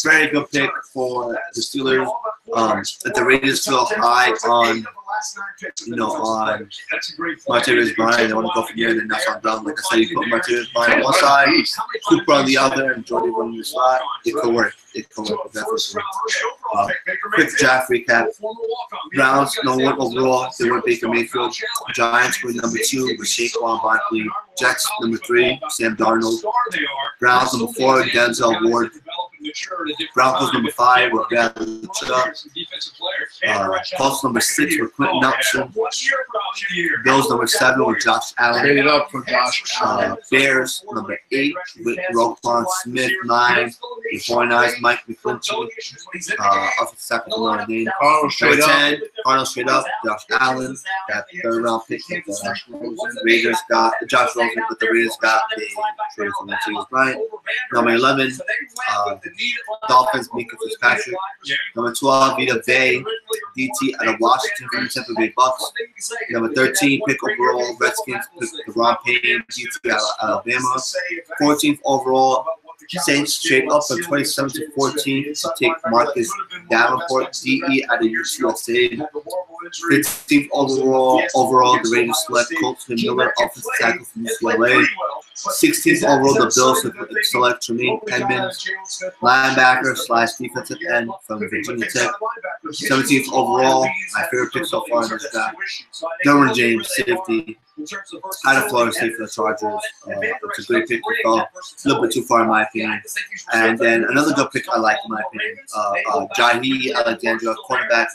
Very good pick for the Steelers. If the Raiders feel high on Martavis Bryant, they want to go from here, and then that's on down. Like I said, you put Martavis Bryant on one side, Cooper on the other, and Jordan on the side. It could work. It could work. Definitely. Quick draft recap. Browns, #1 overall. They went Baker Mayfield. Giants were #2 with Saquon Barkley. Jets, #3, Sam Darnold. Browns, #4, Denzel Ward. Broncos, #5 with Bradley Chubb. Colts, #6 with Quentin Nelson. Bills, #7 with Josh Allen. Traded up for Josh Allen. Bears, #8 with Roquan Smith. 9 with 49ers, Mike McClintock. Offensive tackle name. Arnold straight up. 10, Arnold straight up. Josh Allen. That 3rd round pick. Raiders got Josh Rosen, but the Raiders got the trade for Martavis Bryant. #11, Dolphins, Mika Fitzpatrick. #12, Vita Bay, DT out of Washington from the Tampa Bay Bucks. #13, pick overall, Redskins, pick Ron Payne, DT out of Alabama. 14th overall, Saints trade up from 27 to 14 to take Marcus Davenport, DE out of UCLA. 15th overall, the Raiders select Colton Miller, offensive tackle from UCLA. 16th overall, the Bills select Tremaine Edmonds, linebacker / defensive end from Virginia Tech. 17th overall, my favorite pick so far in this draft, Derwin James, safety, out of Florida State for the Chargers. It's a great pick. A little bit too far in my opinion. And then another good pick I like in my opinion, Jahi Alexander, cornerback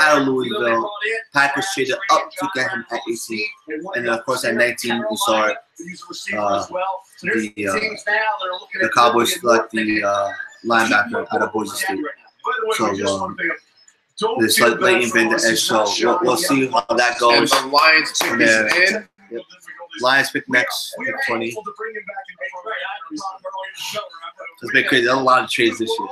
out of Louisville. Packers traded up to get him at 18. And then of course at 19 we saw it. The Cowboys select the linebacker out of Boise State. So they select Leighton Vander Esch. So we'll see how that goes. And the Lions pick is in. Yep. Lions pick next, pick 20. It's been crazy. There's a lot of trades this year.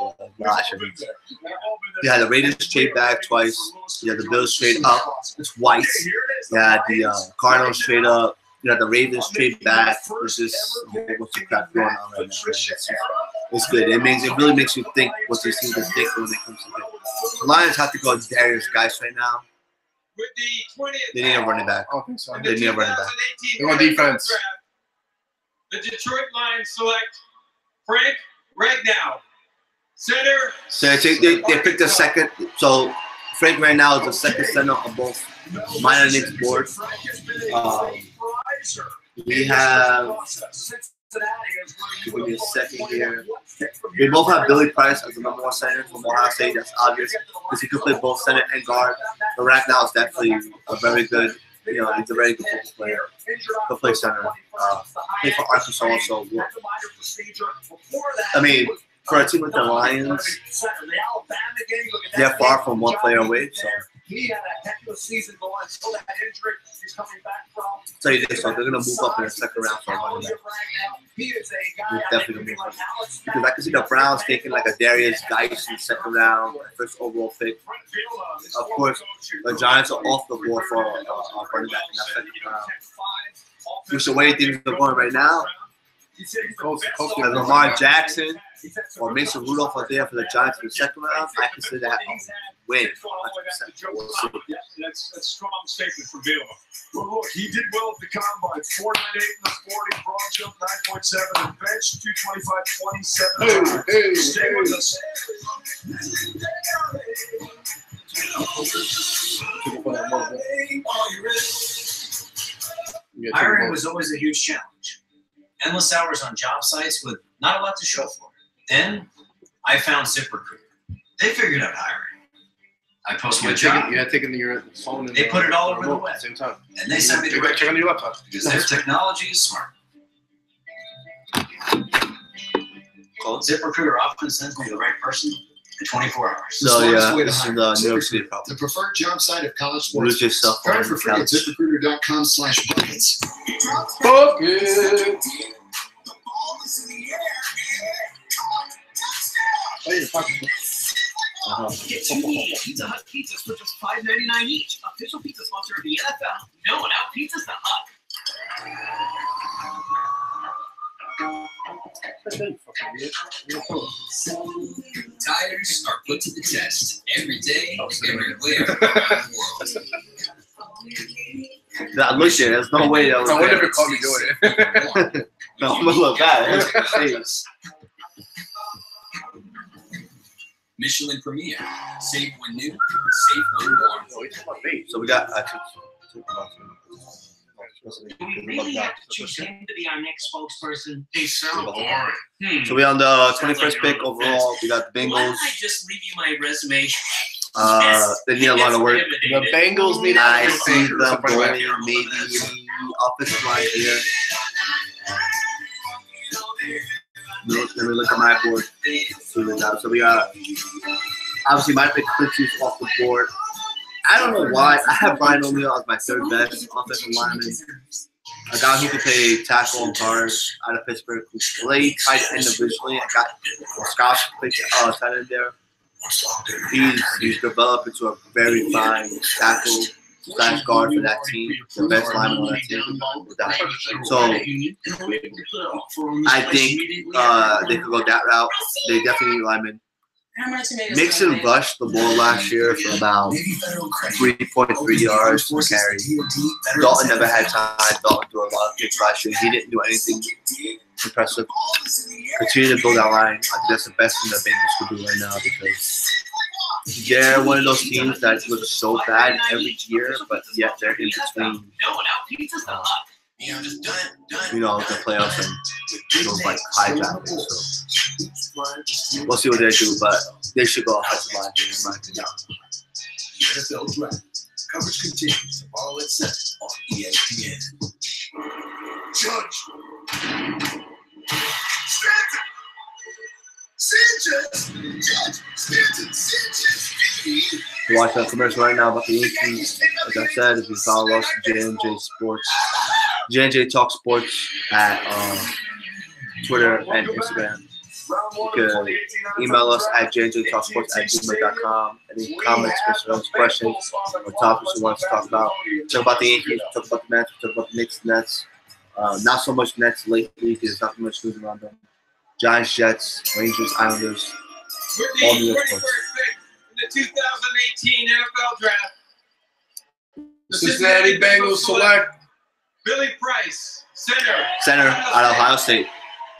You had the Raiders trade back twice. You had the Bills trade up twice. You had the Cardinals trade up. You had the Ravens trade back. It's just a bunch of crap going on right now. It's good. It really makes you think what these teams are thinking when it comes to it. The Lions have to go Darius Geis right now. They need a running back. I don't think so. They need a running back. They want defense. The Detroit Lions select Frank Ragnow, center. So they picked the second. So Frank right now is the second center on both mine and Nick's board. We have. Give me a second here. We both have Billy Price as the #1 center from Ohio State. That's obvious because he could play both center and guard. But Ragnow is definitely a very good. He's a very good football player. He'll play center. Play for Arkansas also. I mean, for a team like the Lions, they're far from one player away. So. He had a heck of a season going until that injury he's coming back from. Tell you this, so they're gonna move up in the second round for running back. He is a guy Definitely gonna move up because I can see the Browns taking like a Darius Geis in the second round, first overall pick. Of course, the Giants are off the board for running back in that second round. Which the way things are going right now, Lamar Jackson or Mason Rudolph are there for the Giants in the second round, I consider that a win. 100%. We'll see. That's a strong statement from Bill. Well, look, he did well at the combine. 4.98 in the 40, broad jump 9.7, and bench 225, 27. Stay with us. Hiring was always a huge challenge. Endless hours on job sites with not a lot to show for it. Then I found ZipRecruiter. They figured out hiring. I post my You're job. taking your phone. And They put it all over the at web. the same time. And they send me the check on your laptop because their technology is smart. ZipRecruiter often sends me the right person in 24 hours. So yeah, this is the New York City problem. The preferred job site of college sports. Lose yourself Try on it for the free at couch. ZipRecruiter.com/buckets. Get 2 meals, Pizza Hut pizzas for just $5.99 each. Official pizza sponsor of the NFL. No one out pizzas the Hut. Tires are put to the test every day, everywhere. That look shit. There's no way that was. I wonder if it called me doing it. No, I'm gonna look bad. Michelin Premier. Safe when new, safe when warm. So we got. Do we really have to choose him to be our next spokesperson? They sound boring. So we on the 21st pick overall. We got the Why Bengals. don't I just leave you my resume? They need a lot of work. The Bengals need. I see them going maybe offensive line here. Let me look at my board. So we got obviously my pick Quincy's off the board. I don't know why. I have Brian O'Neill as my third best offensive lineman. A guy who can play tackle and guard out of Pittsburgh, who played tight end individually. I got Scott played tight end there. He's developed into a very fine tackle / guard for that team, the best lineman on that team. So I think they could go that route. They definitely need linemen. Mixon rushed the ball last year for about 3.3 yards per carry. Dalton never had time. Dalton threw a lot of picks last year. He didn't do anything impressive. Continue to build that line. I think that's the best thing the Bengals could do right now because they're one of those teams that look so bad every year, but yet they're in between. You know, the playoffs and those like hijacking. So we'll see what they do, but they should go offensive line here in my opinion. NFL draft coverage continues tomorrow at 7 on ESPN. Judge. We're watching a commercial right now about the Yankees. Like I said, if you follow us, JNJTalksports at Twitter and Instagram. You can email us at JNJTalksports@gmail.com. Any comments, concerns, questions, or topics you want us to talk about. Talk about the Yankees, talk about the Mets, talk about the Knicks, Nets. Not so much Nets lately because there's not too much news around them. Giants, Jets, Rangers, Islanders. All New York sports. The 2018 NFL Draft. The Cincinnati Bengals select Billy Price, center. Center out of Ohio State.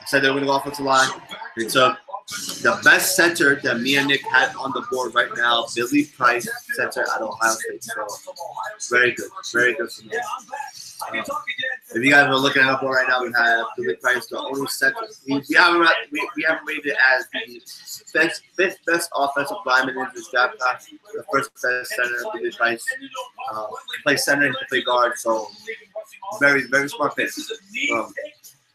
I said they were going to go offensive line. They took the best center that me and Nick had on the board right now, Billy Price, center out of Ohio State. So very good. Very good for me. If you guys are looking at our board right now, we have Billy Price, the only center. We haven't rated it as the fifth best offensive lineman in this draft class. The first best center, Billy Price. Play center and play guard, so very, very smart pick.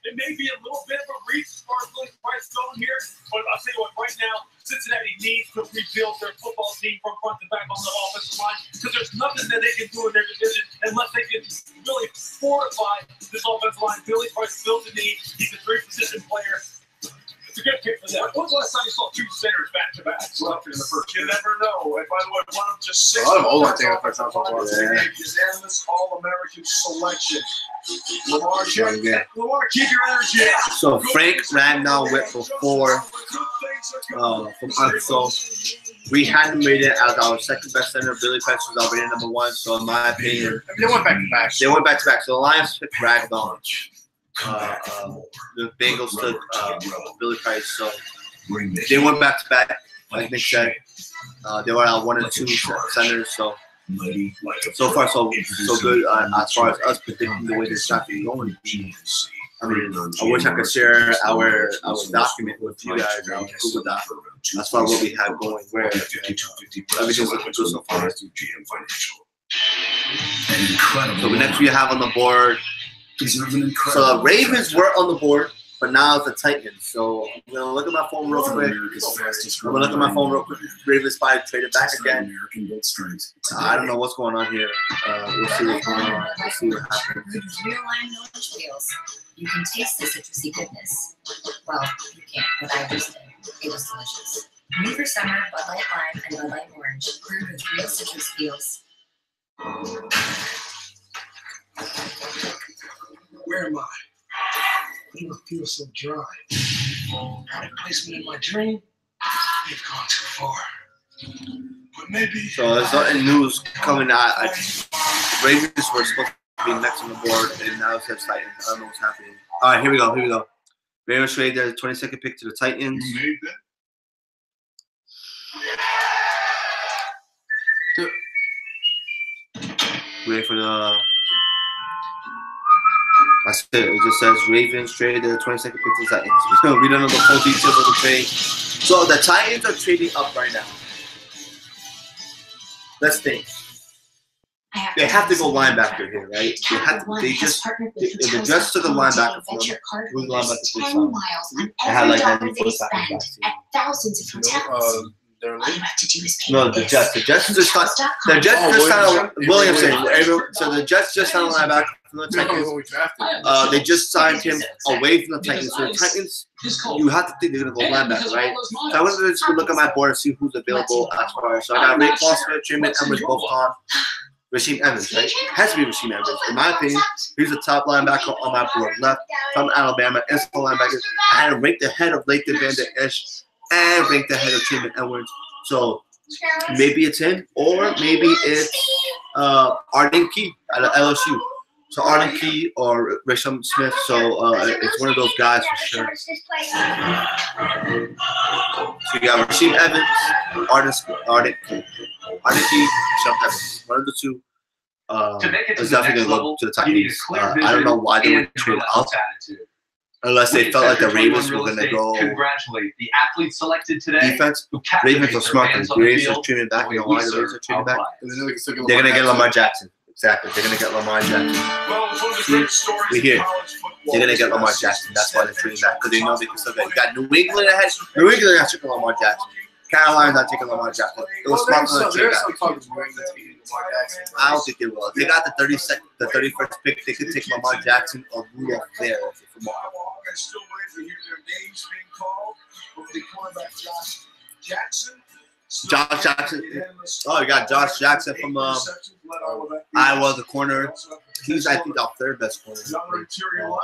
It may be a little bit of a reach as far as Billy Price going here, but I'll tell you what, right now, Cincinnati needs to rebuild their football team from front to back on the offensive line because there's nothing that they can do in their division unless they can really fortify this offensive line. Billy Price fills the need. He's a great position player. It's a good pick for them. When's the last time you saw two centers back-to-back selected in the first? You never know. And by the way, one of just six. A lot of O-line taking the first time so far. Unanimous All-American selection. Lamar, keep your energy. So Frank Ragnow went before from Arkansas. We had him rated as our second best center. Billy Price was our rated number one. So in my opinion, they went back to back. They went back to back. So the Lions picked Ragnow. The Bengals took Billy Price. So they went back to back. Like Nick said, they were our 1 and 2 centers. So far, so good as far as us predicting the way this draft is going. I mean, I wish I could share our document with you guys, our Google Doc. As far as what we have going, where everything's looking good so far. So the next we have on the board. So the Ravens were on the board, but now it's the Titans. So I'm gonna look at my phone real quick. Ravens probably traded back again. I don't know what's going on here. We'll see what's going on. We'll see what happens. Real lime orange wheels. You can taste the citrusy goodness. Well, you can't, but I just did. It was delicious. New for summer, Bud Light Lime and Bud Light Orange, brewed with real citrus feels. Where am I? You feel so dry. Out of placement in my dream. You've gone too far. But maybe. So there's nothing news coming out. Ravens were supposed to be next on the board, and now it says Titans. I don't know what's happening. All right, here we go. Ravens trade their 22nd pick to the Titans. You made that? Wait for the. That's it. It just says Ravens traded their 22nd pick to the Titans. We don't know the full details of the trade. So the Titans are trading up right now. Let's think. They have to go linebacker here, right? They just took the linebacker from them. Who's the linebacker? They had like 94 seconds. No, the Jets. The Jets just signed Williamson. So the Jets just signed a linebacker from the Titans. They just signed him away from the Titans. So the Titans, you have to think they're going to go linebacker, right? So I wanted to just look at my board and see who's available as far as. So I got Ray Foster, Truman Evans, both on. Rasheem Evans, right? Has to be Rasheem Evans. In my opinion, he's the top linebacker on my board. Left from Alabama, inside linebacker. I had him ranked ahead of Lathan Van Der Esch and ranked ahead of Truman Edwards. So maybe it's him, or maybe it's Arden Key out of LSU. So Arden Key or Risham Smith. So it's one of those guys for sure. So you got Rasheem Evans, Arden Key, Risham Evans. One of the two. It's definitely going to go to the Titans. I don't know why they would trade up. Unless they felt like the Ravens were going to go congratulate the athletes selected today. Defense. Ravens are smart. The Ravens are trading back. You know why the Ravens are trading back? They're going to get Lamar Jackson. Exactly. They're going to get Lamar Jackson. We hear they're going to get Lamar Jackson. That's why they're trading back. Because they know they can still get. You got New England ahead. New England not taking Lamar Jackson. Carolina's not taking Lamar Jackson. It was smart for them to trade back. I don't think they will. If they got the 31st pick, they could take Lamar Jackson or Rudolph there. Still waiting to hear their names being called. Will the cornerback Josh Jackson? Josh Jackson. Oh, you got Josh Jackson from Iowa, the corner. He's, I think, our third best corner.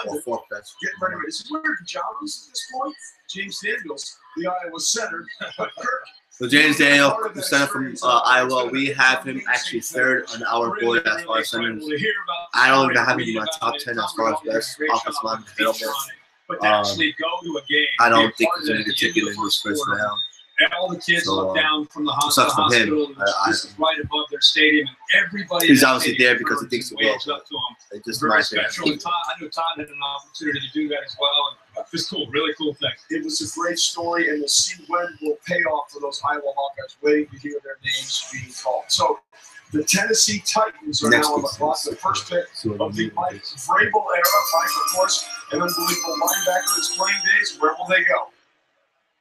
Or fourth best. Getting ready. This is weird pajamas at this point. James Daniels, the Iowa center. So James Daniel, the center from Iowa, we have him actually third on our board as far as centers. I don't even have him in my top 10 as far as best offensive line available. I don't think he's going to get taken in this first round. And all the kids look down from the hospital. This is right above their stadium, and everybody. He's obviously there because he thinks he will. It's just very special. I know Todd had an opportunity to do that as well. And just cool, really cool thing. It was a great story, and we'll see when will pay off for those Iowa Hawkeyes waiting to hear their names being called. So the Tennessee Titans are now on the clock. The first pick of the Mike Vrabel era. Mike, of course, an unbelievable linebacker in his playing days. Where will they go?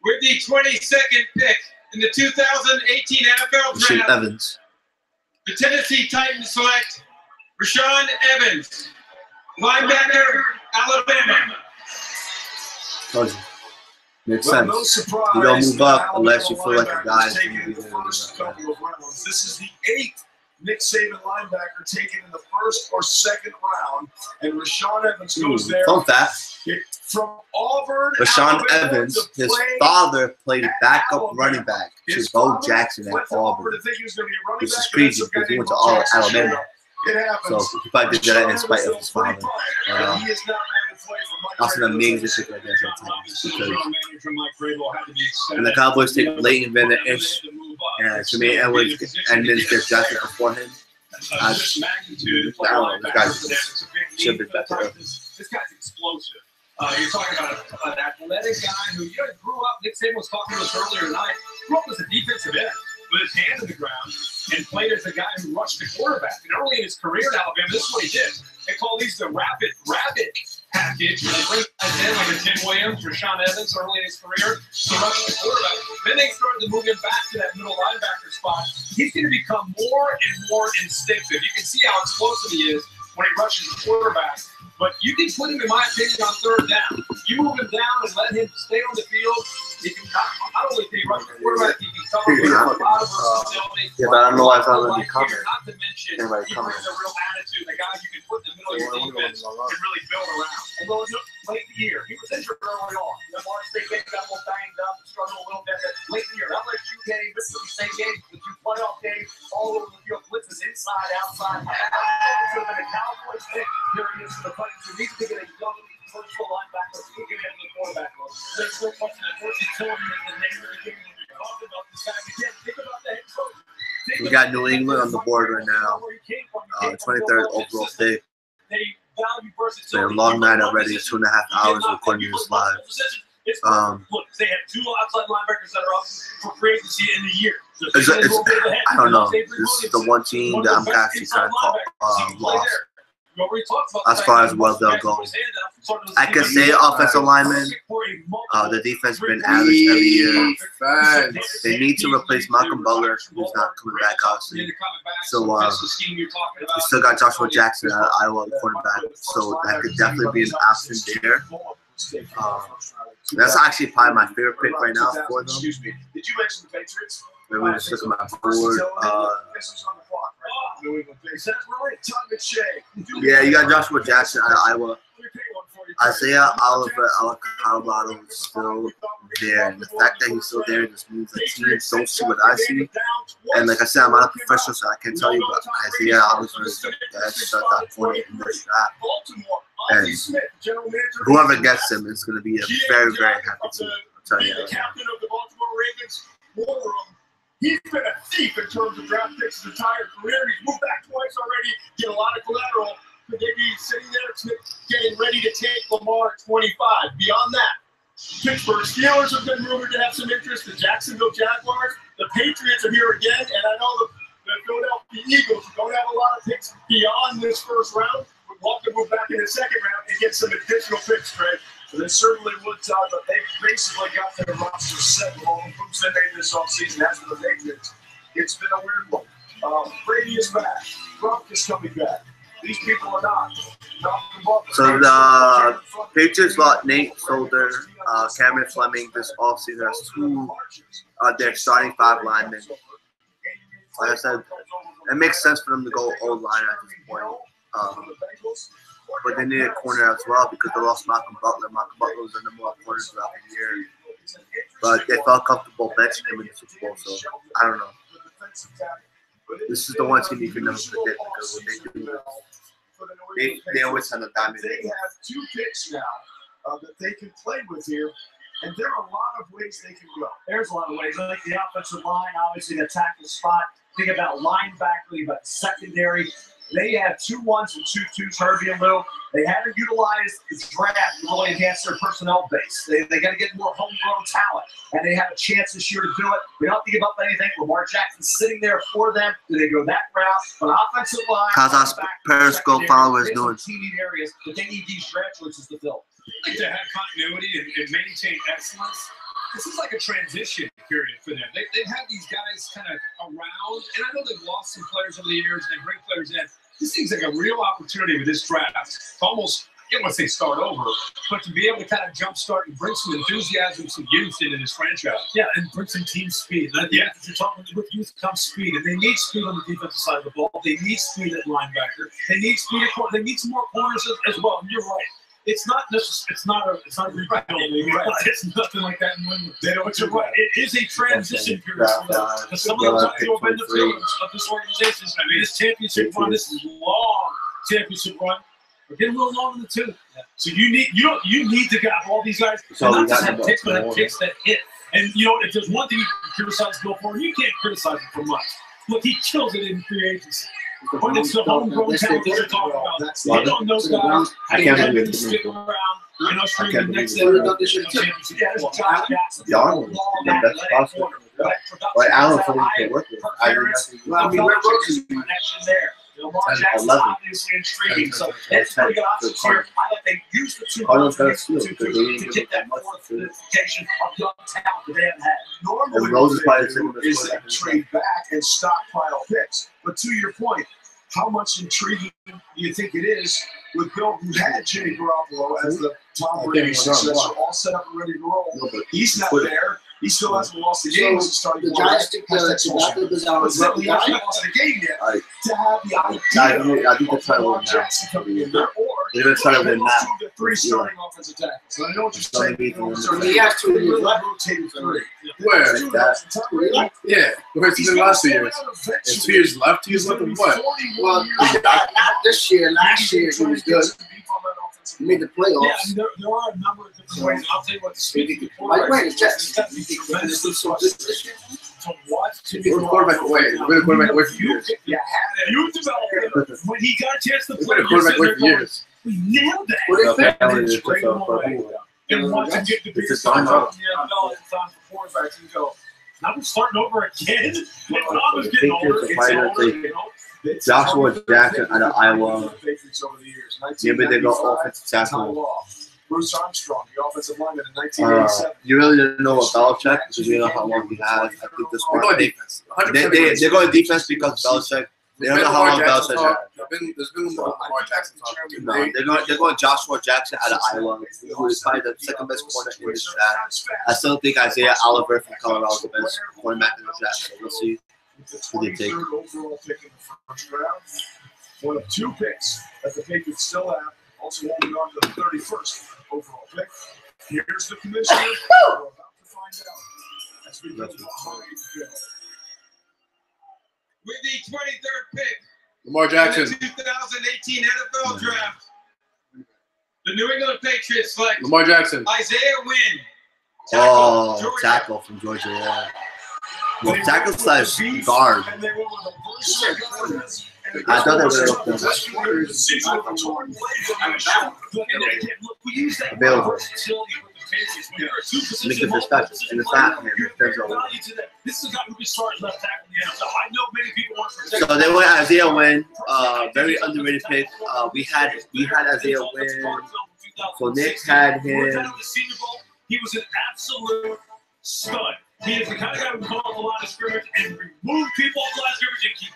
With the 22nd pick in the 2018 NFL Draft, Evans. The Tennessee Titans select Rashaan Evans, linebacker, Alabama. Makes sense. No surprise. You don't move up unless you feel like a guy's going to be the first couple of rounds. This is the 8th Nick Saban linebacker taken in the first or second round, and Rashaan Evans goes there. Fun fact. From Auburn, Rashaan Evans, his father played backup running back to Bo Jackson at Auburn. Which is crazy because he went to Alabama. So he probably did that in spite of his father. That's an amazing pick right there. And the Cowboys take Lathan Van Der Esch and Jermaine Edwards and then get Jackson before him. I don't know. This guy should be better. This guy's explosive. You're talking about an athletic guy who grew up. Nick Saban was talking to us earlier tonight. Grew up as a defensive end with his hand in the ground and played as a guy who rushed the quarterback. And early in his career in Alabama, this is what he did. They call these the rapid package. They bring guys in like a Tim Williams or Sean Evans early in his career to rush the quarterback. Then they started to move him back to that middle linebacker spot. He's going to become more and more instinctive. You can see how explosive he is when he rushes the quarterback. But you can put him, in my opinion, on third down. You move him down and let him stay on the field. He can not only can he rush the quarterback, he can cover with a lot of versatility. Yeah, but I don't know why it's not letting me cover. Not to mention, he brings a real attitude. The guy you can put in the middle of your defense and really build around. And well, late in the year, he was injured early on. The March State game got a little banged up, struggled a little bit. Late in the year, LSU game, Mississippi State game, the 2 playoff games, all over the field, blitzes inside, outside. So the Cowboys pick, here he is for the fight. So he's going to get a young versatile linebacker who can handle the quarterback. There's no question that versatility is the name of the game. Talking about this guy again. Think about the head coach. We got New England on the board right now. 23rd overall pick. It's been a long night already. It's 2.5 hours recording this live. Look, they have 2 outside linebackers that are up for free agency in the year. I don't know. This is the one team that I'm actually kind of lost. As far as well they'll go. I can say offensive linemen. The defense has been average every year. They need to replace Malcolm Butler, who's not coming back, obviously. So we still got Joshua Jackson at Iowa, quarterback. So that could definitely be an option there. That's actually probably my favorite pick right now for them. Did you mention the Patriots? Maybe we just look at my board. Yeah, you got Joshua Jackson out of Iowa. Isaiah Oliver out of Colorado is still there. And the fact that he's still there just means that teams don't see what I see. And like I said, I'm not a professional, so I can't tell you, but Isaiah Oliver is the best shutdown corner in this draft. And whoever gets him is going to be a very, very happy team. I'll tell you that. He's been a thief in terms of draft picks his entire career. He's moved back twice already, get a lot of collateral. Could they be sitting there getting ready to take Lamar at 25? Beyond that, Pittsburgh Steelers have been rumored to have some interest. The Jacksonville Jaguars, the Patriots are here again, and I know the Philadelphia Eagles don't have a lot of picks beyond this first round. Would love to move back in the second round and get some additional picks, Greg. They certainly would, but they've basically got their roster set with all the moves they made this offseason. That's for the Patriots. It's been a weird one. Brady is back. Gronk is coming back. These people are not. So the Patriots got Nate Solder, Cameron Fleming this offseason as 2 their starting 5 linemen. Like I said, it makes sense for them to go O-line at this point. But they need a corner as well because they lost Malcolm Butler. Malcolm Butler was the number 1 corner throughout the year. But they felt comfortable benching him in the Super Bowl, so I don't know. This is the one team you can never predict because what they do, they always have a diamond. They have 2 picks now that they can play with here, and there are a lot of ways they can go. There's a lot of ways. I like the offensive line, obviously the tackle spot. Think about linebacker, think about secondary. They have 2 1s and 2 2s, Herbie and Lou. They haven't utilized the draft to really enhance their personnel base. They got to get more homegrown talent, and they have a chance this year to do it. We don't have to give up anything. Lamar Jackson's sitting there for them. Do they go that route? But offensive line, how's our Periscope followers doing? Team areas, but they need these draft choices to fill. Like to have continuity and maintain excellence. This is like a transition period for them. They've had these guys kind of around, and I know they've lost some players over the years, and they bring players in. This seems like a real opportunity with this draft to almost, I don't want to say start over, but to be able to kind of jumpstart and bring some enthusiasm, some youth into this franchise. Yeah, and bring some team speed. And yeah, you're talking with youth comes speed, and they need speed on the defensive side of the ball. They need speed at linebacker. They need speed at corner. They need some more corners as well. And you're right. It's not necessarily. It's not a rebuilding. Right. It's nothing like that in Windham. But you're right. It is a transition period. Because some of the people have been the pillars of this organization. I mean, this championship run, this is long championship run. We're getting a little longer than 2. Yeah. So you need to get all these guys. So not just have picks, but have picks that hit. And you know, if there's one thing you can criticize Bill for, you can't criticize him for much. Look, he kills it in free agency. But it's the homegrown talent that you're talking about. They don't know guys. They haven't stick around. And us I can't the believe next it. level of the championship. Yeah, there's Josh Jackson. Y'all the best prospect. Like Allen for me to work with. I mean, Red Rose is connection there. Lamar 10, Jackson's 11. obviously intriguing. So 10, that's pretty good 10, options here. I think they use the two Cardinals got a guys steal, to because they didn't get that fourth identification of young talent that they haven't had. Normally, And Rose is what probably they the do same is as they trade back and stockpile picks. But to your point, how much intriguing do you think it is with Bill, who had Jimmy Garoppolo as the Tom Brady successor, all set up and ready to roll? He's not there. He still hasn't lost the game. The Giants think that Gonzalez He hasn't lost the game yet. To have the idea I think they're trying to win now. Jackson coming in there, or They're going to try to win now. the three starting offensive tackles. So I know what you're saying. He has 2 years left. Rotating three. Where? Yeah. Where's He's the got last 2 to years? go out It's 2 years left. 2 years left of what? Well, not this year. Last year he was good. He made the Yeah, I playoffs. mean, there are a number of different ways. I'll tell you what, speaking of Like, wait, quarterbacks, it's just- to watch Jimmy We're quarterback away. We've been a quarterback away for years. Yeah, you developed him. When he got a chance to We've play, been a quarterback away for years. we nailed that. Well, they found it just Straight away. And watch him get the biggest time out in the NFL at the time for quarterbacks and go, now we're starting over again. And Tom is getting older. It's Joshua Jackson out of Iowa. Yeah, but they go offensive tackle. Bruce Armstrong, the offensive lineman in 1987. You really didn't know what Belichick because you know how long he has. I think this We're one going defense. they're going defense because Belichick. They don't know how long Belichick has. There's been Lamar Jackson talk. No, they're going Joshua Jackson out of Iowa, who is probably the second best corner in this draft. I still think Isaiah Oliver from Colorado is the best cornerback in the draft. So we'll see who they take. 23rd overall pick in the first round. One of 2 picks that the Patriots still have. Also holding on to the 31st overall pick. Here's the commissioner. We're about to find out as we go behind Bill. With the 23rd pick Lamar in Jackson. the 2018 NFL Draft, the New England Patriots select Lamar Jackson. Isaiah Wynn. Oh, tackle from Georgia. Yeah. Well, tackle slash guard. And they were one of the first I thought they were available. Make it respect. And it's not him. This is a guy who can start left tackle in the NFL. I know many people want to protect So they went Isaiah Wynn, very underrated pick. We had Isaiah Wynn. So Nick had him. He was an absolute stud. He is the kind of guy who can call up the line of scrimmage and remove people off the line of scrimmage and keep.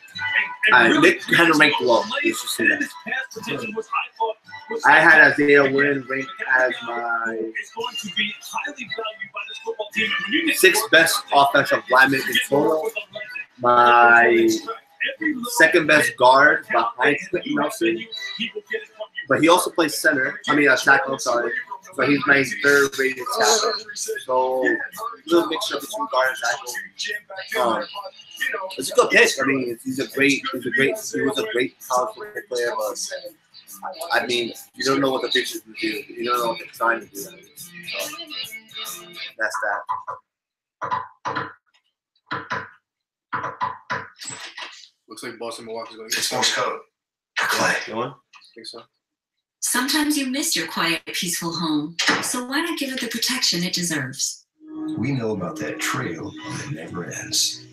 Nick had him ranked low. You should see that. I had Isaiah Wynn ranked as my sixth best offensive lineman in total. My second best guard behind Quentin Nelson. But he also plays center. I mean, tackle, sorry. But he's my third rated tackle. So, a little mixture between guard and tackle. It's a good pick. I mean, he was a great college football player. But I mean, you don't know what the Patriots can do. You don't know what they're trying to do. So, that's that. Looks like Boston Milwaukee's going to get Morse code. Clay. You want? I think so. Sometimes you miss your quiet, peaceful home. So why not give it the protection it deserves? We know about that trail that never ends.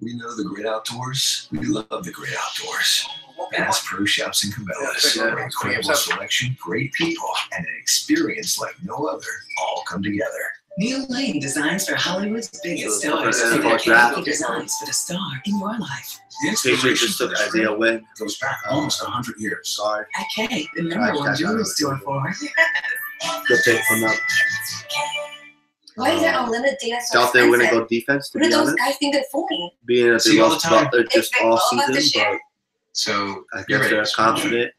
We know the great outdoors. We love the great outdoors. Bass Pro Shops and Cabela's. Incredible selection, great people, and an experience like no other all come together. Neil Lane designs for Hollywood's biggest So, stars. and And draft. designs for the star in your life. Patriots just took Isaiah Wynn. Goes back almost 100 years. Guard. At K, the number one jewelry store for. Good pick from them. Why is that unlimited data so Doubt they're going to expensive? go defense, to What do be those honest. guys think they're fooling? Being that they See all lost the time. Butler just Expect all all of us to season, share? but So I guess they're confident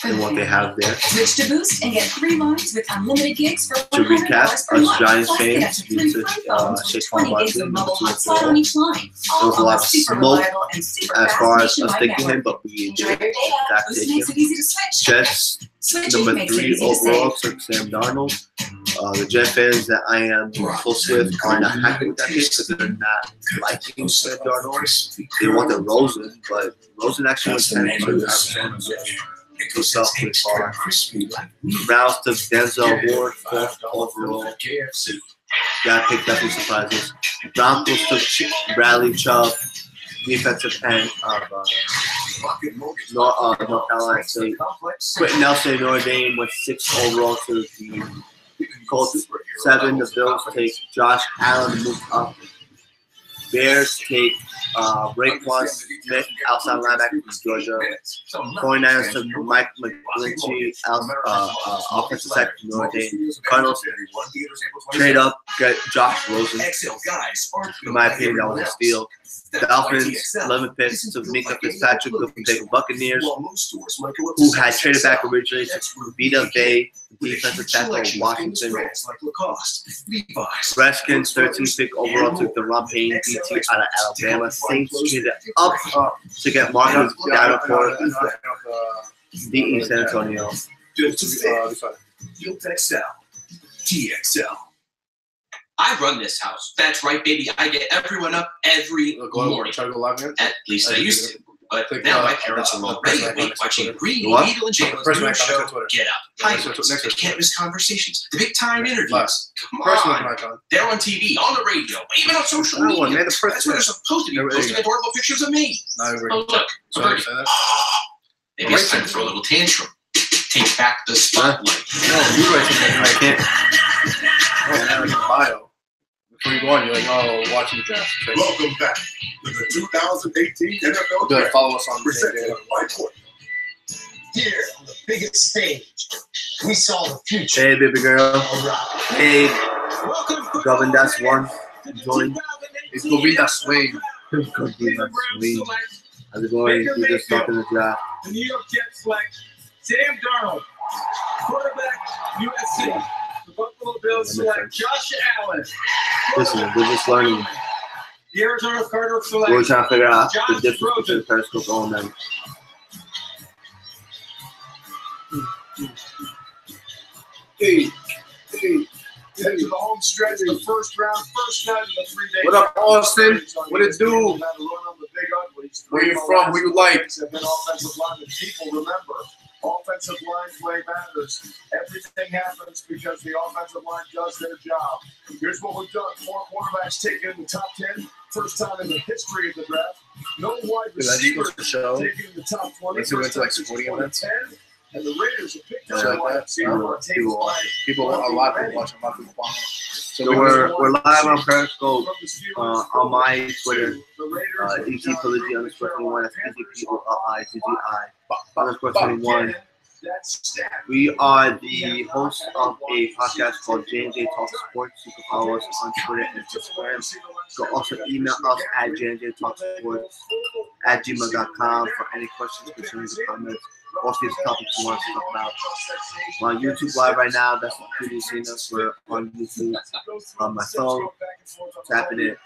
in what they have there. Switch to Boost and get 3 months with unlimited gigs for To $100 recap, per us month. Giants Plus, get up fans, to we 3 took phones with Saquon 20 gigs of Barkley, mobile number hotspot 2 on each line. There was a lot of Super smoke reliable and super as fast far as us nationwide taking him, network. but we Enjoy your did data. back Boost take makes him. it easy to switch. Jets, Switching number makes it 3 easy to overall, save. took Sam Darnold. The Jet fans that I am close with are not happy with that pick because they're not liking Sam Darnold. They want the Rosen, but Rosen actually went 10 to Arizona. himself pretty far. Browns took Denzel Ward 4th overall. Guy picked up his surprises. Broncos took Bradley Chubb, defensive end of North Carolina State. Quentin Nelson, Notre Dame went 6th overall to the Colts. 7, the Bills take Josh Allen, moved up. Bears take Raekwon Smith, outside linebacker from Georgia. 49ers took Mike McGlinchey, offensive second from Notre Dame. Cardinals trade up, get Josh Rosen. In my opinion, that was a steal. Dolphins, 11 picks to Minka Fitzpatrick, good from the Buccaneers, who had traded back originally to Vita Vea, defensive tackle of Washington. Redskins, 13th pick overall, took the Payne DT out of Alabama. Saints traded up to get Marcus Davenport, DE San Antonio. I run this house. That's right, baby. I get everyone up every morning. At least I used to. But now my parents are already awake watching Green, Needle, and Jalen's new show, Get Up. Highlights, the can't miss conversations, the big-time interviews. Come on. They're on TV, on the radio, even on social media. That's where they're supposed to be posting adorable pictures of me. Oh, look. Maybe it's time to throw a little tantrum. Take back the spotlight. I can't. Bio. Before you go on, you're like, oh, watching the draft. Welcome back to the 2018 NFL Draft. Follow us on presented by Court. Here on the biggest stage, we saw the future. Hey, baby girl. Hey, Govindas one. Join. It's Govindas Swing. Govindas Swing. How's it going? We just talking the draft. The New York Jets select Sam Darnold, quarterback, USC. The Buffalo Bills select Josh Allen. Listen, we're just learning. The Arizona Cardinals select We're trying to figure out Josh the difference Rosen. between Periscope and them. Hey. Head to the home stretch of the first round, first night of the 3-day. What up, Austin? What it do? Where you from? Who you like? Offensive line that people remember. Offensive line play matters. Everything happens because the offensive line does their job. Here's what we've done. 4 quarterbacks taken in the top 10. First time in the history of the draft. No wide receivers taken in the top 20. Let's do like sporting events. And the Raiders have picked up Like wide that. receiver. People, a lot of people watching my football. So we're live on Periscope on my Twitter, EG_21, that's EGPOLIZZI_21. We are the host of a podcast called JNJTalksports. You can follow us on Twitter and Instagram. You can also email us at JNJTalksports@gmail.com for any questions, concerns, or comments. What's these topics you want us to talk about? We're on YouTube Live right now. That's what you've seen us. We're on YouTube on my phone, tapping it.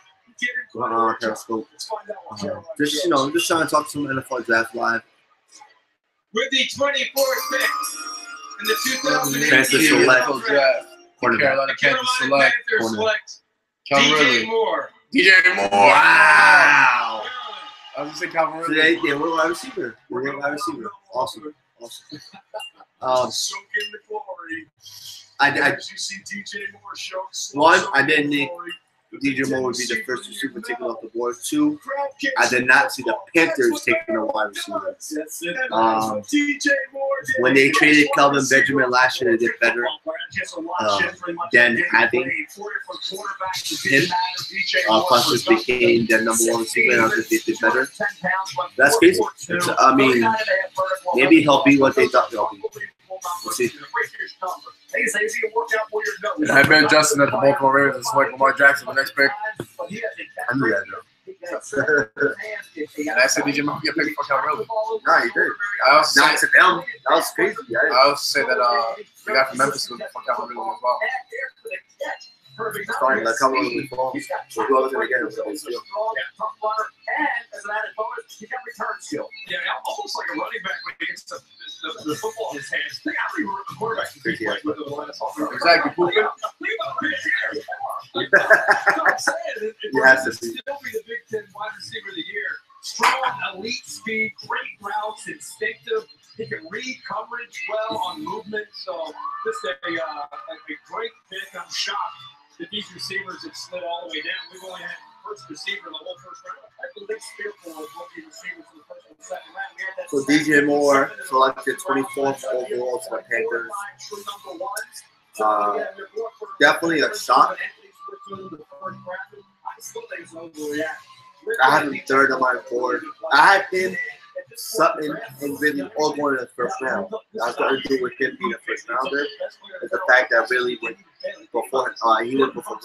We're on Periscope. Just trying to talk some NFL Draft Live. With the 24th pick in the 2018 Kansas select Carolina Kansas select DJ Moore. DJ Moore. Wow. I was just saying Calvin Ridley. Today, yeah, we're wide receiver. We're wide receiver. Awesome. Soak in the glory. As you see DJ Moore show. One, I didn't think DJ Moore would be the first receiver taken off the board. 2, I did not see the Panthers taking a wide receiver. When they traded Kelvin Benjamin last year, they did better than having him. Plus, became their number 1 receiver, and I think they did better. That's crazy. I mean, maybe he'll be what they thought he'll be. We'll see. I bet Justin at the Baltimore Ravens and select Lamar Jackson the next pick. I knew that, though. And I said DJ Moore get picked for Calvin Ridley. No, you did. Not to them. That was crazy. I also say that the guy from Memphis was for Calvin Ridley as well. It's fine. Like, come on, we fall. We'll go over it again. Yeah, almost like a running back when he gets the football in his hands. Think how many quarterbacks you think like with the last Exactly. He has to still be the Big Ten wide receiver of the year. Strong, elite speed, great routes, instinctive. He can read coverage well on movement. So just a great pick. I'm shocked that these receivers have slid all the way down. We've only had first receiver the whole first round. I believe fearful of what the receivers in the first and second round. We had that So DJ Moore selected 24th overall to the Panthers. Definitely a shock. I had him third on my board. I had him Sutton and really all going in the first round. That's got to do with him being a first rounder. Is the fact that really went before he went before.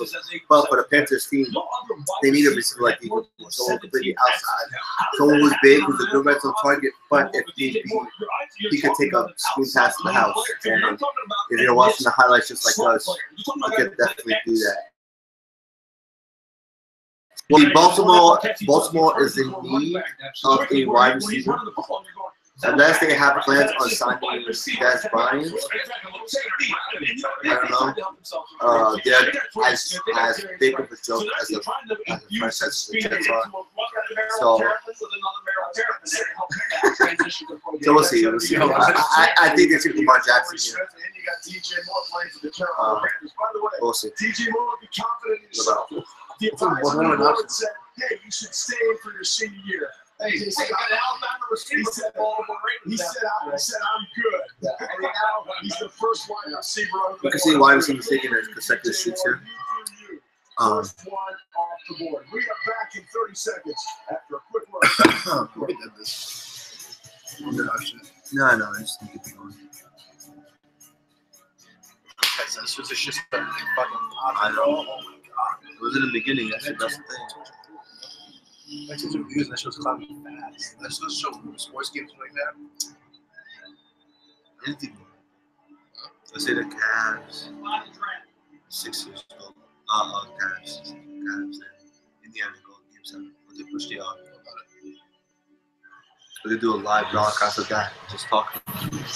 But for the Panthers team, they need a receiver like he was so completely outside. Someone who's big, who's a good red zone target, but if need be, he could take a screen pass in the house. And if you're watching the highlights just like us, he could definitely do that. Well, Baltimore is in need of a wide receiver. Unless they have plans on signing Des Bryant, I don't know. They're as big of a joke as the franchise the Jets are. So we'll see. We'll see. I think they take Lamar Jackson here. We'll see. The advisor said, hey, you should stay in for your senior year. Hey, he said, I'm good. And now he's the first wide receiver. You can see wide receivers taking a consecutive shoots here. First one off the board. We are back in 30 seconds after a quick look. We did this. No, I just think it's going. This was just fucking. I know. It was in the beginning. That's the thing. That show's reviews. That show's coming fast. That show's sports games like that. Anything. Let's say the Cavs. Sixers. Cavs. Indiana go game 7. But they pushed the out. We could do a live broadcast of that. Just talk.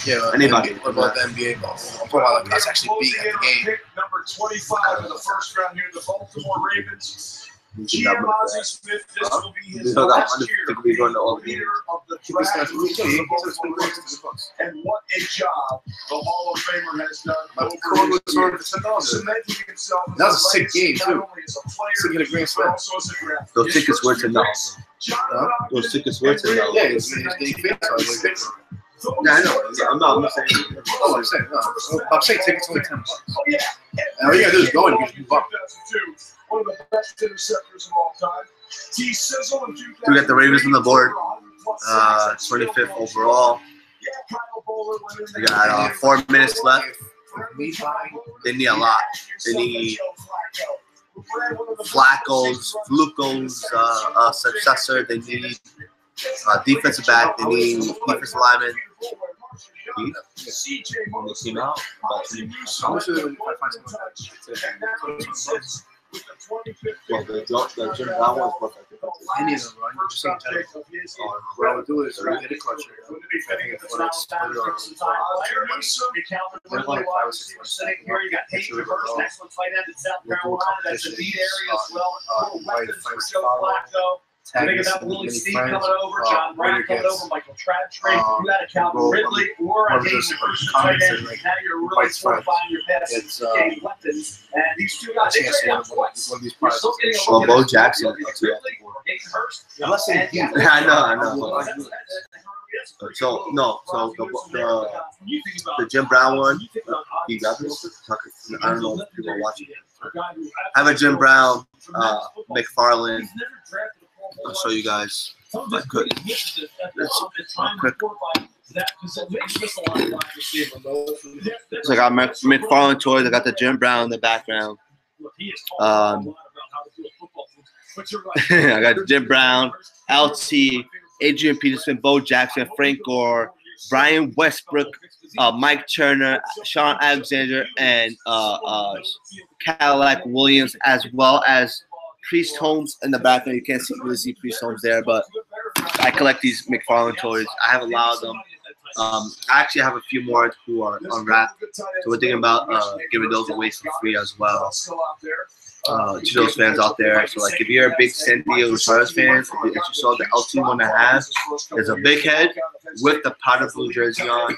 Yeah. Anybody. What about the NBA ball? I'm talking about like us actually being at the game. Pick number 25 in the first round here, the Baltimore Ravens. Giamazzi Smith, this will be his last year leader of the draft. And what a job the Hall of Famer has done over his years, cementing himself as that was a sick game, too. not only as a player, but also as a draft. Those tickets were to know. Those tickets were to know. Yeah, he's getting fixed. Yeah, I know. I'm not saying. Oh, I'm saying. No. I'm saying tickets only $10. All you gotta do is go and you move up. One of the best interceptors of all time. T-Sizzle in 2000. We got the Ravens on the board. 25th overall. We got 4 minutes left. They need a lot. They need Flacco's successor. They need defensive back. They need defensive lineman. Came out. How much if I find someone that? Well, the Jim Brown one's worth like any of them, right? You're just saying what I would do is I would hit a clutch here. Think about Willie Steve coming over, John Brown coming over, Michael Crabtree. You got a Calvin Ridley or a Hayden Hurst tight end. Now you're really fortifying your pass game weapons. And these two guys, they trade out twice. You're still getting a well, Bo Jackson. Ridley or Hayden Hurst. I know. So the Jim Brown one, he got this. I don't know if people are watching it. I have a Jim Brown, McFarland. I'll show you guys. If I could. So I got McFarland toys. I got the Jim Brown in the background. I got Jim Brown, LT, Adrian Peterson, Bo Jackson, Frank Gore, Brian Westbrook, Mike Turner, Sean Alexander, and Cadillac Williams, as well as Priest Holmes in the background. You can't really see Priest Holmes there, but I collect these McFarland toys. I have a lot of them. I actually have a few more who are unwrapped, so we're thinking about giving those away for free as well. To those fans out there. So like if you're a big San Diego Chargers fan, if you saw the LT one I have, there's a big head with the powder blue jersey on.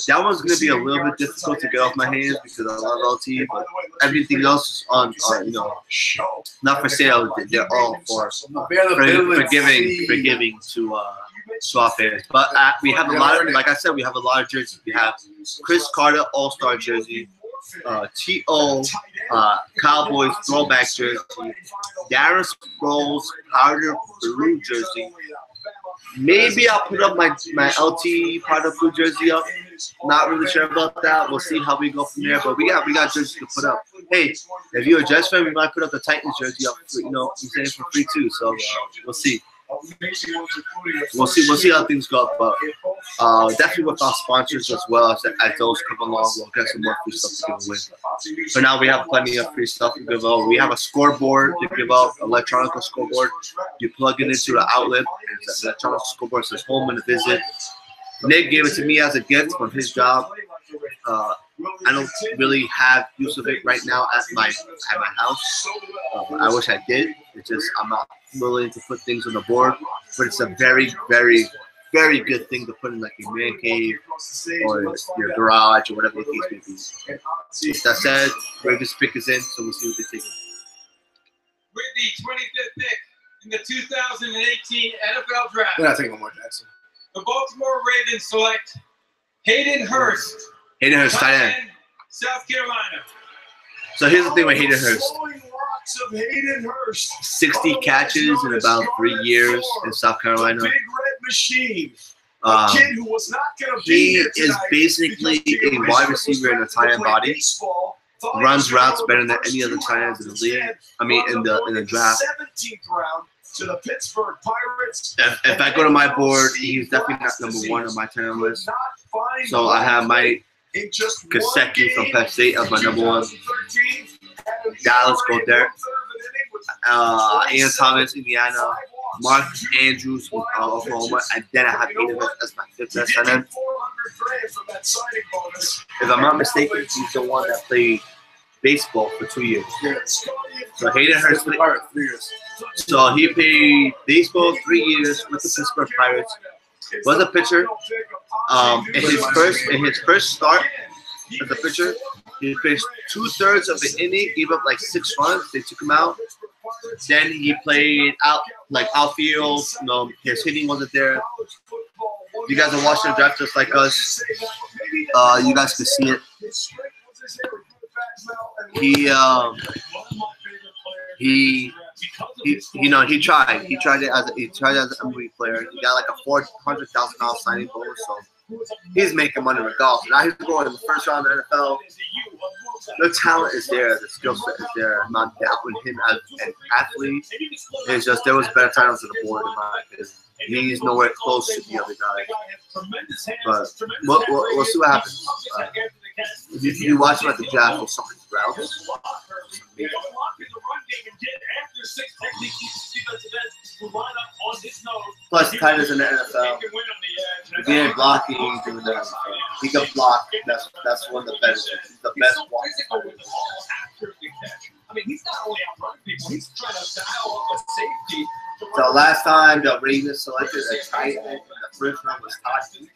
That one's going to be a little bit difficult to get off my hands because I love LT, but everything else is on not for sale. They're all for forgiving to our fans. But we have a lot of, like I said, we have a lot of jerseys. We have Chris Carter All-Star jersey, T.O. Cowboys throwback jersey, Darren Sproles powder blue jersey. Maybe I'll put up my LT powder blue jersey up. Not really sure about that. We'll see how we go from there. But we got jerseys to put up. Hey, if you're a Jets fan, we might put up the Titans jersey up. For, for free too. So we'll see. We'll see how things go, but definitely with our sponsors as well as those come along, we'll get some more free stuff to give away. For now, we have plenty of free stuff to give out. We have a scoreboard to give out, electronic scoreboard. You plug it into the outlet. It's an electronic scoreboard. It says home and a visit. Nick gave it to me as a gift from his job. I don't really have use of it right now at my house. I wish I did. It's just I'm not willing to put things on the board, but it's a very, very, very good thing to put in like your man cave or your garage or whatever the case may be. With that said, Ravens pick is in, so we'll see what they take. With the 25th pick in the 2018 NFL Draft, They're not taking Lamar Jackson. The Baltimore Ravens select Hayden Hurst. Hayden Hurst, tight end. South Carolina. So here's the thing with Hayden Hurst. 60 catches in about 3 years in South Carolina. Big red machine. Kid who was not going to be is basically a wide receiver in a tight end body. Runs routes better than any other tight ends in the league. I mean, in the draft. 17th round to the Pittsburgh Pirates. If I go to my board, he's definitely not number one on my tight end list. So I have my Kaseki from Penn State as my number one. Dallas Goddard. Ian Thomas, Indiana. Mark Andrews from Oklahoma. And then I have Hayden Hurst as my fifth best tight end. If I'm not mistaken, he's the one that played baseball for 2 years. So Hayden Hurst played 3 years. So he played baseball 3 years with the Pittsburgh Pirates. Was a pitcher. In his first start as a pitcher, he pitched 2/3 of the inning, gave up like 6 runs. They took him out. Then he played outfield. His hitting wasn't there. You guys are watching the draft just like us. You guys can see it. He tried it as an MVP player. He got like a $400,000 signing bonus, so he's making money regardless. Now he's going in the first round of the NFL. The talent is there, the skill set is there. I'm not doubting him as an athlete. It's just there was better talents on the board in my opinion. He's nowhere close to the other guy. But we'll see what happens. If you watch him at the draft, with some of his routes. Plus, tight ends in the NFL. Being blocking, doing that. He can block. That's one of the best. He's the best blocker. I mean, he's not only outrunning people, he's trying to dial up a safety. So last time the Ravens selected a tight end in the first round was Todd Heap.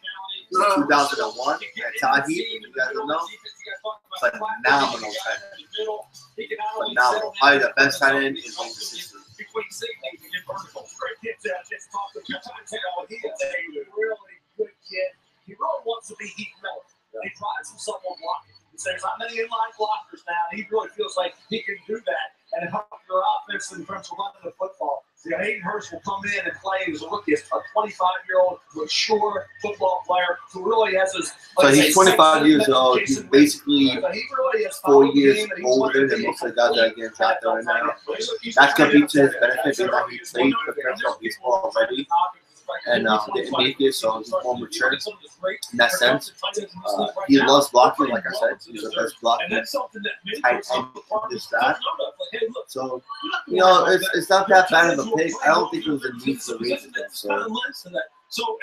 2001. Todd Heap, you guys don't know. Phenomenal tight end. Phenomenal. Probably the best tight end is in the system. Between safety and vertical. Great kids out just talked about he is a really good kid. He really wants to be Heath Miller. He prides himself on blocking. He says, I'm many inline blockers now. He really feels like he can do that and help your offense in terms of running the football. Hayden Hurst will come in and play as a rookie, a 25-year-old mature football player who really has his. So he's 25 years old. He's basically 4 years older than most of the guys that are getting drafted right now. That's going to be to his benefit because he played professional baseball already. And the NBA, so he's more mature in that sense. He loves blocking, like I said. He's the best blocking tight end in this draft. So, it's not that bad of a pick. I don't think it was a need for reason. So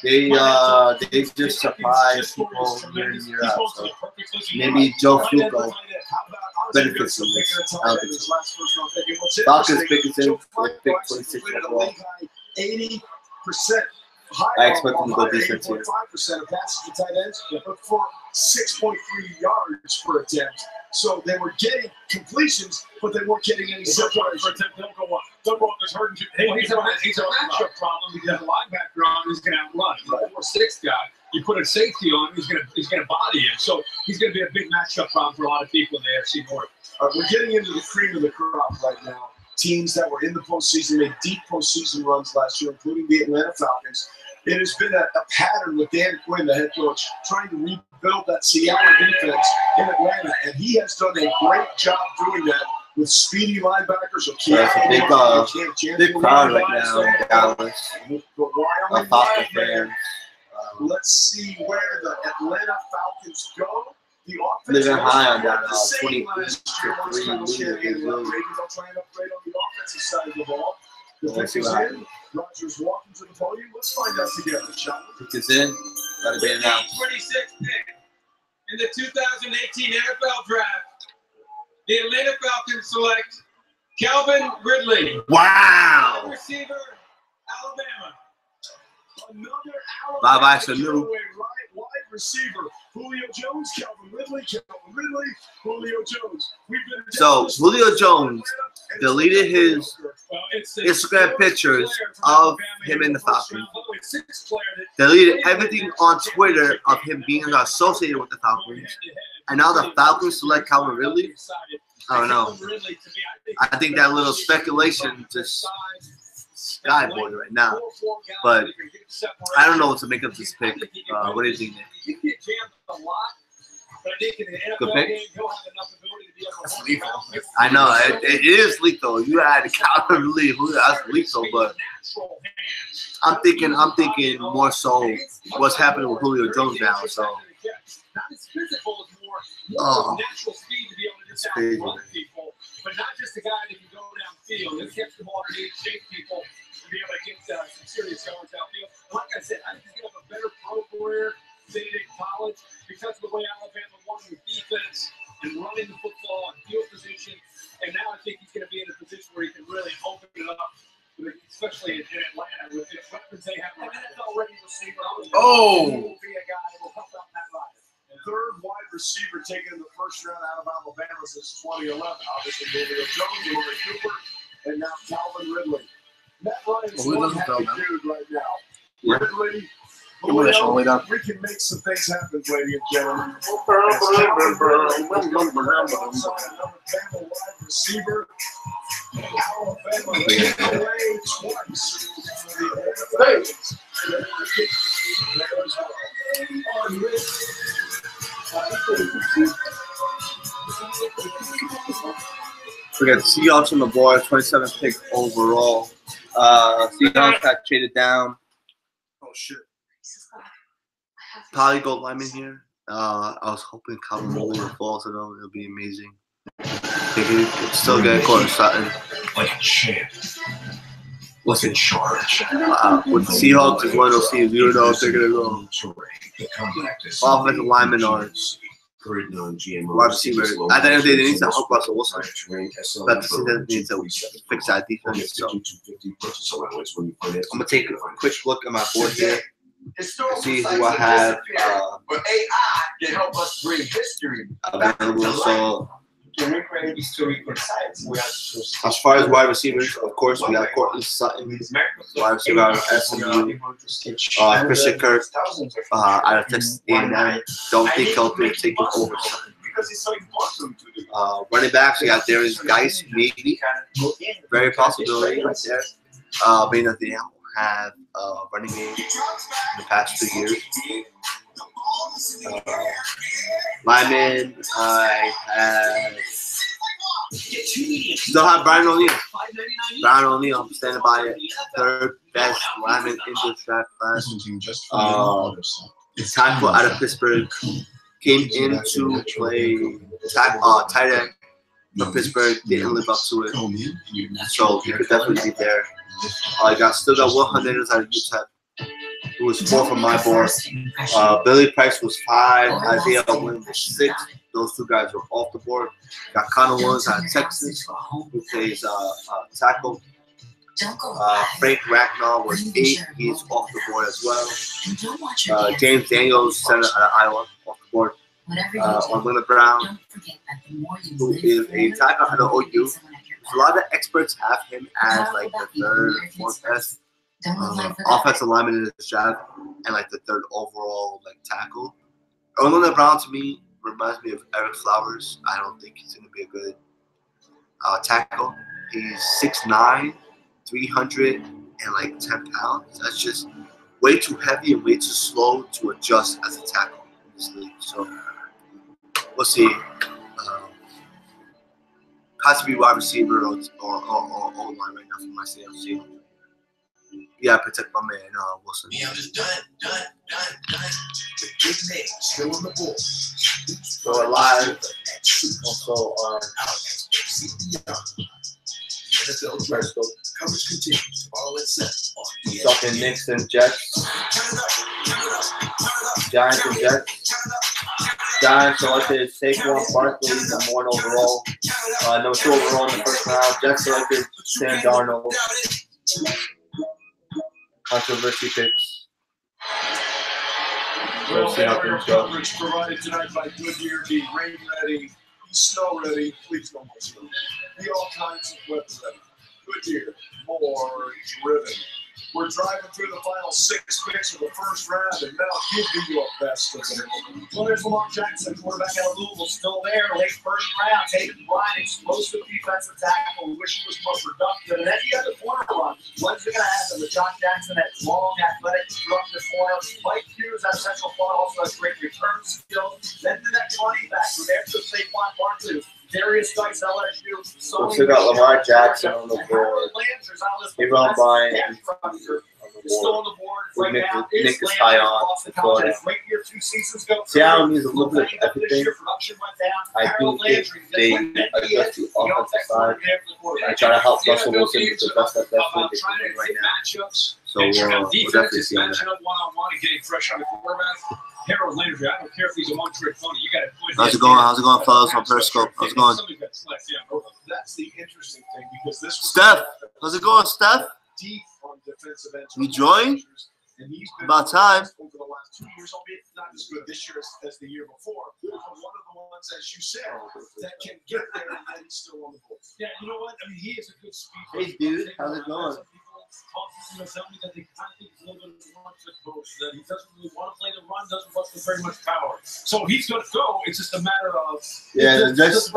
they just surprise people year in year out. So maybe Joe Flacco benefits from this. I don't think so. Falcons pick is in. They pick 26 overall. 80% I expect them to go defense here. 5% of passes to tight ends, but for 6.3 yards per attempt. So they were getting completions, but they weren't getting any yards per attempt. They'll go up. They'll go up. There's hurting. Hey, he's a matchup problem because the linebacker on is going to outrun. He's a 4'6" guy. You put a safety on, he's going to body him. So he's going to be a big matchup problem for a lot of people in the AFC North. We're getting into the cream of the crop right now. Teams that were in the postseason made deep postseason runs last year, including the Atlanta Falcons. It has been a pattern with Dan Quinn, the head coach, trying to rebuild that Seattle defense in Atlanta, and he has done a great job doing that with speedy linebackers. Big crowd right now in Dallas. Falcons fans. Let's see where the Atlanta Falcons go. Living high on that 23 Rodgers walking to the podium. Let's find out together, shall we? Pick is in. Gotta be announced. 26th pick in the 2018 NFL Draft, the Atlanta Falcons select Calvin Ridley. Wow! Wide receiver, Alabama. Another Bye-bye, Sanu. Wide receiver, Julio Jones, Calvin Ridley, Julio Jones. So, Julio Jones deleted his Instagram pictures of him in the Falcons. Deleted everything on Twitter of him being associated with the Falcons. And now the Falcons select Calvin Ridley? I don't know. I think that little speculation just skyboard right now. But I don't know what to make of this pick. What do you think, Nick? Good pick? That's lethal. I know. It is lethal. You had Calvin Ridley. That's lethal, but I'm thinking more so what's happening with Julio Jones now. So, natural speed to be able to just outrun people, but not just a guy that can go downfield. He'll catch the ball underneath, shake people, and be able to get some serious yards downfield. Like I said, I think he's going to have a better pro career than in college because of the way Alabama won with defense and running the football and field position. And now I think he's going to be in a position where he can really open it up, especially in Atlanta with the weapons they have. An NFL-ready receiver. Oh! He will be a guy that will help out Matt Ryan. Third wide receiver taken in the first round out of Alabama since 2011. Obviously, Julio Jones, Amari Cooper, and now Calvin Ridley. Matt Ryan's one happy dude right now. Ridley, Julio, we can make some things happen, ladies and gentlemen. Alabama wide receiver. Alabama kicked away twice. We got Seahawks on the board, 27th pick overall. Seahawks got traded down. Oh shit! Probably gold lineman here. I was hoping Calvin Ridley would fall to them. It'll be amazing. It's still getting caught Sutton. Like a champ. What's in charge? With the Seahawks is one of those teams. You don't know if they're gonna go offensive lineman or wide receiver. At the end of the day, they need to help Russell Wilson. But the team needs to fix that defense. So I'm gonna take a quick look at my board here. See who I have but AI can help us bring history available. So historical sites. as far as wide receivers, of course, we got Courtland Sutton, wide receiver out of SMU, Christian Kirk out of Texas A&M. Don't think he'll be taking over Sutton. Running backs, we got Darius Geis, maybe. Very possibility right there. Being that they don't have running game in the past 2 years. Lineman, I have still have Brian O'Neill. Brian O'Neill, I'm standing by it. Third best lineman in this draft class. Tackle out of Pittsburgh. Came in to play tight end for Pittsburgh. Didn't live up to it. So he could definitely be there. Still got Will Hernandez out of UTEP, who was 4 from my board. Billy Price was 5. Isaiah Wynn was 6. Those two guys were off the board. Got Connor Williams out of Texas, who plays tackle. Frank Ragnall was 8. He's off the board as well. James Daniels, center out of Iowa, off the board. Orlando Brown, who is a tackle out of OU. A lot of experts have him as like the third or fourth best offensive lineman in this draft, and like the third overall like tackle. Orlando Brown to me reminds me of Eric Flowers. I don't think he's going to be a good tackle. He's 6'9", 310 pounds. That's just way too heavy and way too slow to adjust as a tackle in this league. So we'll see. Has to be wide receiver or O-line right now for my CFC. Yeah, protect my man, Wilson. Yeah, I'm just done. The big man still on the board. So we're live. Also, NFL Periscope coverage continues tomorrow at 7. Talking Knicks and Jets. Giants and Jets. Giants selected Saquon Barkley, number 1 overall. Number 2 overall in the first round. Jets selected Sam Darnold. Controversy picks. Well, coverage provided tonight by Goodyear. Be rain ready, be snow ready. Please don't get snow. Be all kinds of weather ready. Goodyear, more driven. We're driving through the final 6 picks of the first round, and now give me your best of them. Well, there's Lamar Jackson, quarterback out of Louisville, still there. Late first round, Tatum Bryan, explosive defensive tackle. Wish he was more productive. And then you got the corner run. When's it going to happen with Josh Jackson, that long, athletic, disruptive corner? Mike Hughes, that central corner, also has great return skills. Then to that running back, who after Saquon Barkley, Darius Dice, LSU. So we got Lamar Jackson on the board. Aaron Bryan still on the board. Right now, Nick is high on. Seattle needs a little bit of everything. I do think they adjust the offensive side. I try to help Russell Wilson with the best that they're doing right now. So we'll definitely see that. Harold Landry, I don't care if he's a one-trick pony. You got to put. How's it going? How's it going, fellas? On Periscope. How's it going? That's the interesting thing because this was Steph, how's it going, Steph? Deep on defensive ends. You joined? About time. Over the last 2 years, albeit not as good this year as the year before. One of the ones, as you said, that can get there and then he's still on the board. Yeah, you know what? I mean, he is a good speaker. Hey, dude, how's it going? Tell me that they kind of think he's a little bit of a one-trick coach, that he doesn't really want to play the run, doesn't want to very much power. So he's going to go. It's just a matter of that's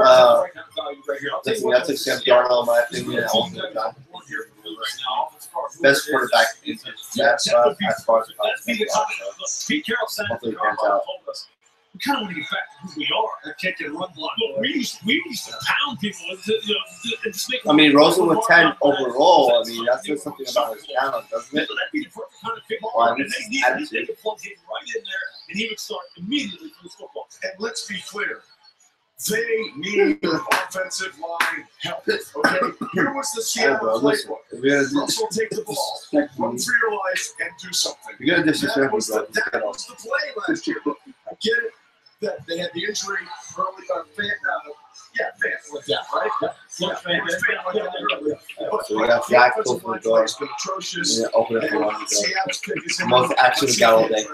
a Sam Darnold, in my opinion. Best quarterback in that as far as Pete Carroll said told us we kind of want to get back to who we are, a kick and run block. Look, we used to pound people. I mean, Rosen with 10 overall. I mean, that's just something about his talent, doesn't it? Well, they could plug him right in there, and he would start immediately for his football. And let's be clear. They need offensive line help. Okay, here was the Seattle playbook. Russell, take the ball, run for your life, and do something. That was the play last year. I get it that they had the injury early on. Fan with that, right? So we got Jack open the door. Yeah, open it for one. Most actually got all day.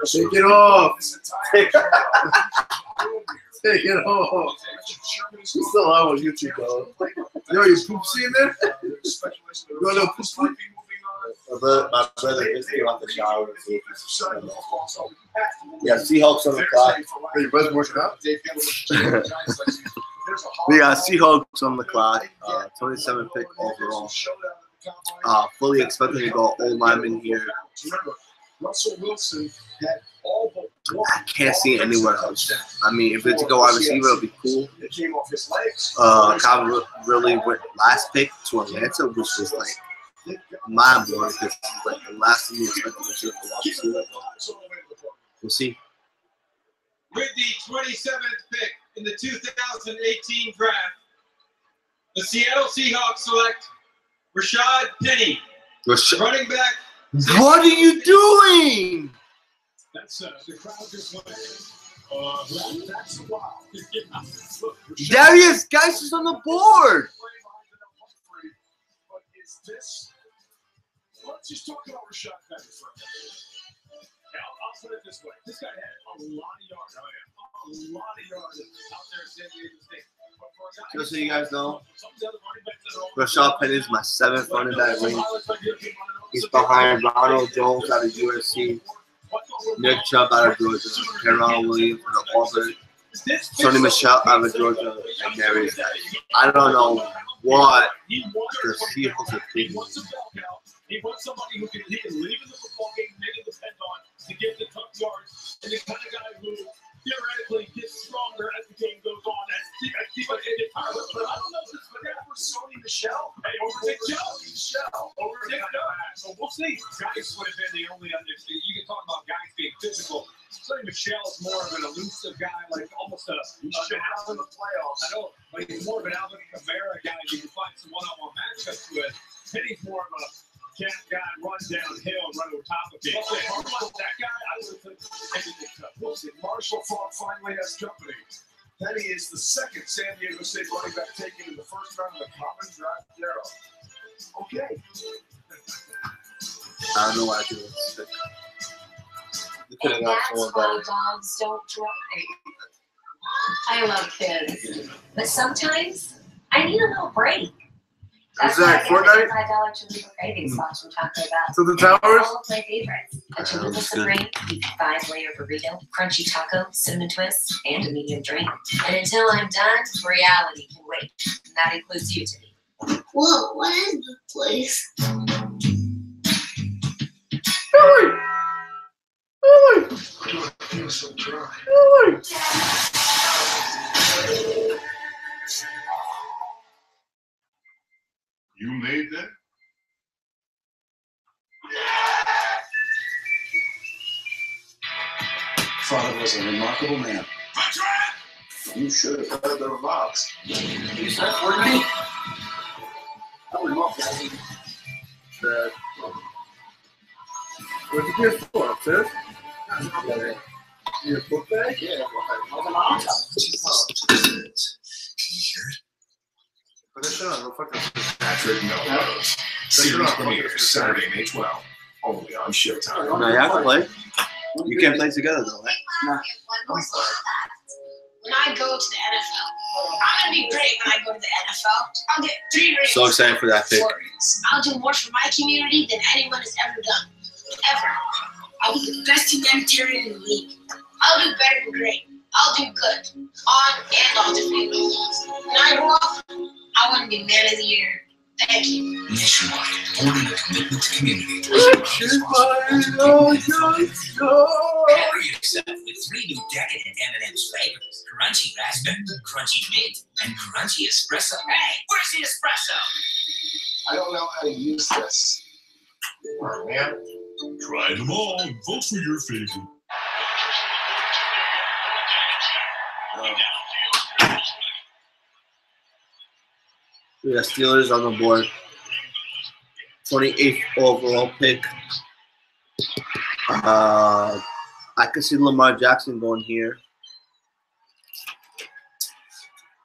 Take it off. Take it off. You still on YouTube, though. Yo, you poopsie in there? You want to poop? My brother just came out the shower. Yeah, Seahawks on the clock. Hey, your brother's working out? We got Seahawks on the clock. 27 pick overall. Fully expecting to go old lineman here. Russell Wilson had all but one. I can't see it anywhere else. I mean, if it's to go wide receiver, it'll be cool. It came off his legs. Kyle really went last pick to Atlanta, which was like mind blowing because like the last thing you expected to see for wide receiver. We'll see. With the 27th pick in the 2018 draft, the Seattle Seahawks select Rashad Penny, running back. What are you doing? That's the crowd just went. That's wild. Darius Geis is on the board. this. Let's just talk about Rashad Penny for a minute. I'll put it this way. This guy had a lot of yards. A lot of yards out there at San Diego State. Just so you guys know, Rashad Penny is my 7th running back range. He's behind Ronald Jones out of USC, Nick Chubb out of Georgia, Ronald Williams out of Auburn, Sonny Michel out of Georgia, and Darius Guy. I don't know what the Seahawks are thinking. He wants somebody who can leave in the football game, make it depend on to get the tough yards, and the kind of guy who theoretically gets stronger as the game goes on. As people get tired. But I don't know if this is bad for Sonny Michel. Hey, over Nick Chubb. Over Nick Chubb. So we'll see. Guys would have been the only understanding. You can talk about guys being physical. Sonny Michel is more of an elusive guy, like almost a Alvin in the playoffs. I know, but he's more of an Alvin Kamara guy you can find some one-on-one matchups with. Penny's more of a cat guy, run downhill and run over top of it. That guy, I would think maybe we'll see. Marshall Faulk finally has company. Penny is the 2nd San Diego State running back taken in the first round of the common draft era. Okay. I don't know why I do this. And that's why dogs don't drive. I love kids, but sometimes I need a little break. That's why I get the $5 Chalupa Cravings box from Taco Bell. So the towers? All of my favorites. A Chalupa Supreme, 5-layer burrito, crunchy taco, cinnamon twist, and a medium drink. And until I'm done, reality can wait. And that includes you, Timmy. Whoa, what is this place? I feel so dry. You made that? Father was a remarkable man. You should have heard the remarks. You said Fortnite? I would love that. Where's the PS4? Upstairs? Your book bag? Yeah, Put that shit on, go fuck that. Patrick Melrose. Series premiere Saturday, May 12th. Only on Showtime. No, y'all can play. You can't play together though, right? No. When I go to the NFL, I'm gonna be great when I go to the NFL. I'll get 3 rings. So excited for that pick. I'll do more for my community than anyone has ever done. Ever. I'll be the best humanitarian in the league. I'll do better than great. I'll do good. On and off the field. When I grow up, I want to be man of the year. Thank you. Nationwide, born in a commitment to community. Pepper yourself with 3 new decadent M&M's flavors. Crunchy raspberry, crunchy mint, and crunchy espresso. Hey, where's the espresso? I don't know how to use this. Oh, man. Try them all and vote for your favorite. We got Steelers on the board. 28th overall pick. I could see Lamar Jackson going here.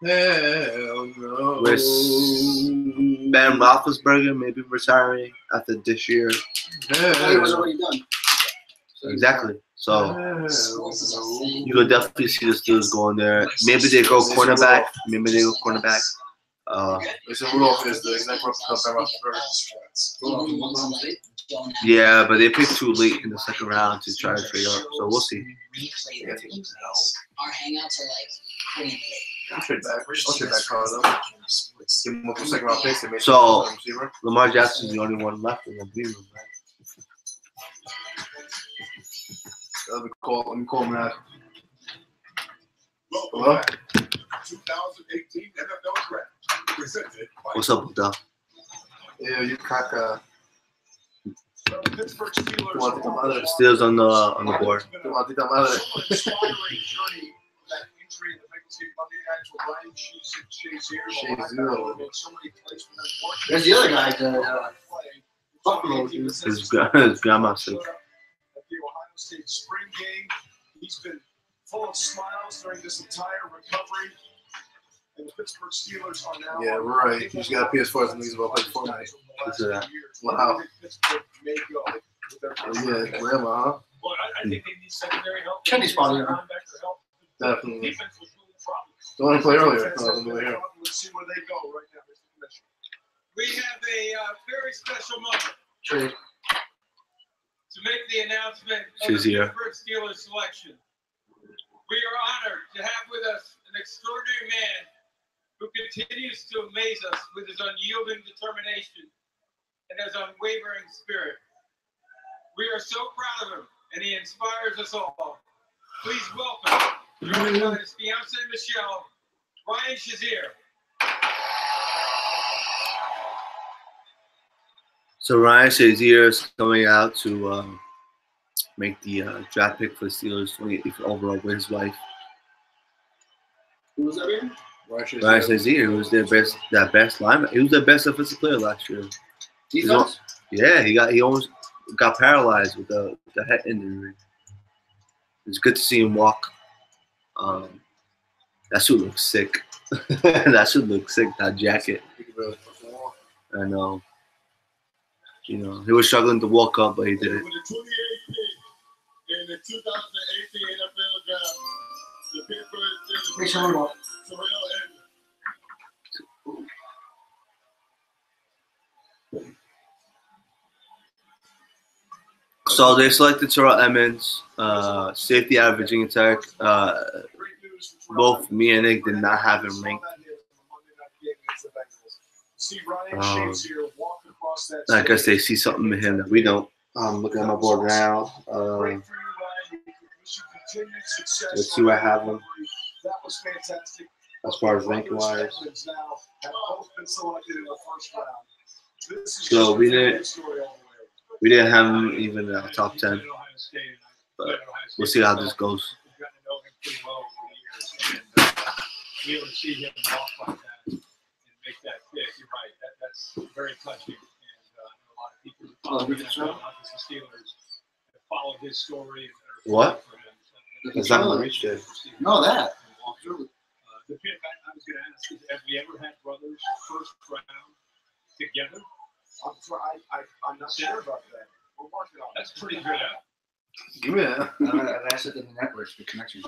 Hell no. With Ben Roethlisberger maybe retiring after this year. It was already done. Exactly. So you could definitely see the Steelers going there. Maybe they go cornerback. Listen, Rudolph is the exact yeah, but they picked too late in the 2nd round to try to trade up. So we'll see. Our hangouts are like pretty late. I'll trade back. I'll trade back Carl though. Give him up for 2nd round picks and make so Lamar Jackson's the only one left in the blue room, right? Let me call him now. Hello? 2018 NFL Draft. Presented by What's up with that? Yeah, you crack Pittsburgh Steelers. Steelers on the board. There's the other guy, Buffalo. His grandma's sick. At the Ohio State spring game, he's been full of smiles during this entire recovery. And the Pittsburgh Steelers are now. Yeah, right. You just got a PS4 and he's about to play Fortnite. Wow. Yeah, grandma, huh? Well, I think they need secondary help. Kenny's probably there. Definitely. Defense was really the problem. Don't want to play earlier. No, I'm here. Let's see where they go right now, Mr. Commissioner. We have a very special moment True. to make the announcement of She's the here. Pittsburgh Steelers selection. We are honored to have with us an extraordinary man who continues to amaze us with his unyielding determination and his unwavering spirit. We are so proud of him, and he inspires us all. Please welcome, joined by his fiancée Michelle, Ryan Shazier. So Ryan Shazier is coming out to make the draft pick for the Steelers 28th overall with his wife. Who was that again? Ryan Shazier was their best lineman. He was their best offensive player last year. Defense? Yeah, he almost got paralyzed with the head injury. It's good to see him walk. That suit looks sick. That suit looks sick. That jacket. I know. You know, he was struggling to walk up, but he did it. With the 28th pick in the 2018 NFL draft, the Pittsburgh Steelers Terrell Edmonds. So they selected Terrell Edmonds, safety out of Virginia Tech. Both me and Nick did not have him ranked. I guess they see something in him that we don't. I'm looking at my board now. Let's see where I have him. As far as ranking wise. So we didn't have him even in our top 10. But we'll see how this goes. Be able to see him walk like that and make that pick. You're right. That's very touching. And a lot of people the Steelers have followed his story. What? It's not going to reach there. No, that. The pick I was going to ask is, have we ever had brothers first round together? I'm not sure about that. We're working on it. That's pretty good. Give me that. I've asked it in the networks for connections.